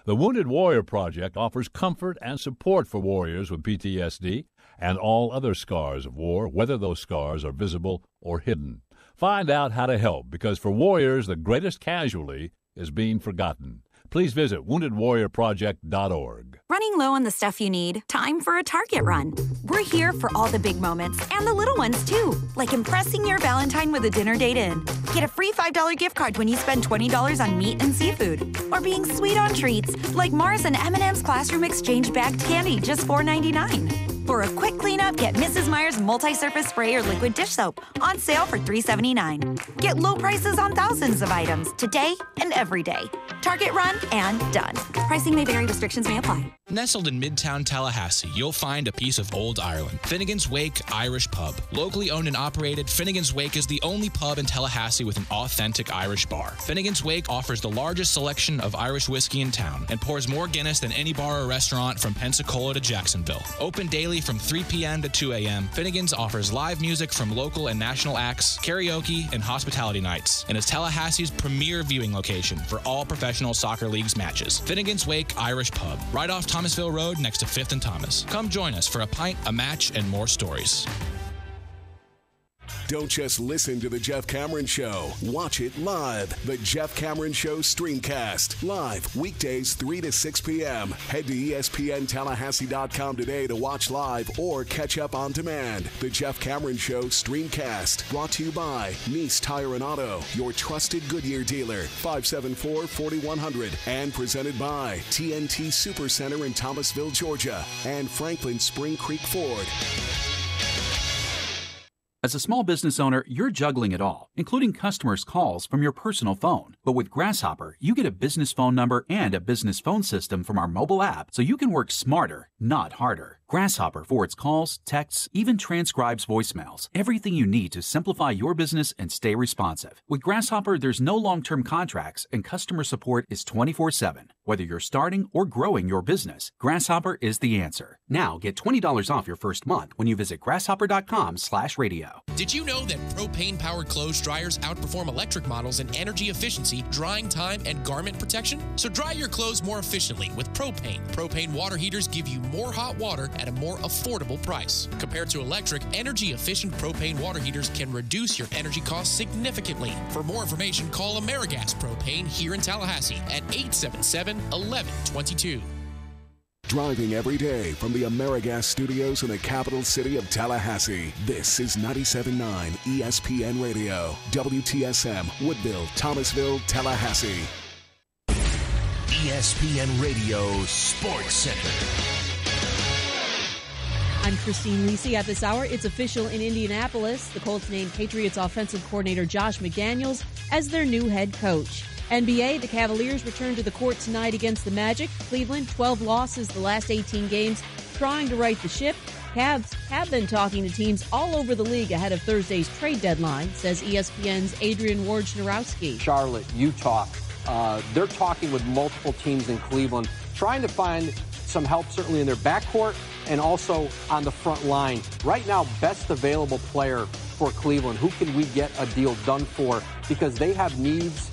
The Wounded Warrior Project offers comfort and support for warriors with PTSD and all other scars of war, whether those scars are visible or hidden. Find out how to help, because for warriors, the greatest casualty is being forgotten. Please visit woundedwarriorproject.org. Running low on the stuff you need? Time for a Target run. We're here for all the big moments and the little ones, too, like impressing your Valentine with a dinner date in. Get a free $5 gift card when you spend $20 on meat and seafood. Or being sweet on treats, like Mars and M&M's Classroom Exchange bagged candy, just $4.99. For a quick cleanup, get Mrs. Meyer's multi-surface spray or liquid dish soap on sale for $3.79. Get low prices on thousands of items today and every day. Target run and done. Pricing may vary. Restrictions may apply. Nestled in Midtown Tallahassee, you'll find a piece of old Ireland. Finnegan's Wake Irish Pub. Locally owned and operated, Finnegan's Wake is the only pub in Tallahassee with an authentic Irish bar. Finnegan's Wake offers the largest selection of Irish whiskey in town and pours more Guinness than any bar or restaurant from Pensacola to Jacksonville. Open daily from 3 p.m. to 2 a.m., Finnegan's offers live music from local and national acts, karaoke, and hospitality nights, and is Tallahassee's premier viewing location for all professional soccer leagues matches. Finnegan's Wake Irish Pub, right off Thomasville Road next to 5th and Thomas. Come join us for a pint, a match, and more stories. Don't just listen to The Jeff Cameron Show. Watch it live. The Jeff Cameron Show Streamcast. Live weekdays 3 to 6 p.m. Head to ESPNTallahassee.com today to watch live or catch up on demand. The Jeff Cameron Show Streamcast. Brought to you by Nice Tire and Auto, your trusted Goodyear dealer. 574-4100. And presented by TNT Supercenter in Thomasville, Georgia. And Franklin Spring Creek Ford. As a small business owner, you're juggling it all, including customers' calls from your personal phone. But with Grasshopper, you get a business phone number and a business phone system from our mobile app, so you can work smarter, not harder. Grasshopper forwards calls, texts, even transcribes voicemails. Everything you need to simplify your business and stay responsive. With Grasshopper, there's no long-term contracts, and customer support is 24/7. Whether you're starting or growing your business, Grasshopper is the answer. Now get $20 off your first month when you visit grasshopper.com/radio. Did you know that propane-powered clothes dryers outperform electric models in energy efficiency, drying time, and garment protection? So dry your clothes more efficiently with propane. Propane water heaters give you more hot water at a more affordable price. Compared to electric, energy-efficient propane water heaters can reduce your energy costs significantly. For more information, call AmeriGas Propane here in Tallahassee at 877-1122. Driving every day from the AmeriGas studios in the capital city of Tallahassee, this is 97.9 ESPN Radio, WTSM, Woodville, Thomasville, Tallahassee. ESPN Radio Sports Center. I'm Christine Lisi. At this hour, it's official in Indianapolis. The Colts named Patriots offensive coordinator Josh McDaniels as their new head coach. NBA, the Cavaliers return to the court tonight against the Magic. Cleveland, 12 losses the last 18 games, trying to right the ship. Cavs have been talking to teams all over the league ahead of Thursday's trade deadline, says ESPN's Adrian Wojnarowski. Charlotte, Utah, they're talking with multiple teams in Cleveland, trying to find some help certainly in their backcourt and also on the front line. Right now, best available player for Cleveland. Who can we get a deal done for? Because they have needs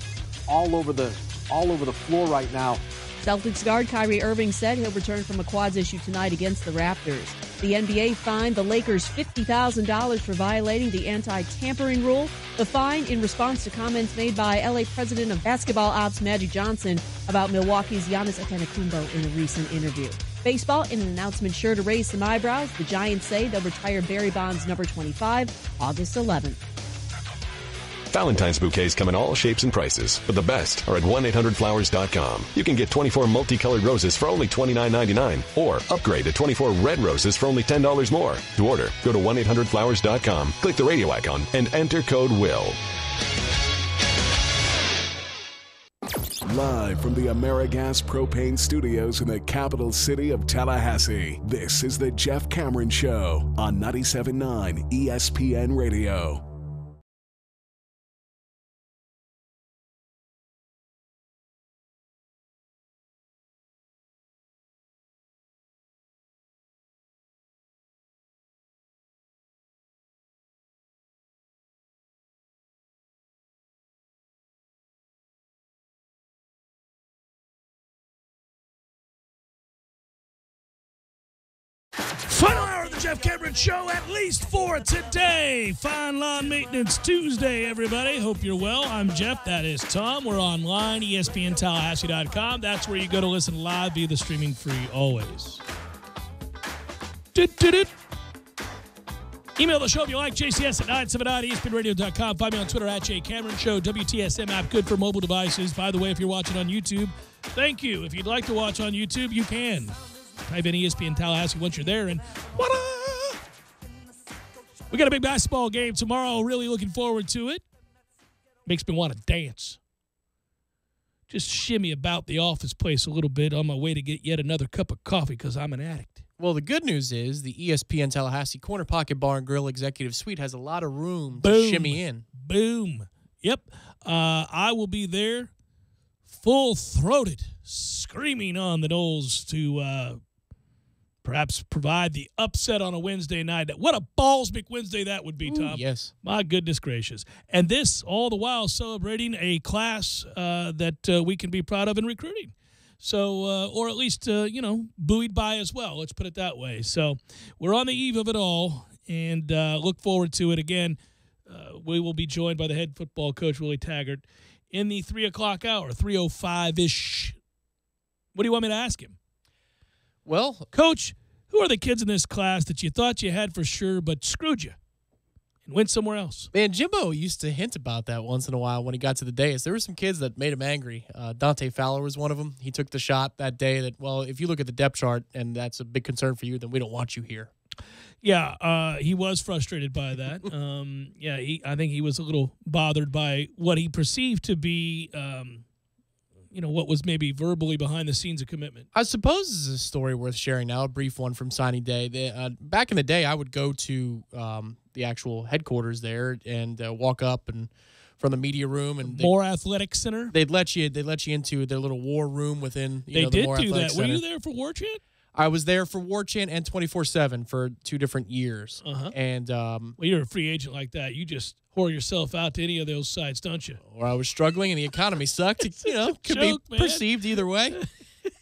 all over the floor right now. Celtics guard Kyrie Irving said he'll return from a quads issue tonight against the Raptors. The NBA fined the Lakers $50,000 for violating the anti-tampering rule. The fine in response to comments made by LA president of basketball ops Magic Johnson about Milwaukee's Giannis Antetokounmpo in a recent interview. Baseball, in an announcement sure to raise some eyebrows, the Giants say they'll retire Barry Bonds number 25 August 11th. Valentine's bouquets come in all shapes and prices, but the best are at 1-800-Flowers.com. You can get 24 multicolored roses for only $29.99 or upgrade to 24 red roses for only $10 more. To order, go to 1-800-Flowers.com, click the radio icon, and enter code WILL. Live from the AmeriGas Propane Studios in the capital city of Tallahassee, this is the Jeff Cameron Show on 97.9 ESPN Radio. Final hour of the Jeff Cameron Show, at least for today. Fine Lawn Maintenance Tuesday, everybody. Hope you're well. I'm Jeff. That is Tom. We're online, ESPNTallahassee.com. That's where you go to listen live via the streaming free always. Email the show if you like, JCS at 979ESPNradio.com. Find me on Twitter at JCameron Show. WTSM app, good for mobile devices. By the way, if you're watching on YouTube, thank you. If you'd like to watch on YouTube, you can. Type in ESPN Tallahassee once you're there, and what-up? We got a big basketball game tomorrow. Really looking forward to it. Makes me want to dance. Just shimmy about the office place a little bit on my way to get yet another cup of coffee because I'm an addict. Well, the good news is the ESPN Tallahassee Corner Pocket Bar and Grill Executive Suite has a lot of room to shimmy in. Boom. Yep. I will be there full-throated, screaming on the Noles to perhaps provide the upset on a Wednesday night. What a balls Wednesday that would be, Tom. Ooh, yes. My goodness gracious. And this, all the while, celebrating a class that we can be proud of in recruiting. So, or at least, buoyed by as well. Let's put it that way. So we're on the eve of it all and look forward to it. Again, we will be joined by the head football coach, Willie Taggart, in the 3 o'clock hour, 3:05-ish. What do you want me to ask him? Well, Coach, who are the kids in this class that you thought you had for sure but screwed you and went somewhere else? Man, Jimbo used to hint about that once in a while when he got to the dais. There were some kids that made him angry. Dante Fowler was one of them. He took the shot that day that, well, if you look at the depth chart and that's a big concern for you, then we don't want you here. Yeah, he was frustrated by that. I think he was a little bothered by what he perceived to be, what was maybe verbally behind the scenes of commitment. I suppose this is a story worth sharing now, a brief one from signing day. Back in the day, I would go to the actual headquarters there and walk up and from the media room and Moore Athletic Center. They'd let you into their little war room within. They the did Moore do Athletic that. Center. Were you there for War Chant? I was there for War Chant and 24/7 for 2 different years. And well, you're a free agent like that. You just whore yourself out to any of those sites, don't you? Or I was struggling and the economy sucked. It, could joke, be man. perceived either way.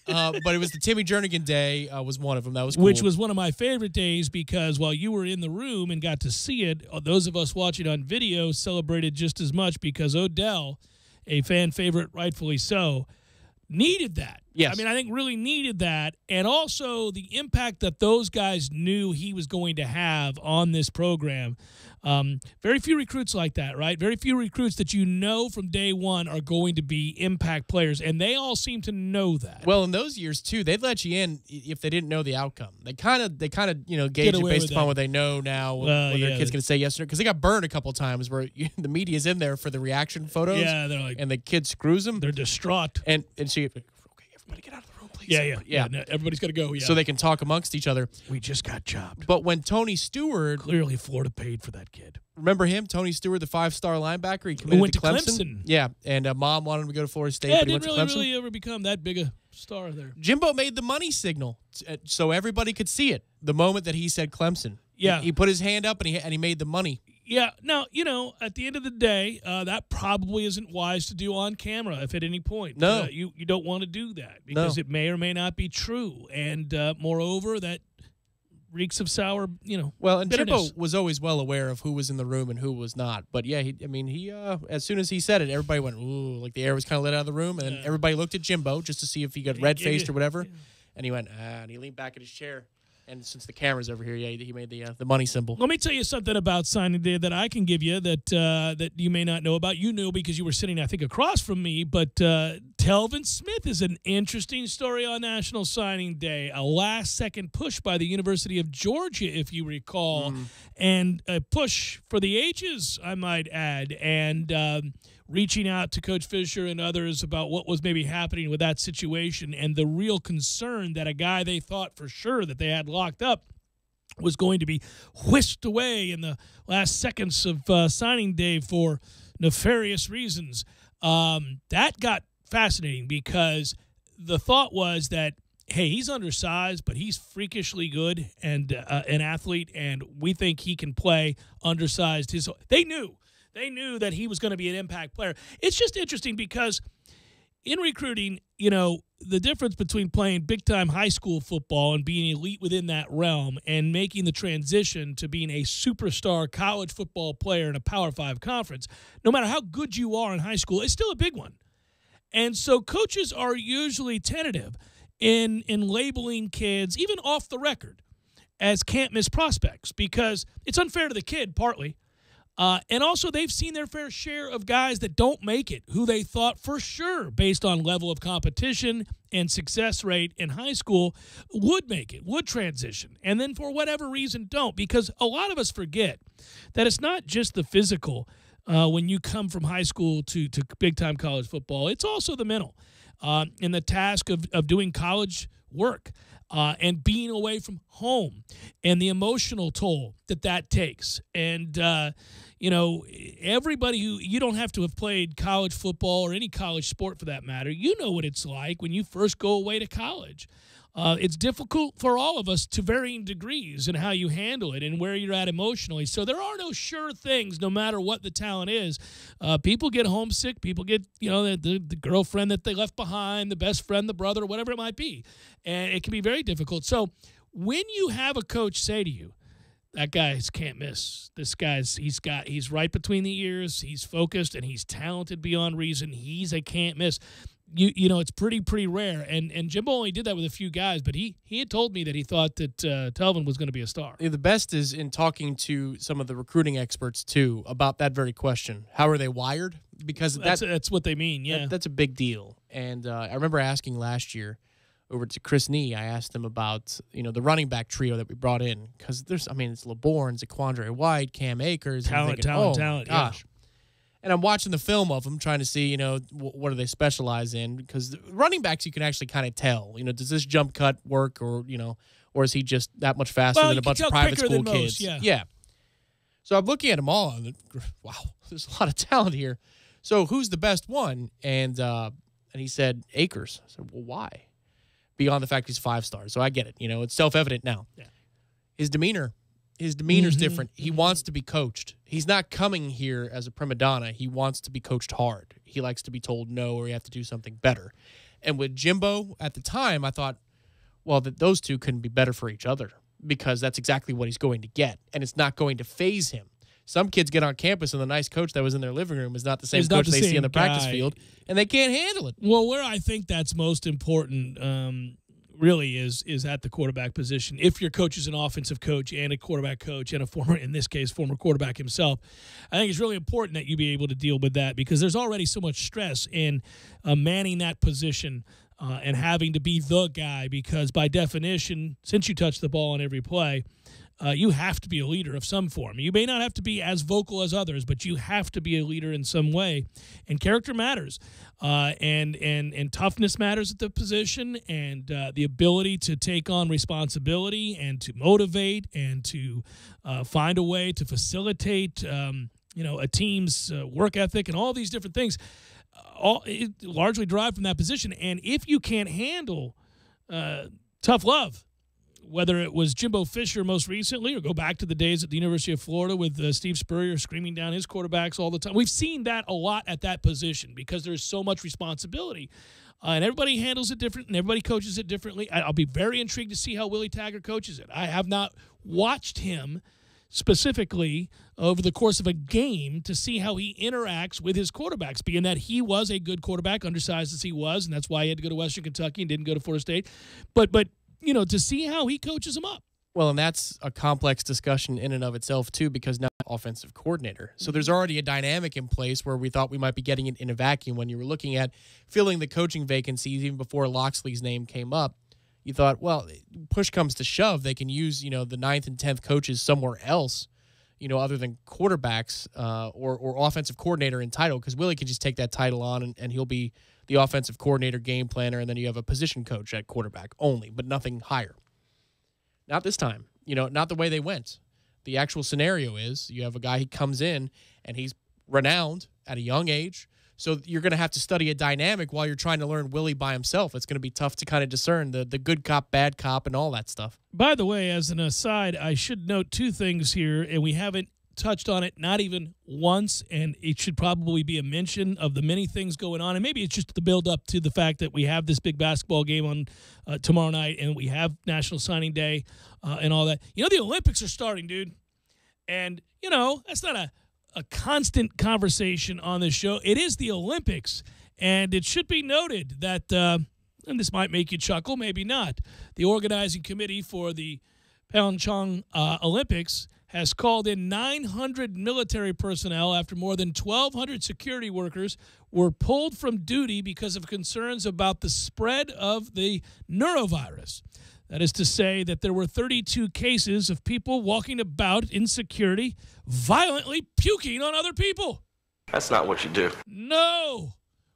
But it was the Timmy Jernigan day was one of them. That was cool. Which was one of my favorite days because while you were in the room and got to see it, those of us watching on video celebrated just as much because Odell, a fan favorite, rightfully so, needed that. Yes. I mean, I think really needed that. And also the impact that those guys knew he was going to have on this program. Very few recruits like that, right? Very few recruits that you know from day one are going to be impact players, and they all seem to know that. Well, in those years, too, they'd let you in if they didn't know the outcome. They kind of gauge it based upon what they know now, what their kid's going to say yes or no. Because they got burned a couple of times where the media's in there for the reaction photos. Yeah, they're like, and the kid screws them. They're distraught. And so okay, everybody get out of the room, please. Yeah. No, everybody's got to go. Yeah. So they can talk amongst each other. We just got jobbed. But when Tony Stewart. Clearly, Florida paid for that kid. Remember him? Tony Stewart, the 5-star linebacker. He committed went to Clemson. Yeah. And Mom wanted him to go to Florida State, but he went to Clemson. Didn't really ever become that big a star there. Jimbo made the money signal so everybody could see it the moment that he said Clemson. Yeah. He put his hand up and he made the money. Yeah. Now, at the end of the day, that probably isn't wise to do on camera if at any point. No. You don't want to do that because it may or may not be true. And moreover, that reeks of sour, Well, and bitterness. Jimbo was always well aware of who was in the room and who was not. But, yeah, he as soon as he said it, everybody went, ooh, like the air was kind of let out of the room. And then everybody looked at Jimbo just to see if he got red-faced or whatever. And he went, and he leaned back in his chair. And since the camera's over here, he made the money symbol. Let me tell you something about signing day that I can give you that you may not know about. You knew because you were sitting, I think, across from me. But Telvin Smith is an interesting story on National Signing Day. A last-second push by the University of Georgia, if you recall, and a push for the ages, I might add, and reaching out to Coach Fisher and others about what was maybe happening with that situation and the real concern that a guy they thought for sure that they had locked up was going to be whisked away in the last seconds of signing day for nefarious reasons. That got fascinating because the thought was that, hey, he's undersized, but he's freakishly good and an athlete, and we think he can play undersized. They knew that he was going to be an impact player. It's just interesting because in recruiting, the difference between playing big-time high school football and being elite within that realm and making the transition to being a superstar college football player in a Power 5 conference, no matter how good you are in high school, it's still a big one. And so coaches are usually tentative in labeling kids, even off the record, as can't-miss prospects because it's unfair to the kid, partly. And also, they've seen their fair share of guys that don't make it, who they thought for sure, based on level of competition and success rate in high school, would make it, would transition, and then for whatever reason don't. Because a lot of us forget that it's not just the physical when you come from high school to big-time college football. It's also the mental and the task of doing college work. And being away from home and the emotional toll that takes. And, everybody you don't have to have played college football or any college sport for that matter. You know what it's like when you first go away to college. It's difficult for all of us to varying degrees in how you handle it and where you're at emotionally. So there are no sure things, no matter what the talent is. People get homesick. People get, the girlfriend that they left behind, the best friend, the brother, whatever it might be. And it can be very difficult. So when you have a coach say to you that guy can't miss. This guy's he's right between the ears. He's focused and he's talented beyond reason. He's a can't miss. You know, it's pretty rare. And Jimbo only did that with a few guys, but he had told me that he thought that Telvin was going to be a star. The best is in talking to some of the recruiting experts too about that very question. How are they wired? Because that's what they mean. Yeah, that's a big deal. And I remember asking last year over to Chris Nee, I asked him about, you know, the running back trio that we brought in, because it's LeBourne, Zaquandre White, Cam Akers. Talent. Gosh. Yeah. And I'm watching the film of them, trying to see, you know, what do they specialize in? Because running backs, you can actually kind of tell. You know, does this jump cut work, or or is he just that much faster than a bunch of private school kids? Yeah. So I'm looking at them all, and wow, there's a lot of talent here. So who's the best one? And he said Akers. I said, well, why? Beyond the fact he's 5 stars. So I get it. You know, it's self-evident now. Yeah. His demeanor's different. He wants to be coached. He's not coming here as a prima donna. He wants to be coached hard. He likes to be told no, or you have to do something better. And with Jimbo at the time, I thought, well, that those two couldn't be better for each other, because that's exactly what he's going to get, and it's not going to phase him. Some kids get on campus, and the nice coach that was in their living room is not the same coach they see in the practice field, and they can't handle it. Well, where I think that's most important really is at the quarterback position. If your coach is an offensive coach and a quarterback coach and a former, in this case, former quarterback himself, I think it's really important that you be able to deal with that, because there's already so much stress in manning that position and having to be the guy, because by definition, since you touch the ball on every play, you have to be a leader of some form. You may not have to be as vocal as others, but you have to be a leader in some way. And character matters, and toughness matters at the position, and the ability to take on responsibility and to motivate and to find a way to facilitate, a team's work ethic and all these different things. It largely derived from that position. And if you can't handle tough love, whether it was Jimbo Fisher most recently, or go back to the days at the University of Florida with Steve Spurrier screaming down his quarterbacks all the time. We've seen that a lot at that position, because there's so much responsibility. And everybody handles it different, and everybody coaches it differently. I'll be very intrigued to see how Willie Taggart coaches it. I have not watched him specifically over the course of a game to see how he interacts with his quarterbacks, being that he was a good quarterback, undersized as he was, and that's why he had to go to Western Kentucky and didn't go to Florida State. But to see how he coaches them up. Well, and that's a complex discussion in and of itself, too, because now offensive coordinator. So there's already a dynamic in place where we thought we might be getting it in a vacuum. When you were looking at filling the coaching vacancies, even before Loxley's name came up, you thought, well, push comes to shove, they can use, the 9th and 10th coaches somewhere else, other than quarterbacks or offensive coordinator in title, because Willie can just take that title on and he'll be the offensive coordinator, game planner, and then you have a position coach at quarterback only, but nothing higher. Not this time. Not the way they went. The actual scenario is you have a guy, he comes in, and he's renowned at a young age, so you're going to have to study a dynamic while you're trying to learn Willie by himself. It's going to be tough to kind of discern the good cop, bad cop, and all that stuff. By the way, as an aside, I should note 2 things here, and we haven't touched on it not even once, and it should probably be a mention of the many things going on, and maybe it's just the build up to the fact that we have this big basketball game on tomorrow night, and we have National Signing Day and all that. The Olympics are starting, dude, and that's not a constant conversation on this show. It is the Olympics, and it should be noted that and this might make you chuckle, maybe not, the organizing committee for the Pyeongchang Olympics has called in 900 military personnel after more than 1,200 security workers were pulled from duty because of concerns about the spread of the neurovirus. That is to say that there were 32 cases of people walking about in security violently puking on other people. That's not what you do. No,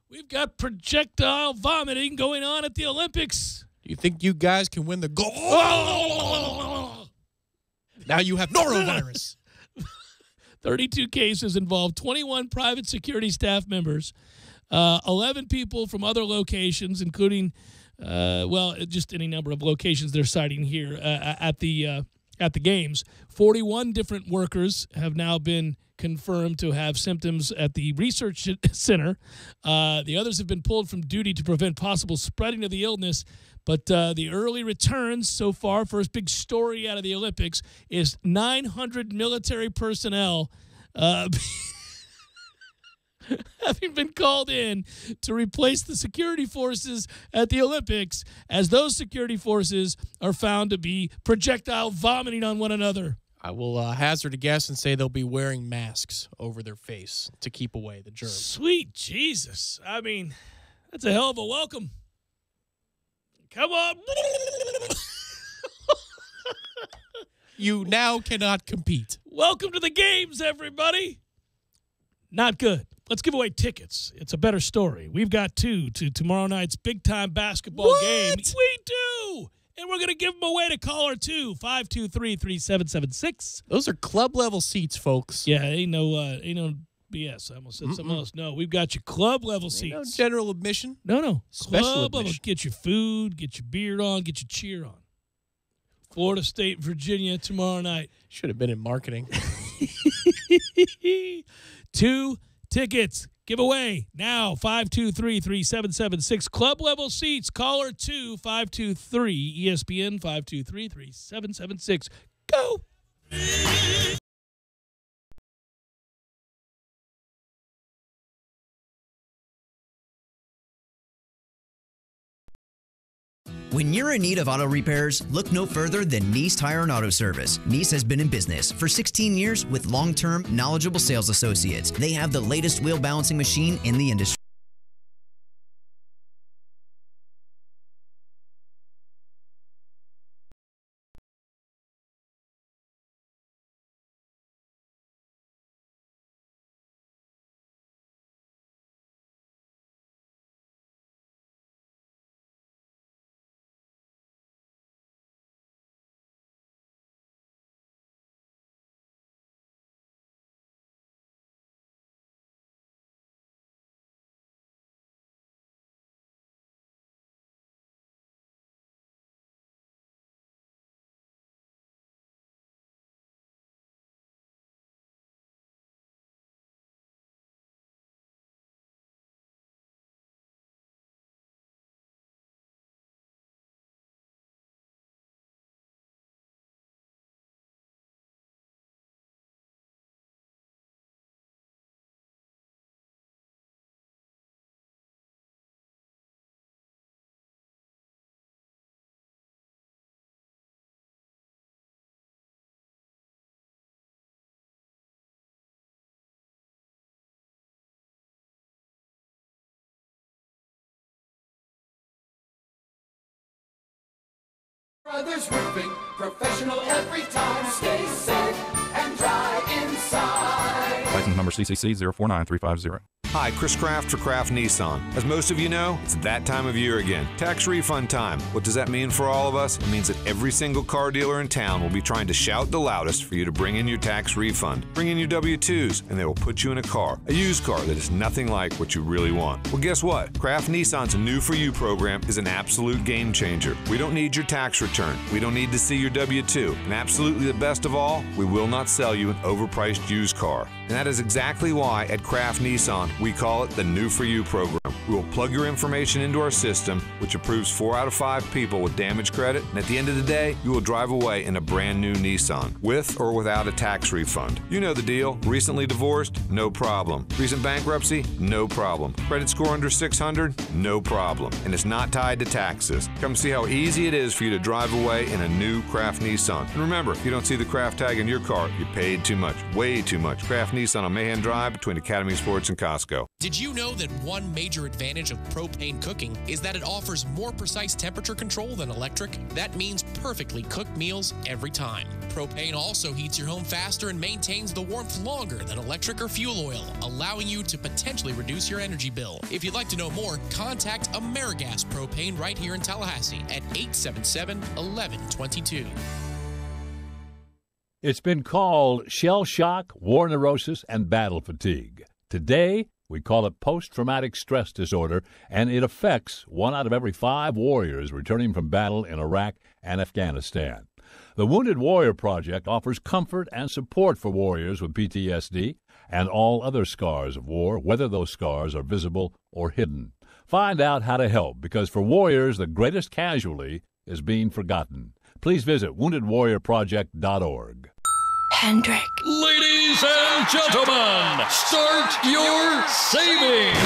we've got projectile vomiting going on at the Olympics. Do you think you guys can win the gold? Oh! Now you have norovirus. 32 cases involved 21 private security staff members, 11 people from other locations, including, just any number of locations they're citing here at the games. 41 different workers have now been confirmed to have symptoms at the research center. The others have been pulled from duty to prevent possible spreading of the illness. But the early returns so far, first big story out of the Olympics, is 900 military personnel having been called in to replace the security forces at the Olympics, as those security forces are found to be projectile vomiting on one another. I will hazard a guess and say they'll be wearing masks over their face to keep away the germs. Sweet Jesus. I mean, that's a hell of a welcome. Come on. You now cannot compete. Welcome to the games, everybody. Not good. Let's give away tickets. It's a better story. We've got two to tomorrow night's big-time basketball game. We do. And we're going to give them away to caller 2, 523-3776. Those are club-level seats, folks. Yeah, ain't no BS. I almost said something else. No, we've got your club-level seats. No general admission. No. Special Club level. admission. Get your food, get your beer on, get your cheer on. Florida State, Virginia tomorrow night. Should have been in marketing. 2 tickets. Give away now. 523-3776. Club level seats. Caller 2, 523 ESPN 523-3776. Go. When you're in need of auto repairs, look no further than Nice Tire and Auto Service. Nice has been in business for 16 years with long-term, knowledgeable sales associates. They have the latest wheel balancing machine in the industry. Brothers Roofing, professional every time. Stay safe and dry inside. License number CCC 049350. Hi, Chris Kraft for Kraft Nissan. As most of you know, it's that time of year again. Tax refund time. What does that mean for all of us? It means that every single car dealer in town will be trying to shout the loudest for you to bring in your tax refund. Bring in your W-2s, and they will put you in a used car that is nothing like what you really want. Well, guess what? Kraft Nissan's New For You program is an absolute game changer. We don't need your tax return. We don't need to see your W-2. And absolutely the best of all, we will not sell you an overpriced used car. And that is exactly why at Kraft Nissan, we call it the New For You program. We will plug your information into our system, which approves 4 out of 5 people with damage credit, and at the end of the day, you will drive away in a brand new Nissan, with or without a tax refund. You know the deal. Recently divorced? No problem. Recent bankruptcy? No problem. Credit score under 600? No problem. And it's not tied to taxes. Come see how easy it is for you to drive away in a new Kraft Nissan. And remember, if you don't see the Kraft tag in your car, you paid too much. Way too much. Kraft Nissan on Mahan Drive between Academy Sports and Costco. Did you know that one major advantage of propane cooking is that it offers more precise temperature control than electric? That means perfectly cooked meals every time. Propane also heats your home faster and maintains the warmth longer than electric or fuel oil, allowing you to potentially reduce your energy bill. If you'd like to know more, contact AmeriGas Propane right here in Tallahassee at 877-1122. It's been called shell shock, war neurosis, and battle fatigue. Today, we call it post-traumatic stress disorder, and it affects 1 out of every 5 warriors returning from battle in Iraq and Afghanistan. The Wounded Warrior Project offers comfort and support for warriors with PTSD, and all other scars of war, whether those scars are visible or hidden. Find out how to help, because for warriors, the greatest casualty is being forgotten. Please visit woundedwarriorproject.org. Hendrick. Ladies and gentlemen, start your savings.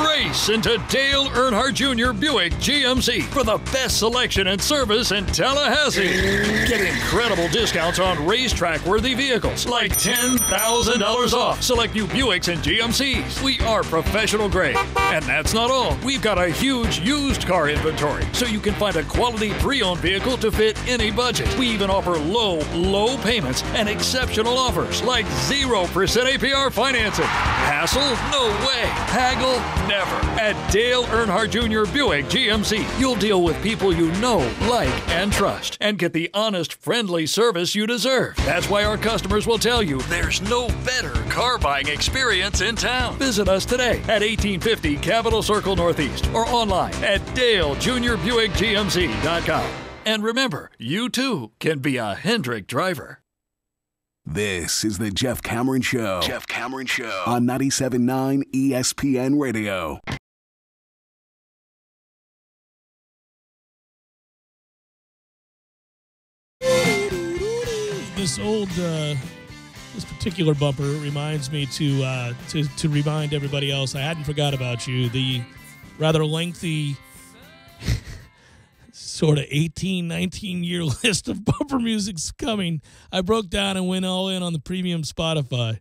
Race into Dale Earnhardt Jr. Buick GMC for the best selection and service in Tallahassee. Get incredible discounts on racetrack-worthy vehicles, like $10,000 off select new Buicks and GMCs. We are professional grade. And that's not all. We've got a huge used car inventory, so you can find a quality pre-owned vehicle to fit any budget. We even offer low payments and exceptional offers like 0% APR financing. Hassle? No way. Haggle? Never. At Dale Earnhardt Jr. Buick GMC, you'll deal with people you know, like, and trust, and get the honest, friendly service you deserve. That's why our customers will tell you there's no better car buying experience in town. Visit us today at 1850 Capitol Circle Northeast or online at DaleJr.BuickGMC.com. And remember, you too can be a Hendrick driver. This is the Jeff Cameron Show. Jeff Cameron Show on 97.9 ESPN Radio. This particular bumper reminds me to remind everybody else I hadn't forgot about you. The rather lengthy sort of 18, 19-year list of bumper music's coming. I broke down and went all in on the premium Spotify.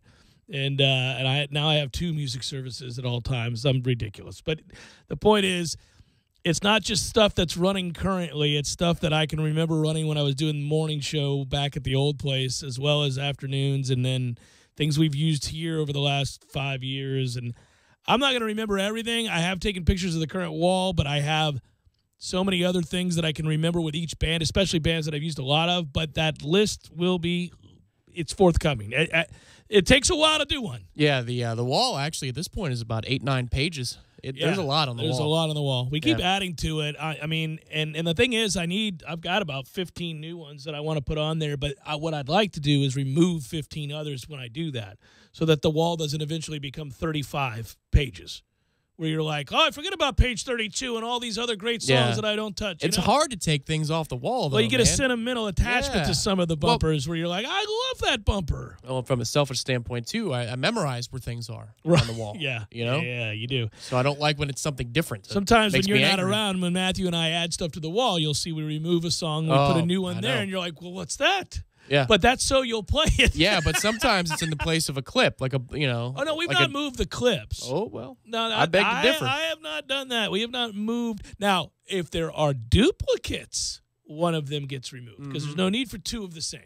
And I have 2 music services at all times. I'm ridiculous. But the point is, it's not just stuff that's running currently. It's stuff that I can remember running when I was doing the morning show back at the old place, as well as afternoons, and then things we've used here over the last 5 years. And I'm not going to remember everything. I have taken pictures of the current wall, but I have so many other things that I can remember with each band, especially bands that I've used a lot of. But that list it's forthcoming. It takes a while to do one. Yeah, the wall actually at this point is about 8-9 pages. There's a lot on the wall. There's a lot on the wall. We keep adding to it. I mean, and the thing is, I've got about 15 new ones that I want to put on there, but what I'd like to do is remove 15 others when I do that, so that the wall doesn't eventually become 35 pages. Where you're like, oh, I forget about page 32 and all these other great songs that I don't touch. It's hard to take things off the wall, though. Well, you get a sentimental attachment to some of the bumpers where you're like, I love that bumper. Well, from a selfish standpoint, too, I memorize where things are on the wall. Yeah. You know? Yeah, you do. So I don't like when it's something different. Sometimes when you're not around, when Matthew and I add stuff to the wall, you'll see we remove a song, we put a new one there, and you're like, well, what's that? Yeah, but that's so you'll play it. Yeah, but sometimes it's in the place of a clip, like Oh no, we've not moved the clips. Oh well, no, I beg to differ. I have not done that. We have not moved. Now, if there are duplicates, one of them gets removed because there's no need for 2 of the same.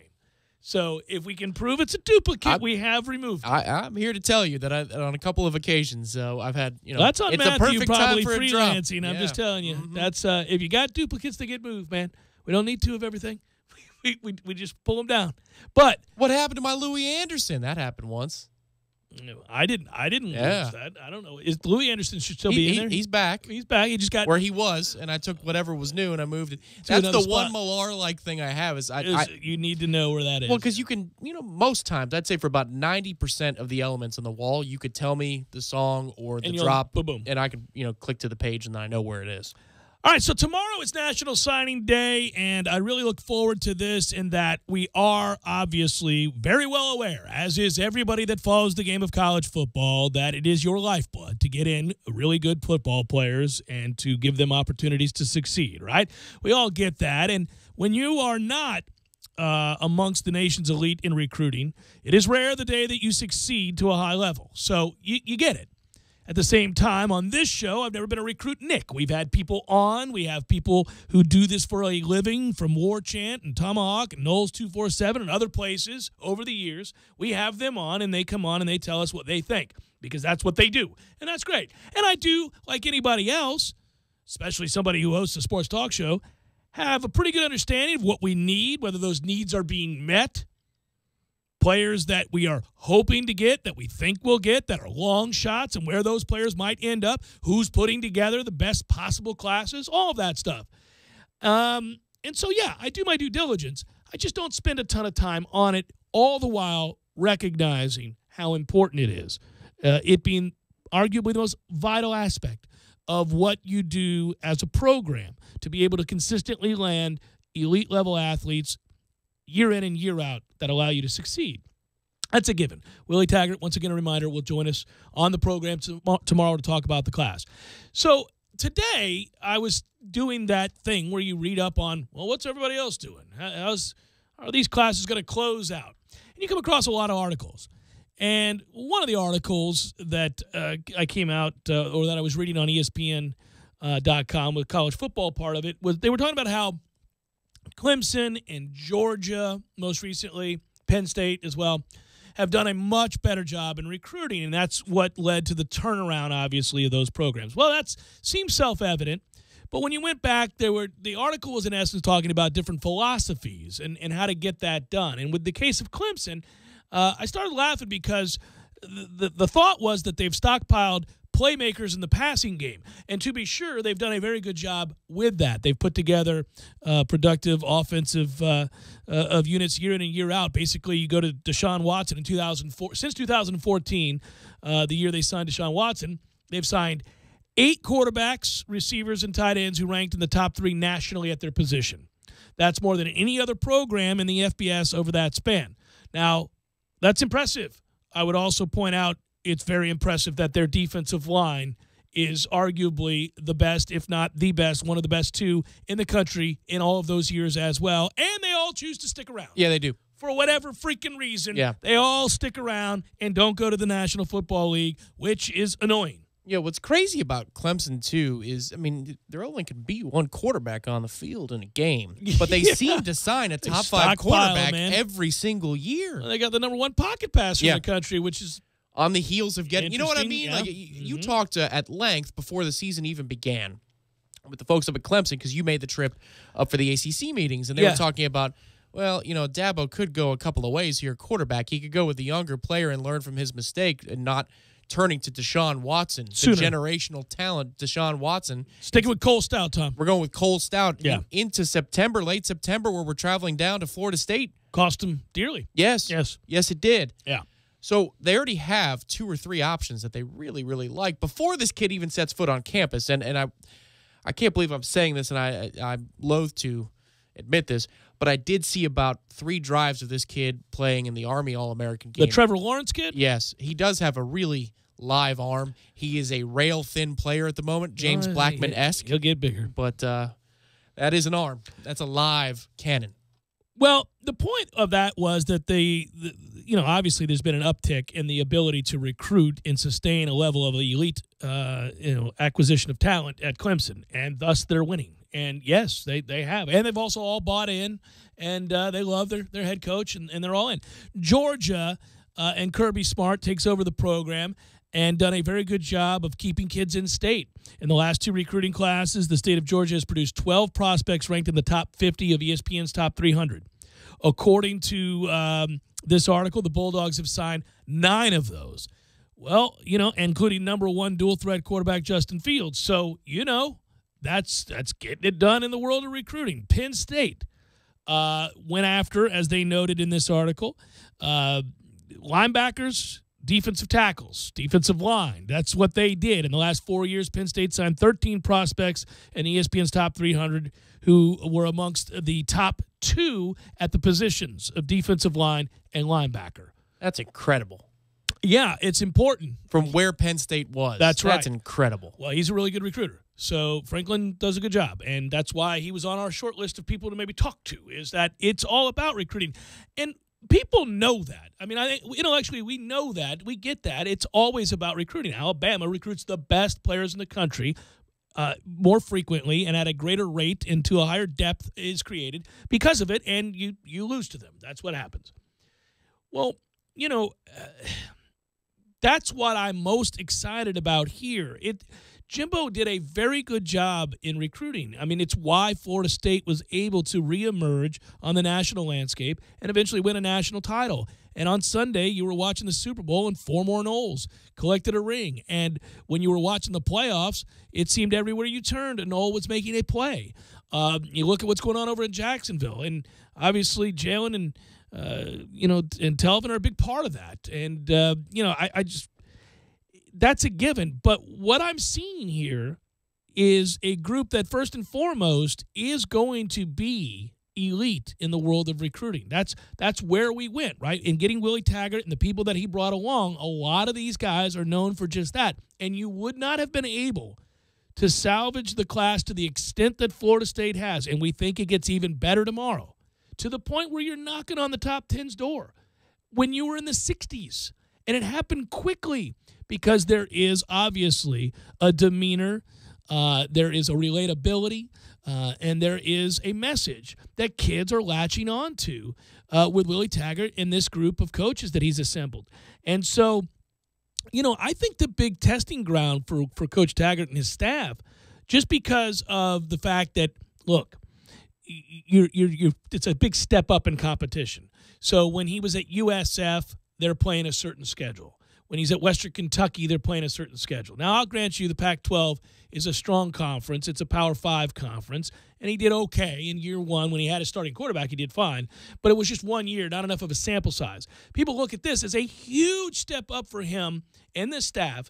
So if we can prove it's a duplicate, we have removed it. I'm here to tell you that on a couple of occasions, I've had that's on it's Matthew, a perfect probably time for freelancing. A I'm just telling you, that's if you got duplicates, they get moved, man. We don't need 2 of everything. We just pull them down. But what happened to my Louis Anderson? That happened once. I didn't lose that. I don't know. Is Louis Anderson should still be in there? He's back. He's back. He just got where he was, and I took whatever was new and I moved it. That's the one Millar-like thing I have is you need to know where that is. Well, because you can, most times, I'd say for about 90% of the elements on the wall, you could tell me the song or the drop, boom, and I could click to the page and then I know where it is. All right, so tomorrow is National Signing Day, and I really look forward to this in that we are obviously very well aware, as is everybody that follows the game of college football, that it is your lifeblood to get in really good football players and to give them opportunities to succeed, right? We all get that, and when you are not amongst the nation's elite in recruiting, it is rare the day that you succeed to a high level. So you get it. At the same time, on this show, I've never been a recruit Nick. We've had people on. We have people who do this for a living from War Chant and Tomahawk and Knowles 247 and other places over the years. We have them on, and they come on and they tell us what they think because that's what they do, and that's great. And I do, like anybody else, especially somebody who hosts a sports talk show, have a pretty good understanding of what we need, whether those needs are being met. Players that we are hoping to get, that we think we'll get, that are long shots, and where those players might end up, who's putting together the best possible classes, all of that stuff. And so, yeah, I do my due diligence. I just don't spend a ton of time on it, all the while recognizing how important it is. It being arguably the most vital aspect of what you do as a program to be able to consistently land elite-level athletes year in and year out that allow you to succeed. That's a given. Willie Taggart, once again, a reminder, will join us on the program tomorrow to talk about the class. So today, I was doing that thing where you read up on, well, what's everybody else doing? How are these classes going to close out? And you come across a lot of articles. And one of the articles that I came out or that I was reading on ESPN.com with college football part of it was they were talking about how Clemson and Georgia, most recently, Penn State as well, have done a much better job in recruiting, and that's what led to the turnaround, obviously, of those programs. Well, that seems self-evident, but when you went back, the article was in essence talking about different philosophies and how to get that done. And with the case of Clemson, I started laughing because the thought was that they've stockpiled playmakers in the passing game. And to be sure, they've done a very good job with that. They've put together productive offensive of units year in and year out. Basically, you go to Deshaun Watson in 2004. Since 2014, the year they signed Deshaun Watson, they've signed 8 quarterbacks, receivers, and tight ends who ranked in the top 3 nationally at their position. That's more than any other program in the FBS over that span. Now, that's impressive. I would also point out it's very impressive that their defensive line is arguably the best, if not the best, one of the best 2 in the country in all of those years as well. And they all choose to stick around. Yeah, they do. For whatever freaking reason, yeah. They all stick around and don't go to the National Football League, which is annoying. Yeah, what's crazy about Clemson, too, is, I mean, there only can be one quarterback on the field in a game. But they seem to sign a top 5 quarterback every single year. Well, they got the number 1 pocket passer in the country, which is on the heels of getting, you know what I mean? Yeah. Like you talked at length before the season even began with the folks up at Clemson because you made the trip up for the ACC meetings, and they were talking about, well, you know, Dabo could go a couple of ways here. Quarterback, he could go with the younger player and learn from his mistake and not turning to Deshaun Watson, the generational talent, Deshaun Watson. Sticking with Cole Stout, Tom. We're going with Cole Stout into September, late September, where we're traveling down to Florida State. Cost him dearly. Yes, it did. Yeah. So they already have 2 or 3 options that they really, really like before this kid even sets foot on campus. And I can't believe I'm saying this, and I'm loath to admit this, but I did see about 3 drives of this kid playing in the Army All-American game. The Trevor Lawrence kid? Yes. He does have a really live arm. He is a rail-thin player at the moment, James Blackman-esque. He'll get bigger. But that is an arm. That's a live cannon. Well, the point of that was that obviously there's been an uptick in the ability to recruit and sustain a level of elite, acquisition of talent at Clemson, and thus they're winning. And yes, they have. And they've also all bought in, and they love their head coach, and they're all in. Georgia and Kirby Smart takes over the program and done a very good job of keeping kids in state. In the last 2 recruiting classes, the state of Georgia has produced 12 prospects ranked in the top 50 of ESPN's top 300. According to this article, the Bulldogs have signed 9 of those. Well, including number 1 dual-threat quarterback Justin Fields. So, that's getting it done in the world of recruiting. Penn State went after, as they noted in this article, linebackers, defensive tackles, defensive line. That's what they did. In the last 4 years, Penn State signed 13 prospects in ESPN's top 300 who were amongst the top 2 at the positions of defensive line and linebacker. That's incredible. Yeah, it's important. From where Penn State was. That's right. That's incredible. Well, he's a really good recruiter. So Franklin does a good job, and that's why he was on our short list of people to maybe talk to, is that it's all about recruiting. And people know that. I mean, I think intellectually we know that. We get that. It's always about recruiting. Alabama recruits the best players in the country more frequently and at a greater rate, and to a higher depth is created because of it, and you lose to them. That's what happens. Well, that's what I'm most excited about here. Jimbo did a very good job in recruiting. I mean, it's why Florida State was able to reemerge on the national landscape and eventually win a national title. And on Sunday, you were watching the Super Bowl and 4 more Noles collected a ring. And when you were watching the playoffs, it seemed everywhere you turned, a Nole was making a play. You look at what's going on over in Jacksonville. And obviously, Jalen and and Telvin are a big part of that. And, I just – that's a given. But what I'm seeing here is a group that first and foremost is going to be elite in the world of recruiting. That's where we went, right? In getting Willie Taggart and the people that he brought along, a lot of these guys are known for just that. And you would not have been able to salvage the class to the extent that Florida State has, and we think it gets even better tomorrow, to the point where you're knocking on the top 10's door when you were in the 60s. And it happened quickly because there is obviously a demeanor, there is a relatability, and there is a message that kids are latching on to with Willie Taggart and this group of coaches that he's assembled. And so, I think the big testing ground for Coach Taggart and his staff, just because of the fact that, look, it's a big step up in competition. So when he was at USF, they're playing a certain schedule. When he's at Western Kentucky, they're playing a certain schedule. Now, I'll grant you the Pac-12 is a strong conference. It's a Power 5 conference, and he did okay in year one. When he had a starting quarterback, he did fine. But it was just 1 year, not enough of a sample size. People look at this as a huge step up for him and the staff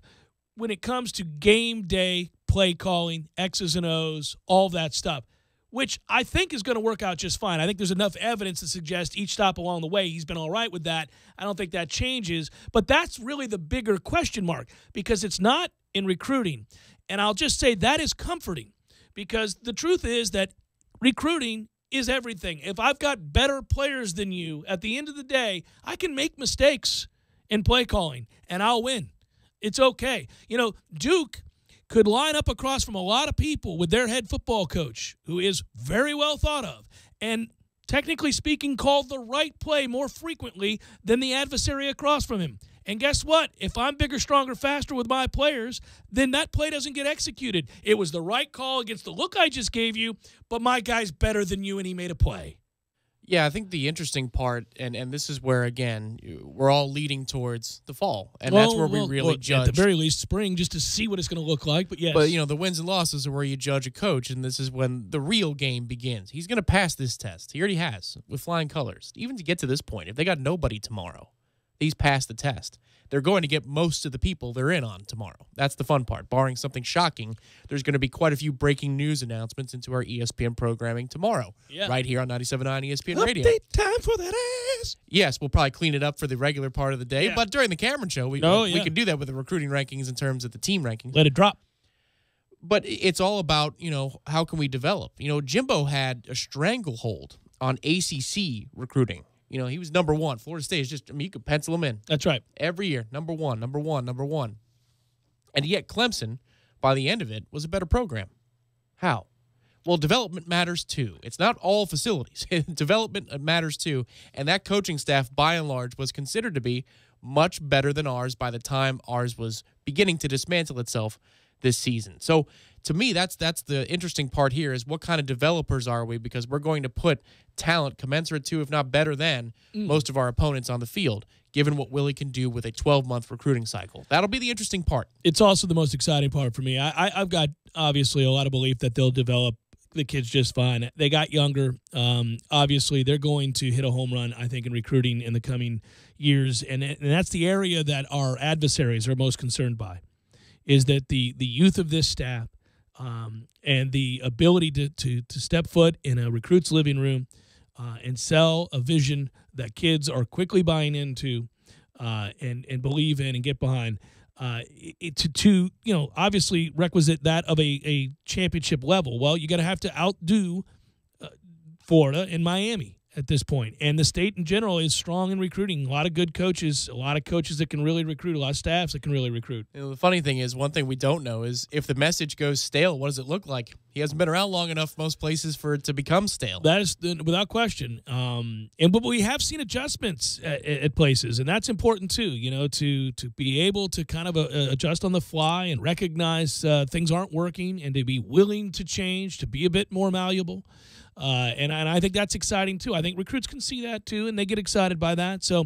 when it comes to game day play calling, X's and O's, all that stuff, which I think is going to work out just fine. I think there's enough evidence to suggest each stop along the way he's been all right with that. I don't think that changes. But that's really the bigger question mark, because it's not in recruiting. And I'll just say that is comforting, because the truth is that recruiting is everything. If I've got better players than you, at the end of the day, I can make mistakes in play calling, and I'll win. It's okay. Duke could line up across from a lot of people with their head football coach, who is very well thought of, and technically speaking, called the right play more frequently than the adversary across from him. And guess what? If I'm bigger, stronger, faster with my players, then that play doesn't get executed. It was the right call against the look I just gave you, but my guy's better than you, and he made a play. Yeah, I think the interesting part, and this is where, again, we're all leading towards the fall. And that's where we really judge. At the very least, spring, just to see what it's going to look like. But yes. But, the wins and losses are where you judge a coach, and this is when the real game begins. He's going to pass this test. He already has, with flying colors. Even to get to this point, if they got nobody tomorrow, he's passed the test. They're going to get most of the people they're in on tomorrow. That's the fun part. Barring something shocking, there's going to be quite a few breaking news announcements into our ESPN programming tomorrow, right here on 97.9 ESPN Radio. Update time for that ass. Yes, we'll probably clean it up for the regular part of the day, but during the Cameron Show, we can do that with the recruiting rankings in terms of the team rankings. Let it drop. But it's all about, how can we develop? Jimbo had a stranglehold on ACC recruiting. He was number one. Florida State is just, you could pencil him in. That's right. Every year, number one. And yet Clemson, by the end of it, was a better program. How? Well, development matters too. It's not all facilities. Development matters too. And that coaching staff, by and large, was considered to be much better than ours by the time ours was beginning to dismantle itself this season. So to me, that's the interesting part here, is what kind of developers are we, because we're going to put talent commensurate to, if not better than, most of our opponents on the field, given what Willie can do with a 12-month recruiting cycle. That'll be the interesting part. It's also the most exciting part for me. I've got, obviously, a lot of belief that they'll develop the kids just fine. They got younger. Obviously, they're going to hit a home run, I think, in recruiting in the coming years, and that's the area that our adversaries are most concerned by, is that the youth of this staff and the ability to step foot in a recruit's living room and sell a vision that kids are quickly buying into and believe in and get behind, to obviously requisite that of a championship level. Well, you're going to have to outdo Florida and Miami at this point. And the state in general is strong in recruiting. A lot of good coaches, a lot of coaches that can really recruit, a lot of staffs that can really recruit. The funny thing is, one thing we don't know is if the message goes stale, what does it look like? He hasn't been around long enough most places for it to become stale. That is without question. But we have seen adjustments at places, and that's important too, to be able to kind of adjust on the fly and recognize things aren't working, and to be willing to change, to be a bit more malleable. And I think that's exciting, too. I think recruits can see that, too, and they get excited by that. So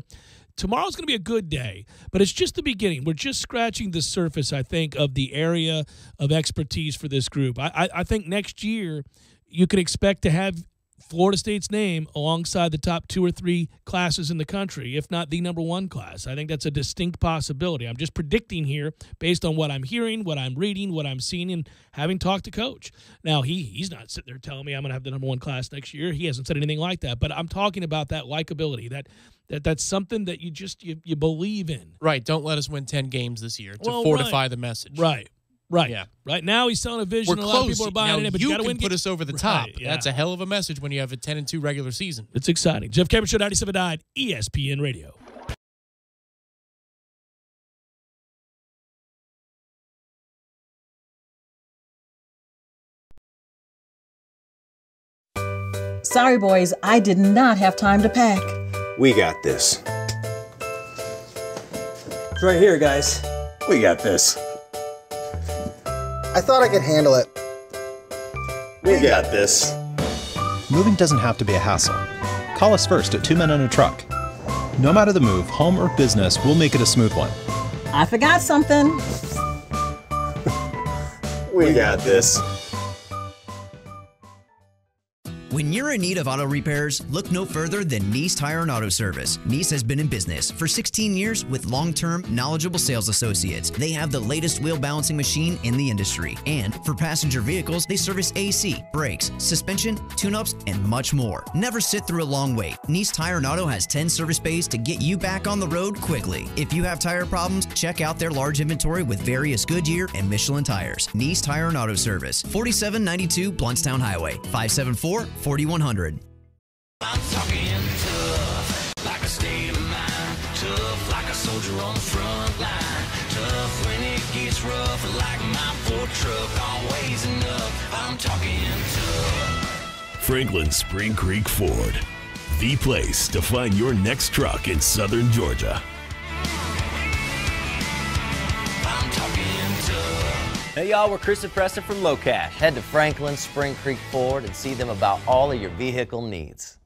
tomorrow's going to be a good day, but it's just the beginning. We're just scratching the surface, I think, of the area of expertise for this group. I think next year you can expect to have Florida State's name alongside the top 2 or 3 classes in the country, if not the number 1 class. I think that's a distinct possibility. I'm just predicting here based on what I'm hearing, what I'm reading, what I'm seeing, and having talked to Coach. Now, he's not sitting there telling me I'm going to have the number 1 class next year. He hasn't said anything like that. But I'm talking about that likability, that's something that you believe in. Right. Don't let us win 10 games this year to fortify the message. Right. Yeah. Right now he's selling a vision. We're a close. lot of people are buying it, but you got to win. Put us over the top. Right, yeah. That's a hell of a message when you have a 10-2 regular season. It's exciting. Jeff Cameron Show, 97.9 ESPN Radio. Sorry, boys, I did not have time to pack. We got this. It's right here, guys. We got this. I thought I could handle it. We got this. Moving doesn't have to be a hassle. Call us first at 2 Men and a Truck. No matter the move, home or business, we'll make it a smooth one. I forgot something. We got this. When you're in need of auto repairs, look no further than Nice Tire and Auto Service. Nice has been in business for 16 years with long-term, knowledgeable sales associates. They have the latest wheel balancing machine in the industry. And for passenger vehicles, they service AC, brakes, suspension, tune-ups, and much more. Never sit through a long wait. Nice Tire and Auto has 10 service bays to get you back on the road quickly. If you have tire problems, check out their large inventory with various Goodyear and Michelin tires. Nice Tire and Auto Service, 4792 Bluntstown Highway, 574-4100. I'm talking tough, like a state of mind. Tough, like a soldier on the front line. Tough when it gets rough, like my Ford truck. Always enough. I'm talking tough. Franklin Spring Creek Ford, the place to find your next truck in southern Georgia. I'm talking tough. Hey y'all, we're Chris and Preston from Low Cash. Head to Franklin Spring Creek Ford and see them about all of your vehicle needs.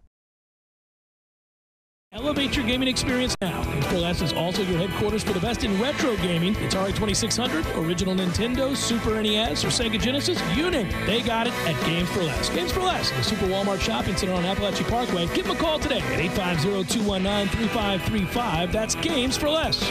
Elevate your gaming experience now. Games for Less is also your headquarters for the best in retro gaming. Atari 2600, original Nintendo, Super NES, or Sega Genesis, you name it. They got it at Games for Less. Games for Less, the Super Walmart Shopping Center on Appalachia Parkway. Give them a call today at 850-219-3535. That's Games for Less.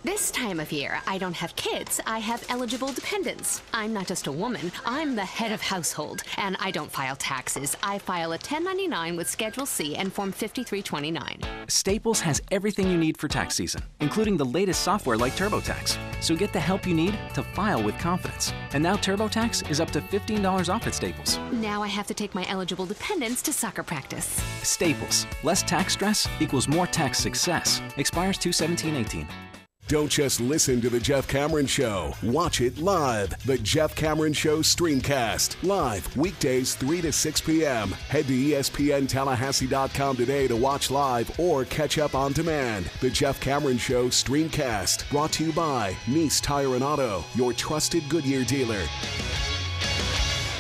This time of year, I don't have kids, I have eligible dependents. I'm not just a woman, I'm the head of household, and I don't file taxes. I file a 1099 with Schedule C and Form 5329. Staples has everything you need for tax season, including the latest software like TurboTax. So get the help you need to file with confidence. And now TurboTax is up to $15 off at Staples. Now I have to take my eligible dependents to soccer practice. Staples. Less tax stress equals more tax success. Expires 2/17/18. Don't just listen to The Jeff Cameron Show. Watch it live. The Jeff Cameron Show Streamcast. Live weekdays 3 to 6 p.m. Head to ESPNTallahassee.com today to watch live or catch up on demand. The Jeff Cameron Show Streamcast. Brought to you by Nice Tire and Auto, your trusted Goodyear dealer.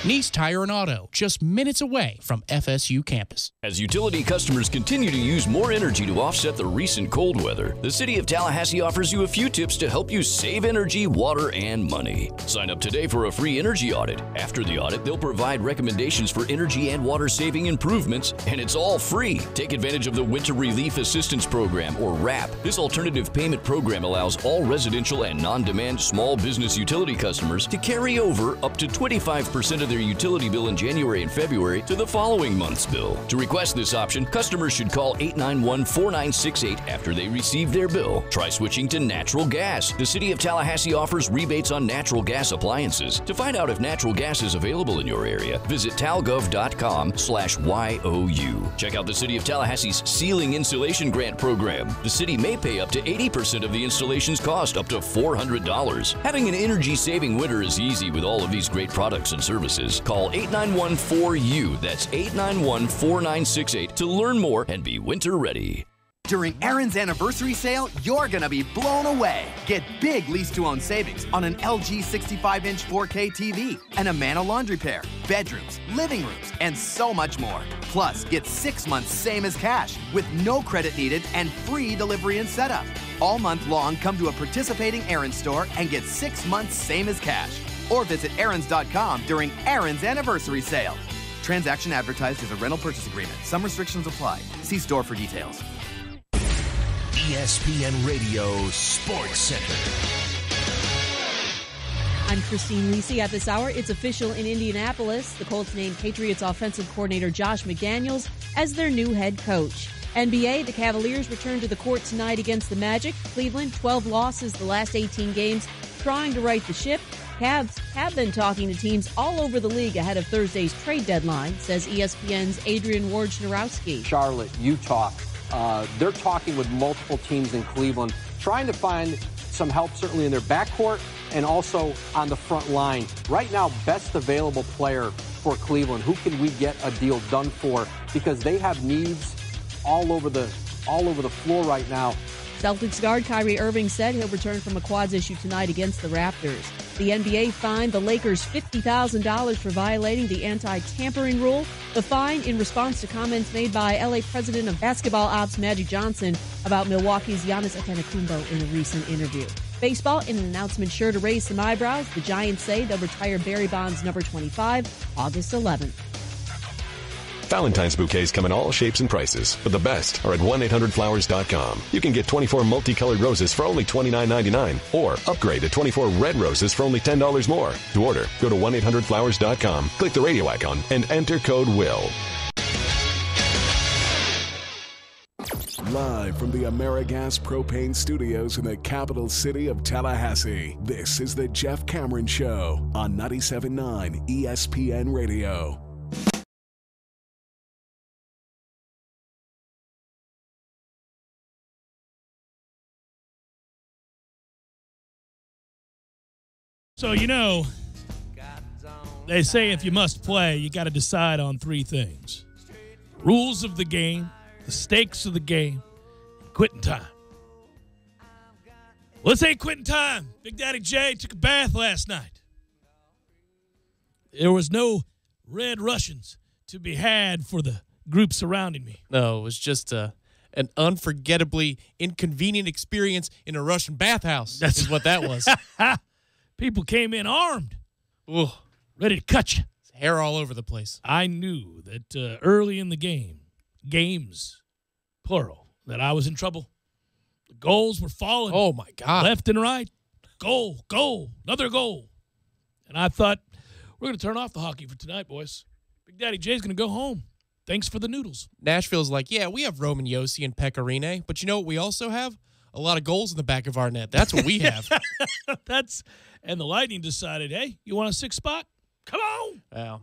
Nice Tire and Auto, just minutes away from FSU campus. As utility customers continue to use more energy to offset the recent cold weather, the City of Tallahassee offers you a few tips to help you save energy, water, and money. Sign up today for a free energy audit. After the audit, they'll provide recommendations for energy and water-saving improvements, and it's all free. Take advantage of the Winter Relief Assistance Program, or WRAP. This alternative payment program allows all residential and non-demand small business utility customers to carry over up to 25% of their utility bill in January and February to the following month's bill. To request this option, customers should call 891-4968 after they receive their bill. Try switching to natural gas. The City of Tallahassee offers rebates on natural gas appliances. To find out if natural gas is available in your area, visit talgov.com/YOU. Check out the City of Tallahassee's Ceiling Insulation Grant Program. The city may pay up to 80% of the installation's cost, up to $400. Having an energy-saving winter is easy with all of these great products and services. Call 891-4U. That's 891-4968 to learn more and be winter ready. During Aaron's anniversary sale, you're going to be blown away. Get big lease-to-own savings on an LG 65-inch 4K TV, an Amana laundry pair, bedrooms, living rooms, and so much more. Plus, get 6 months same as cash with no credit needed and free delivery and setup. All month long, come to a participating Aaron's store and get 6 months same as cash. Or visit Aaron's.com during Aaron's anniversary sale. transaction advertised as a rental purchase agreement. Some restrictions apply. See store for details. ESPN Radio Sports Center. I'm Christine Lisi. At this hour, it's official in Indianapolis. The Colts named Patriots offensive coordinator Josh McDaniels as their new head coach. NBA, the Cavaliers return to the court tonight against the Magic. Cleveland, 12 losses the last 18 games, trying to right the ship. Cavs have been talking to teams all over the league ahead of Thursday's trade deadline, says ESPN's Adrian Wojnarowski. Charlotte, Utah, they're talking with multiple teams in Cleveland, trying to find some help certainly in their backcourt and also on the front line. Right now, best available player for Cleveland. Who can we get a deal done for? Because they have needs all over the floor right now. Celtics guard Kyrie Irving said he'll return from a quads issue tonight against the Raptors. The NBA fined the Lakers $50,000 for violating the anti-tampering rule. The fine in response to comments made by LA president of basketball ops Magic Johnson about Milwaukee's Giannis Antetokounmpo in a recent interview. Baseball, in an announcement sure to raise some eyebrows, the Giants say they'll retire Barry Bonds number 25 August 11th. Valentine's bouquets come in all shapes and prices, but the best are at 1-800-Flowers.com. You can get 24 multicolored roses for only $29.99, or upgrade to 24 red roses for only $10 more. To order, go to 1-800-Flowers.com, click the radio icon, and enter code WILL. Live from the AmeriGas Propane Studios in the capital city of Tallahassee, this is the Jeff Cameron Show on 97.9 ESPN Radio. So, they say if you must play, you got to decide on three things. Rules of the game, the stakes of the game, quitting time. Well, this ain't quitting time. Big Daddy J took a bath last night. There was no Red Russians to be had for the group surrounding me. No, it was just an unforgettably inconvenient experience in a Russian bathhouse. That's what that was. People came in armed, Ooh, ready to cut you. Hair all over the place. I knew that early in the games, plural, that I was in trouble. The goals were falling. Oh, my God. Left and right. Goal, another goal. And I thought, we're going to turn off the hockey for tonight, boys. Big Daddy J's going to go home. Thanks for the noodles. Nashville's like, yeah, we have Roman Josi and Pecorine, but you know what we also have? A lot of goals in the back of our net. That's what we have. And the Lightning decided, hey, you want a sixth spot? Come on. Well,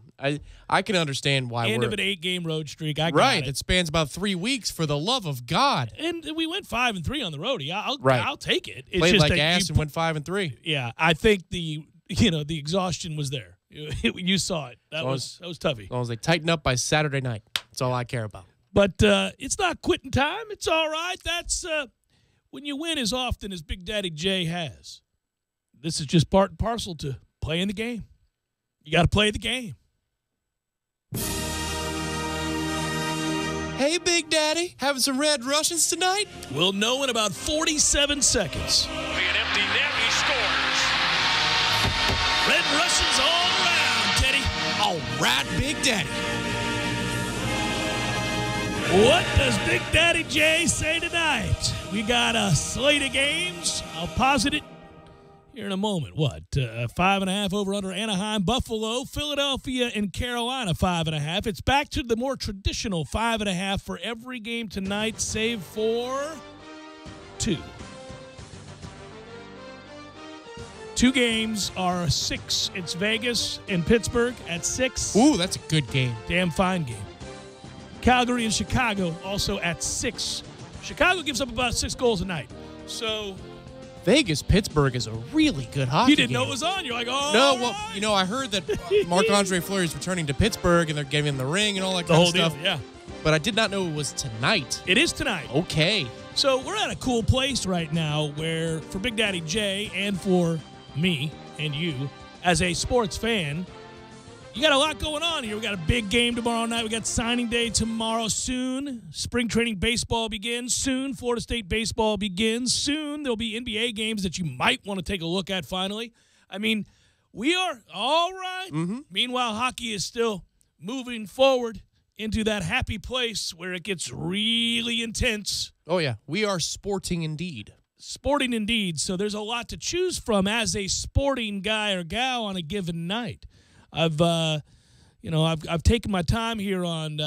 I can understand why End we're... of an 8-game road streak. It spans about 3 weeks, for the love of God. And we went 5-3 on the road. I'll take it. It's Played just like ass and went 5-3. Yeah, I think the exhaustion was there. You saw it. That was toughy. As long as they tighten up by Saturday night. That's all I care about. But it's not quitting time. It's all right. That's when you win as often as Big Daddy J has. This is just part and parcel to playing the game. You got to play the game. Hey, Big Daddy, having some Red Russians tonight? We'll know in about 47 seconds. An empty net, he scores. Red Russians all around, Teddy. All right, Big Daddy. What does Big Daddy J say tonight? We got a slate of games. I'll posit it here in a moment. 5.5 over under Anaheim, Buffalo, Philadelphia, and Carolina 5.5. It's back to the more traditional 5.5 for every game tonight, save for 2. 2 games are 6. It's Vegas and Pittsburgh at 6. Ooh, that's a good game. Damn fine game. Calgary and Chicago also at 6. Chicago gives up about 6 goals a night. So Vegas-Pittsburgh is a really good hockey game. You didn't know it was on. You're like, oh. No, well, I heard that Marc-Andre Fleury is returning to Pittsburgh, and they're giving him the ring and all that kind of stuff. Deal, yeah. But I did not know it was tonight. It is tonight. Okay. So we're at a cool place right now where, for Big Daddy J and for me and you, as a sports fan, you got a lot going on here. We got a big game tomorrow night. We got signing day tomorrow soon. Spring training baseball begins soon. Florida State baseball begins soon. There'll be NBA games that you might want to take a look at finally. I mean, we are all right. Mm-hmm. Meanwhile, hockey is still moving forward into that happy place where it gets really intense. Oh, yeah. We are sporting indeed. Sporting indeed. So there's a lot to choose from as a sporting guy or gal on a given night. I've taken my time here on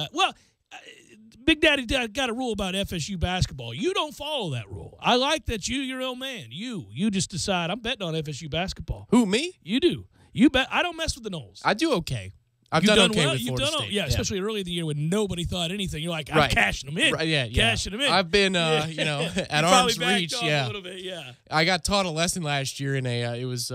Big Daddy got a rule about FSU basketball. You don't follow that rule. I like that you're your own man. You just decide, I'm betting on FSU basketball. Who, me? You do. You bet. I don't mess with the Knowles. I do okay. I've done okay well. with Florida State. Yeah, especially early in the year when nobody thought anything. You're like, I'm cashing them in. Right, yeah. Cashing them in. I've been, at arm's reach. A little bit, yeah. I got taught a lesson last year in it was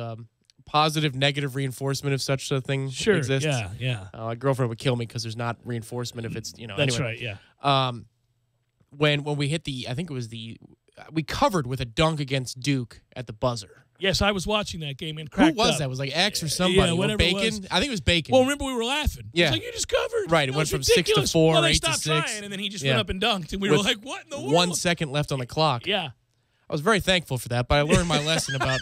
positive, negative reinforcement if such a thing exists. Yeah. My girlfriend would kill me because there's not reinforcement if it's, That's anyway. right, yeah. When we hit we covered with a dunk against Duke at the buzzer. Yes, I was watching that game and cracked Who was up. that? It was like X or somebody. Yeah, whatever Bacon? it was. I think it was Bacon. Well, remember we were laughing. Yeah. It's like, you just covered. Right, it went from 6 to 4, well, they 8 to stopped 6. trying, and then he just went up and dunked, and we were like, what in the world? 1 second left on the clock. Yeah. I was very thankful for that, but I learned my lesson about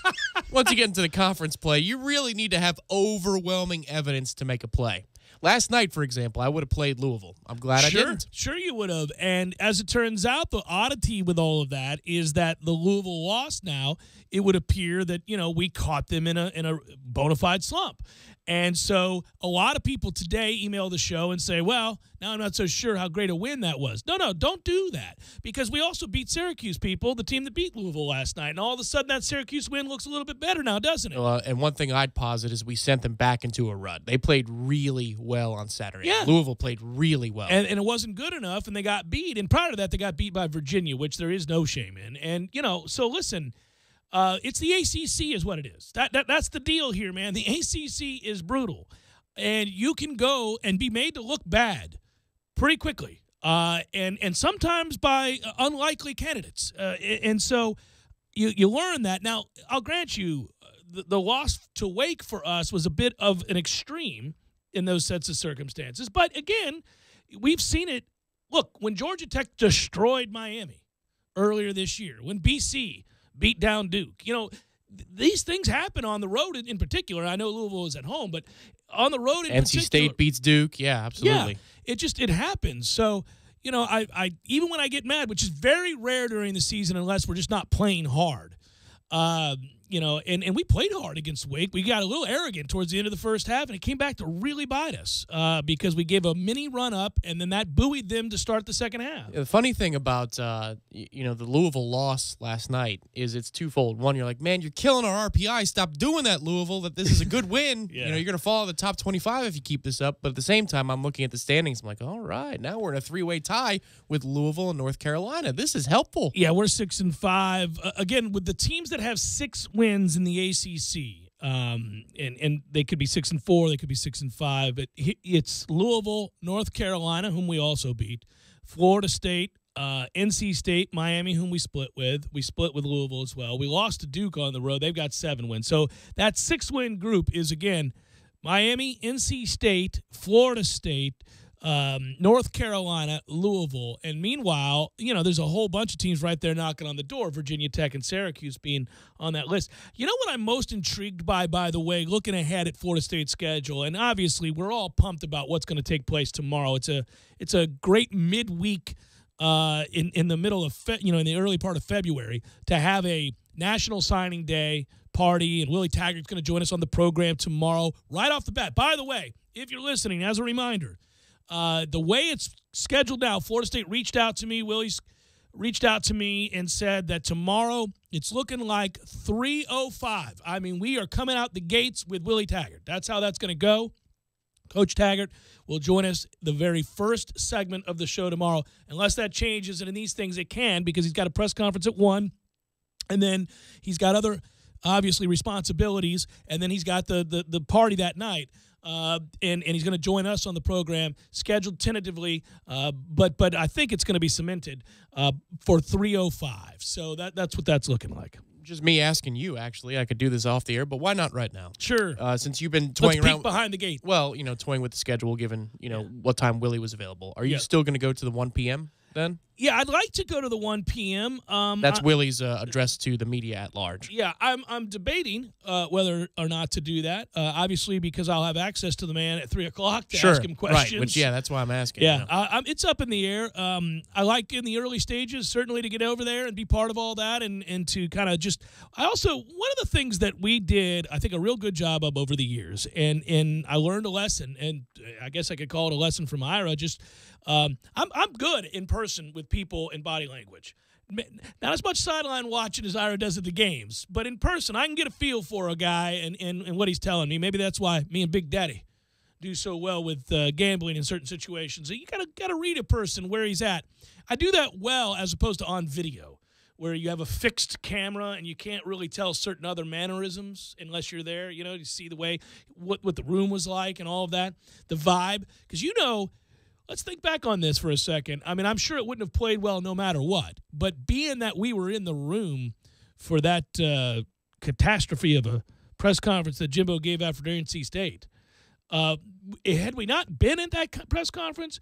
once you get into the conference play, you really need to have overwhelming evidence to make a play. Last night, for example, I would have played Louisville. I'm glad I didn't. Sure you would have. And as it turns out, the oddity with all of that is that the Louisville lost now. It would appear that, we caught them in a bona fide slump. And so a lot of people today email the show and say, well, now I'm not so sure how great a win that was. No, don't do that. Because we also beat Syracuse, people, the team that beat Louisville last night. And all of a sudden that Syracuse win looks a little bit better now, doesn't it? And one thing I'd posit is we sent them back into a rut. They played really well on Saturday. Yeah. Louisville played really well. And it wasn't good enough, and they got beat. And prior to that, they got beat by Virginia, which there is no shame in. And, so listen, it's the ACC is what it is. That's the deal here, man. The ACC is brutal. And you can go and be made to look bad pretty quickly, and sometimes by unlikely candidates. And so you learn that. Now, I'll grant you, the loss to Wake for us was a bit of an extreme in those sets of circumstances. But, again, we've seen it. Look, when Georgia Tech destroyed Miami earlier this year, when BC beat down Duke, these things happen on the road in particular. I know Louisville is at home, but on the road in NC State beats Duke. Yeah, absolutely. Yeah, it happens. So, I even when I get mad, which is very rare during the season unless we're just not playing hard, and we played hard against Wake. We got a little arrogant towards the end of the first half, and it came back to really bite us because we gave a mini run up, and then that buoyed them to start the second half. The funny thing about the Louisville loss last night is it's twofold. One, you're like, man, you're killing our RPI. Stop doing that, Louisville. That this is a good win. Yeah. You're going to fall in the top 25 if you keep this up. But at the same time, I'm looking at the standings. I'm like, all right, now we're in a 3-way tie with Louisville and North Carolina. This is helpful. Yeah, we're 6-5. Again, with the teams that have 6 wins in the ACC, and they could be 6-4, they could be 6-5, but it's Louisville, North Carolina, whom we also beat, Florida State, NC State, Miami, whom we split with. We split with Louisville as well. We lost to Duke on the road. They've got 7 wins. So that 6-win group is, again, Miami, NC State, Florida State, North Carolina, Louisville. And meanwhile, there's a whole bunch of teams right there knocking on the door, Virginia Tech and Syracuse being on that list. You know what I'm most intrigued by the way, looking ahead at Florida State's schedule, and obviously we're all pumped about what's going to take place tomorrow. It's a great midweek in the middle of in the early part of February to have a national signing day party, and Willie Taggart's going to join us on the program tomorrow right off the bat. By the way, if you're listening, as a reminder, the way it's scheduled now, Florida State reached out to me. Willie's reached out to me and said that tomorrow it's looking like 3:05. I mean, we are coming out the gates with Willie Taggart. That's how that's going to go. Coach Taggart will join us the very first segment of the show tomorrow, unless that changes. And in these things, it can, because he's got a press conference at 1, and then he's got other, obviously, responsibilities, and then he's got the party that night. And he's going to join us on the program, scheduled tentatively, but I think it's going to be cemented for 3:05. So that's what that's looking like. Just me asking you, actually. I could do this off the air, but why not right now? Sure. Since you've been toying Let's around peek behind the gate. Well, toying with the schedule, given what time Willie was available. Are you still going to go to the 1 p.m. then? Yeah, I'd like to go to the 1 p.m. That's Willie's address to the media at large. Yeah, I'm debating whether or not to do that. Obviously, because I'll have access to the man at 3 o'clock to ask him questions. Right, which, that's why I'm asking. Yeah, it's up in the air. I like in the early stages, certainly, to get over there and be part of all that and to kind of just – I also – one of the things that we did, I think, a real good job of over the years, and I learned a lesson, and I guess I could call it a lesson from Ira, just I'm good in person with people and body language. Not as much sideline watching as Ira does at the games, but in person, I can get a feel for a guy and what he's telling me. Maybe that's why me and Big Daddy do so well with gambling in certain situations. So you gotta read a person where he's at. I do that well as opposed to on video, where you have a fixed camera and you can't really tell certain other mannerisms unless you're there. You know, you see the way what the room was like and all of that, the vibe, because let's think back on this for a second. I mean, I'm sure it wouldn't have played well no matter what. But being that we were in the room for that catastrophe of a press conference that Jimbo gave after NC State, had we not been at that press conference,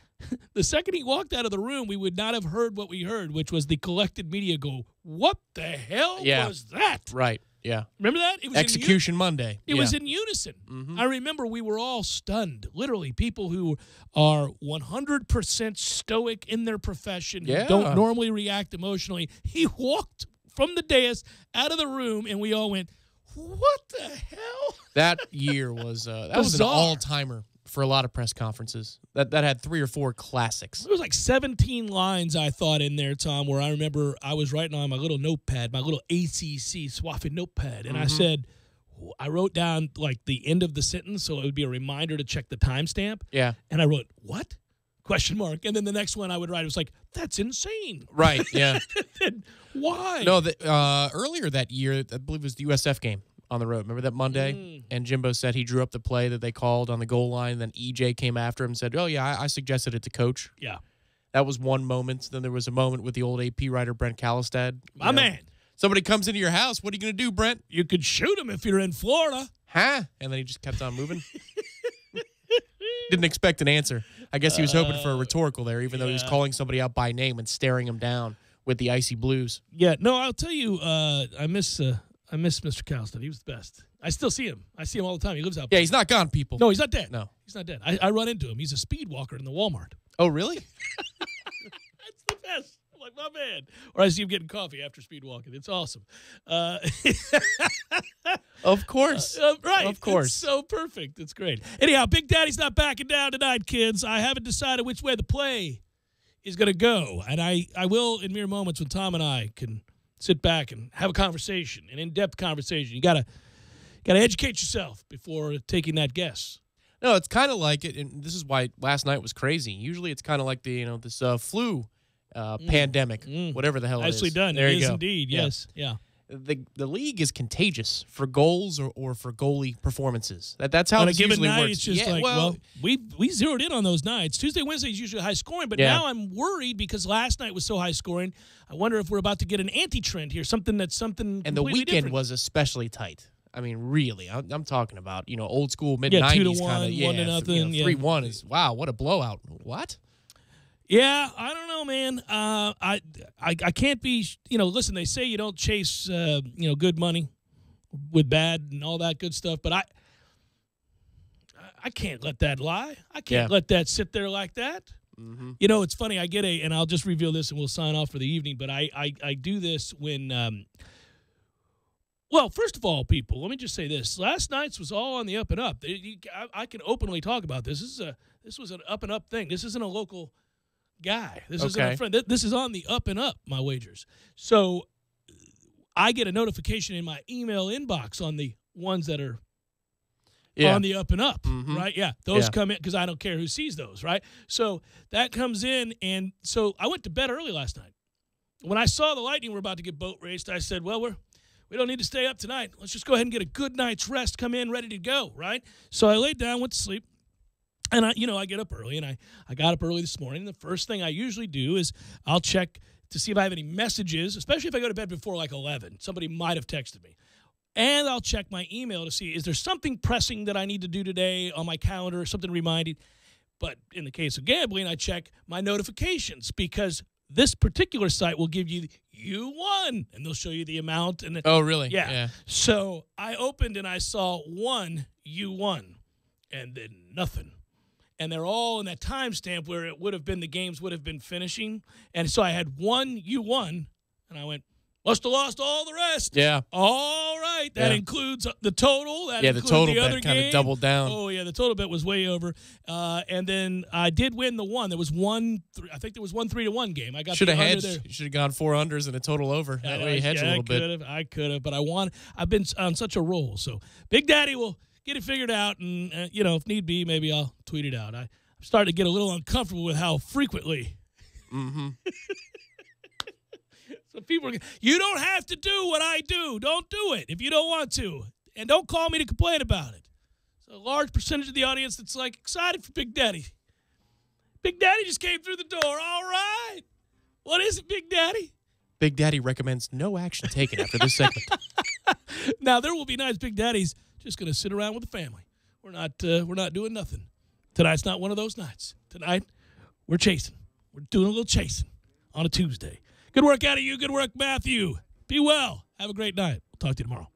the second he walked out of the room, we would not have heard what we heard, which was the collected media go, "What the hell was that?" Right. Yeah. Remember that? It was Execution Monday. It was in unison. Mm-hmm. I remember we were all stunned. Literally, people who are 100% stoic in their profession, who don't normally react emotionally. He walked from the dais out of the room, and we all went, "What the hell?" That year was was an all-timer for a lot of press conferences. That had 3 or 4 classics. There was like 17 lines, I thought, in there, Tom, where I remember I was writing on my little notepad, my little ACC Swaffy notepad, and I wrote down like the end of the sentence so it would be a reminder to check the timestamp. Yeah. And I wrote, "What?" ? And then the next one I would write, it was like, "That's insane." Right, yeah. Why? No, earlier that year, I believe it was the USF game on the road. Remember that Monday? And Jimbo said he drew up the play that they called on the goal line. Then EJ came after him and said, "Oh, yeah, I suggested it to coach." Yeah. That was one moment. Then there was a moment with the old AP writer, Brent Callistad. My man. Somebody comes into your house. What are you going to do, Brent? You could shoot him if you're in Florida. Huh? And then he just kept on moving. Didn't expect an answer. I guess he was hoping for a rhetorical there, even though he was calling somebody out by name and staring him down with the icy blues. Yeah, no, I'll tell you, I miss Mr. Callistad. He was the best. I still see him. I see him all the time. He lives out. Yeah, he's not gone, people. No, he's not dead. No. He's not dead. I run into him. He's a speed walker in the Walmart. Oh, really? That's the best. I'm like, my man. Or I see him getting coffee after speed walking. It's awesome. Of course. Right. Of course. It's so perfect. It's great. Anyhow, Big Daddy's not backing down tonight, kids. I haven't decided which way the play is going to go. And I will in mere moments when Tom and I can sit back and have a conversation, an in-depth conversation. You got to educate yourself before taking that guess. No, it's kind of like it, and this is why last night was crazy. Usually it's kind of like this flu pandemic, whatever the hell it is. Nicely done. There you go. Indeed, yes. Yeah. The league is contagious for goals or for goalie performances. That's how on it a given usually night, works. it's just we zeroed in on those nights. Tuesday, Wednesday is usually high scoring, but now I'm worried because last night was so high scoring. I wonder if we're about to get an anti-trend here, something. And the weekend different. Was especially tight. I mean, really, I'm talking about old school mid 90s 2-1, kind of 1-0, 3-1 is wow, what a blowout. What? Yeah, I don't know, man. I can't be. Listen, they say you don't chase good money with bad and all that good stuff, but I can't let that lie. I can't let that sit there like that. Mm-hmm. It's funny. I get and I'll just reveal this and we'll sign off for the evening. But I do this when. Well, first of all, people, let me just say this. Last night's was all on the up and up. I can openly talk about this. This was an up and up thing. This isn't a local guy. This isn't a friend. This is on the up and up, my wagers. So I get a notification in my email inbox on the ones that are on the up and up, right? Yeah, those come in because I don't care who sees those, right? So that comes in, and so I went to bed early last night. When I saw the Lightning were about to get boat raced, I said, well, we don't need to stay up tonight. Let's just go ahead and get a good night's rest, come in ready to go, right? So I laid down, went to sleep, and I get up early, and I got up early this morning. The first thing I usually do is I'll check to see if I have any messages, especially if I go to bed before like 11. Somebody might have texted me. And I'll check my email to see, is there something pressing that I need to do today on my calendar, something reminding? But in the case of gambling, I check my notifications because this particular site will give you won, and they'll show you the amount. And oh, really? Yeah. So I opened and I saw 1 you won, and then nothing. And they're all in that timestamp where it would have been the games would have been finishing. And so I had 1 you won, and I went, must have lost all the rest. Yeah. All right. That includes the total. That the total the other bet kind game. of doubled down. Oh, yeah. The total bet was way over. And then I did win the one. There was I think there was 1 3-1 game. I got should have hedged. hedged. You should have gone 4 unders and a total over. That way you hedge a little bit. I could have, but I've been on such a roll. So Big Daddy will get it figured out. And, if need be, maybe I'll tweet it out. I'm starting to get a little uncomfortable with how frequently. Mm-hmm. So people you don't have to do what I do. Don't do it if you don't want to. And don't call me to complain about it. So a large percentage of the audience that's like excited for Big Daddy. Big Daddy just came through the door. All right. What is it, Big Daddy? Big Daddy recommends no action taken after this segment. Now, there will be nights Big Daddy's just going to sit around with the family. We're not doing nothing. Tonight's not one of those nights. Tonight, we're chasing. We're doing a little chasing on a Tuesday. Good work out of you. Good work, Matthew. Be well. Have a great night. We'll talk to you tomorrow.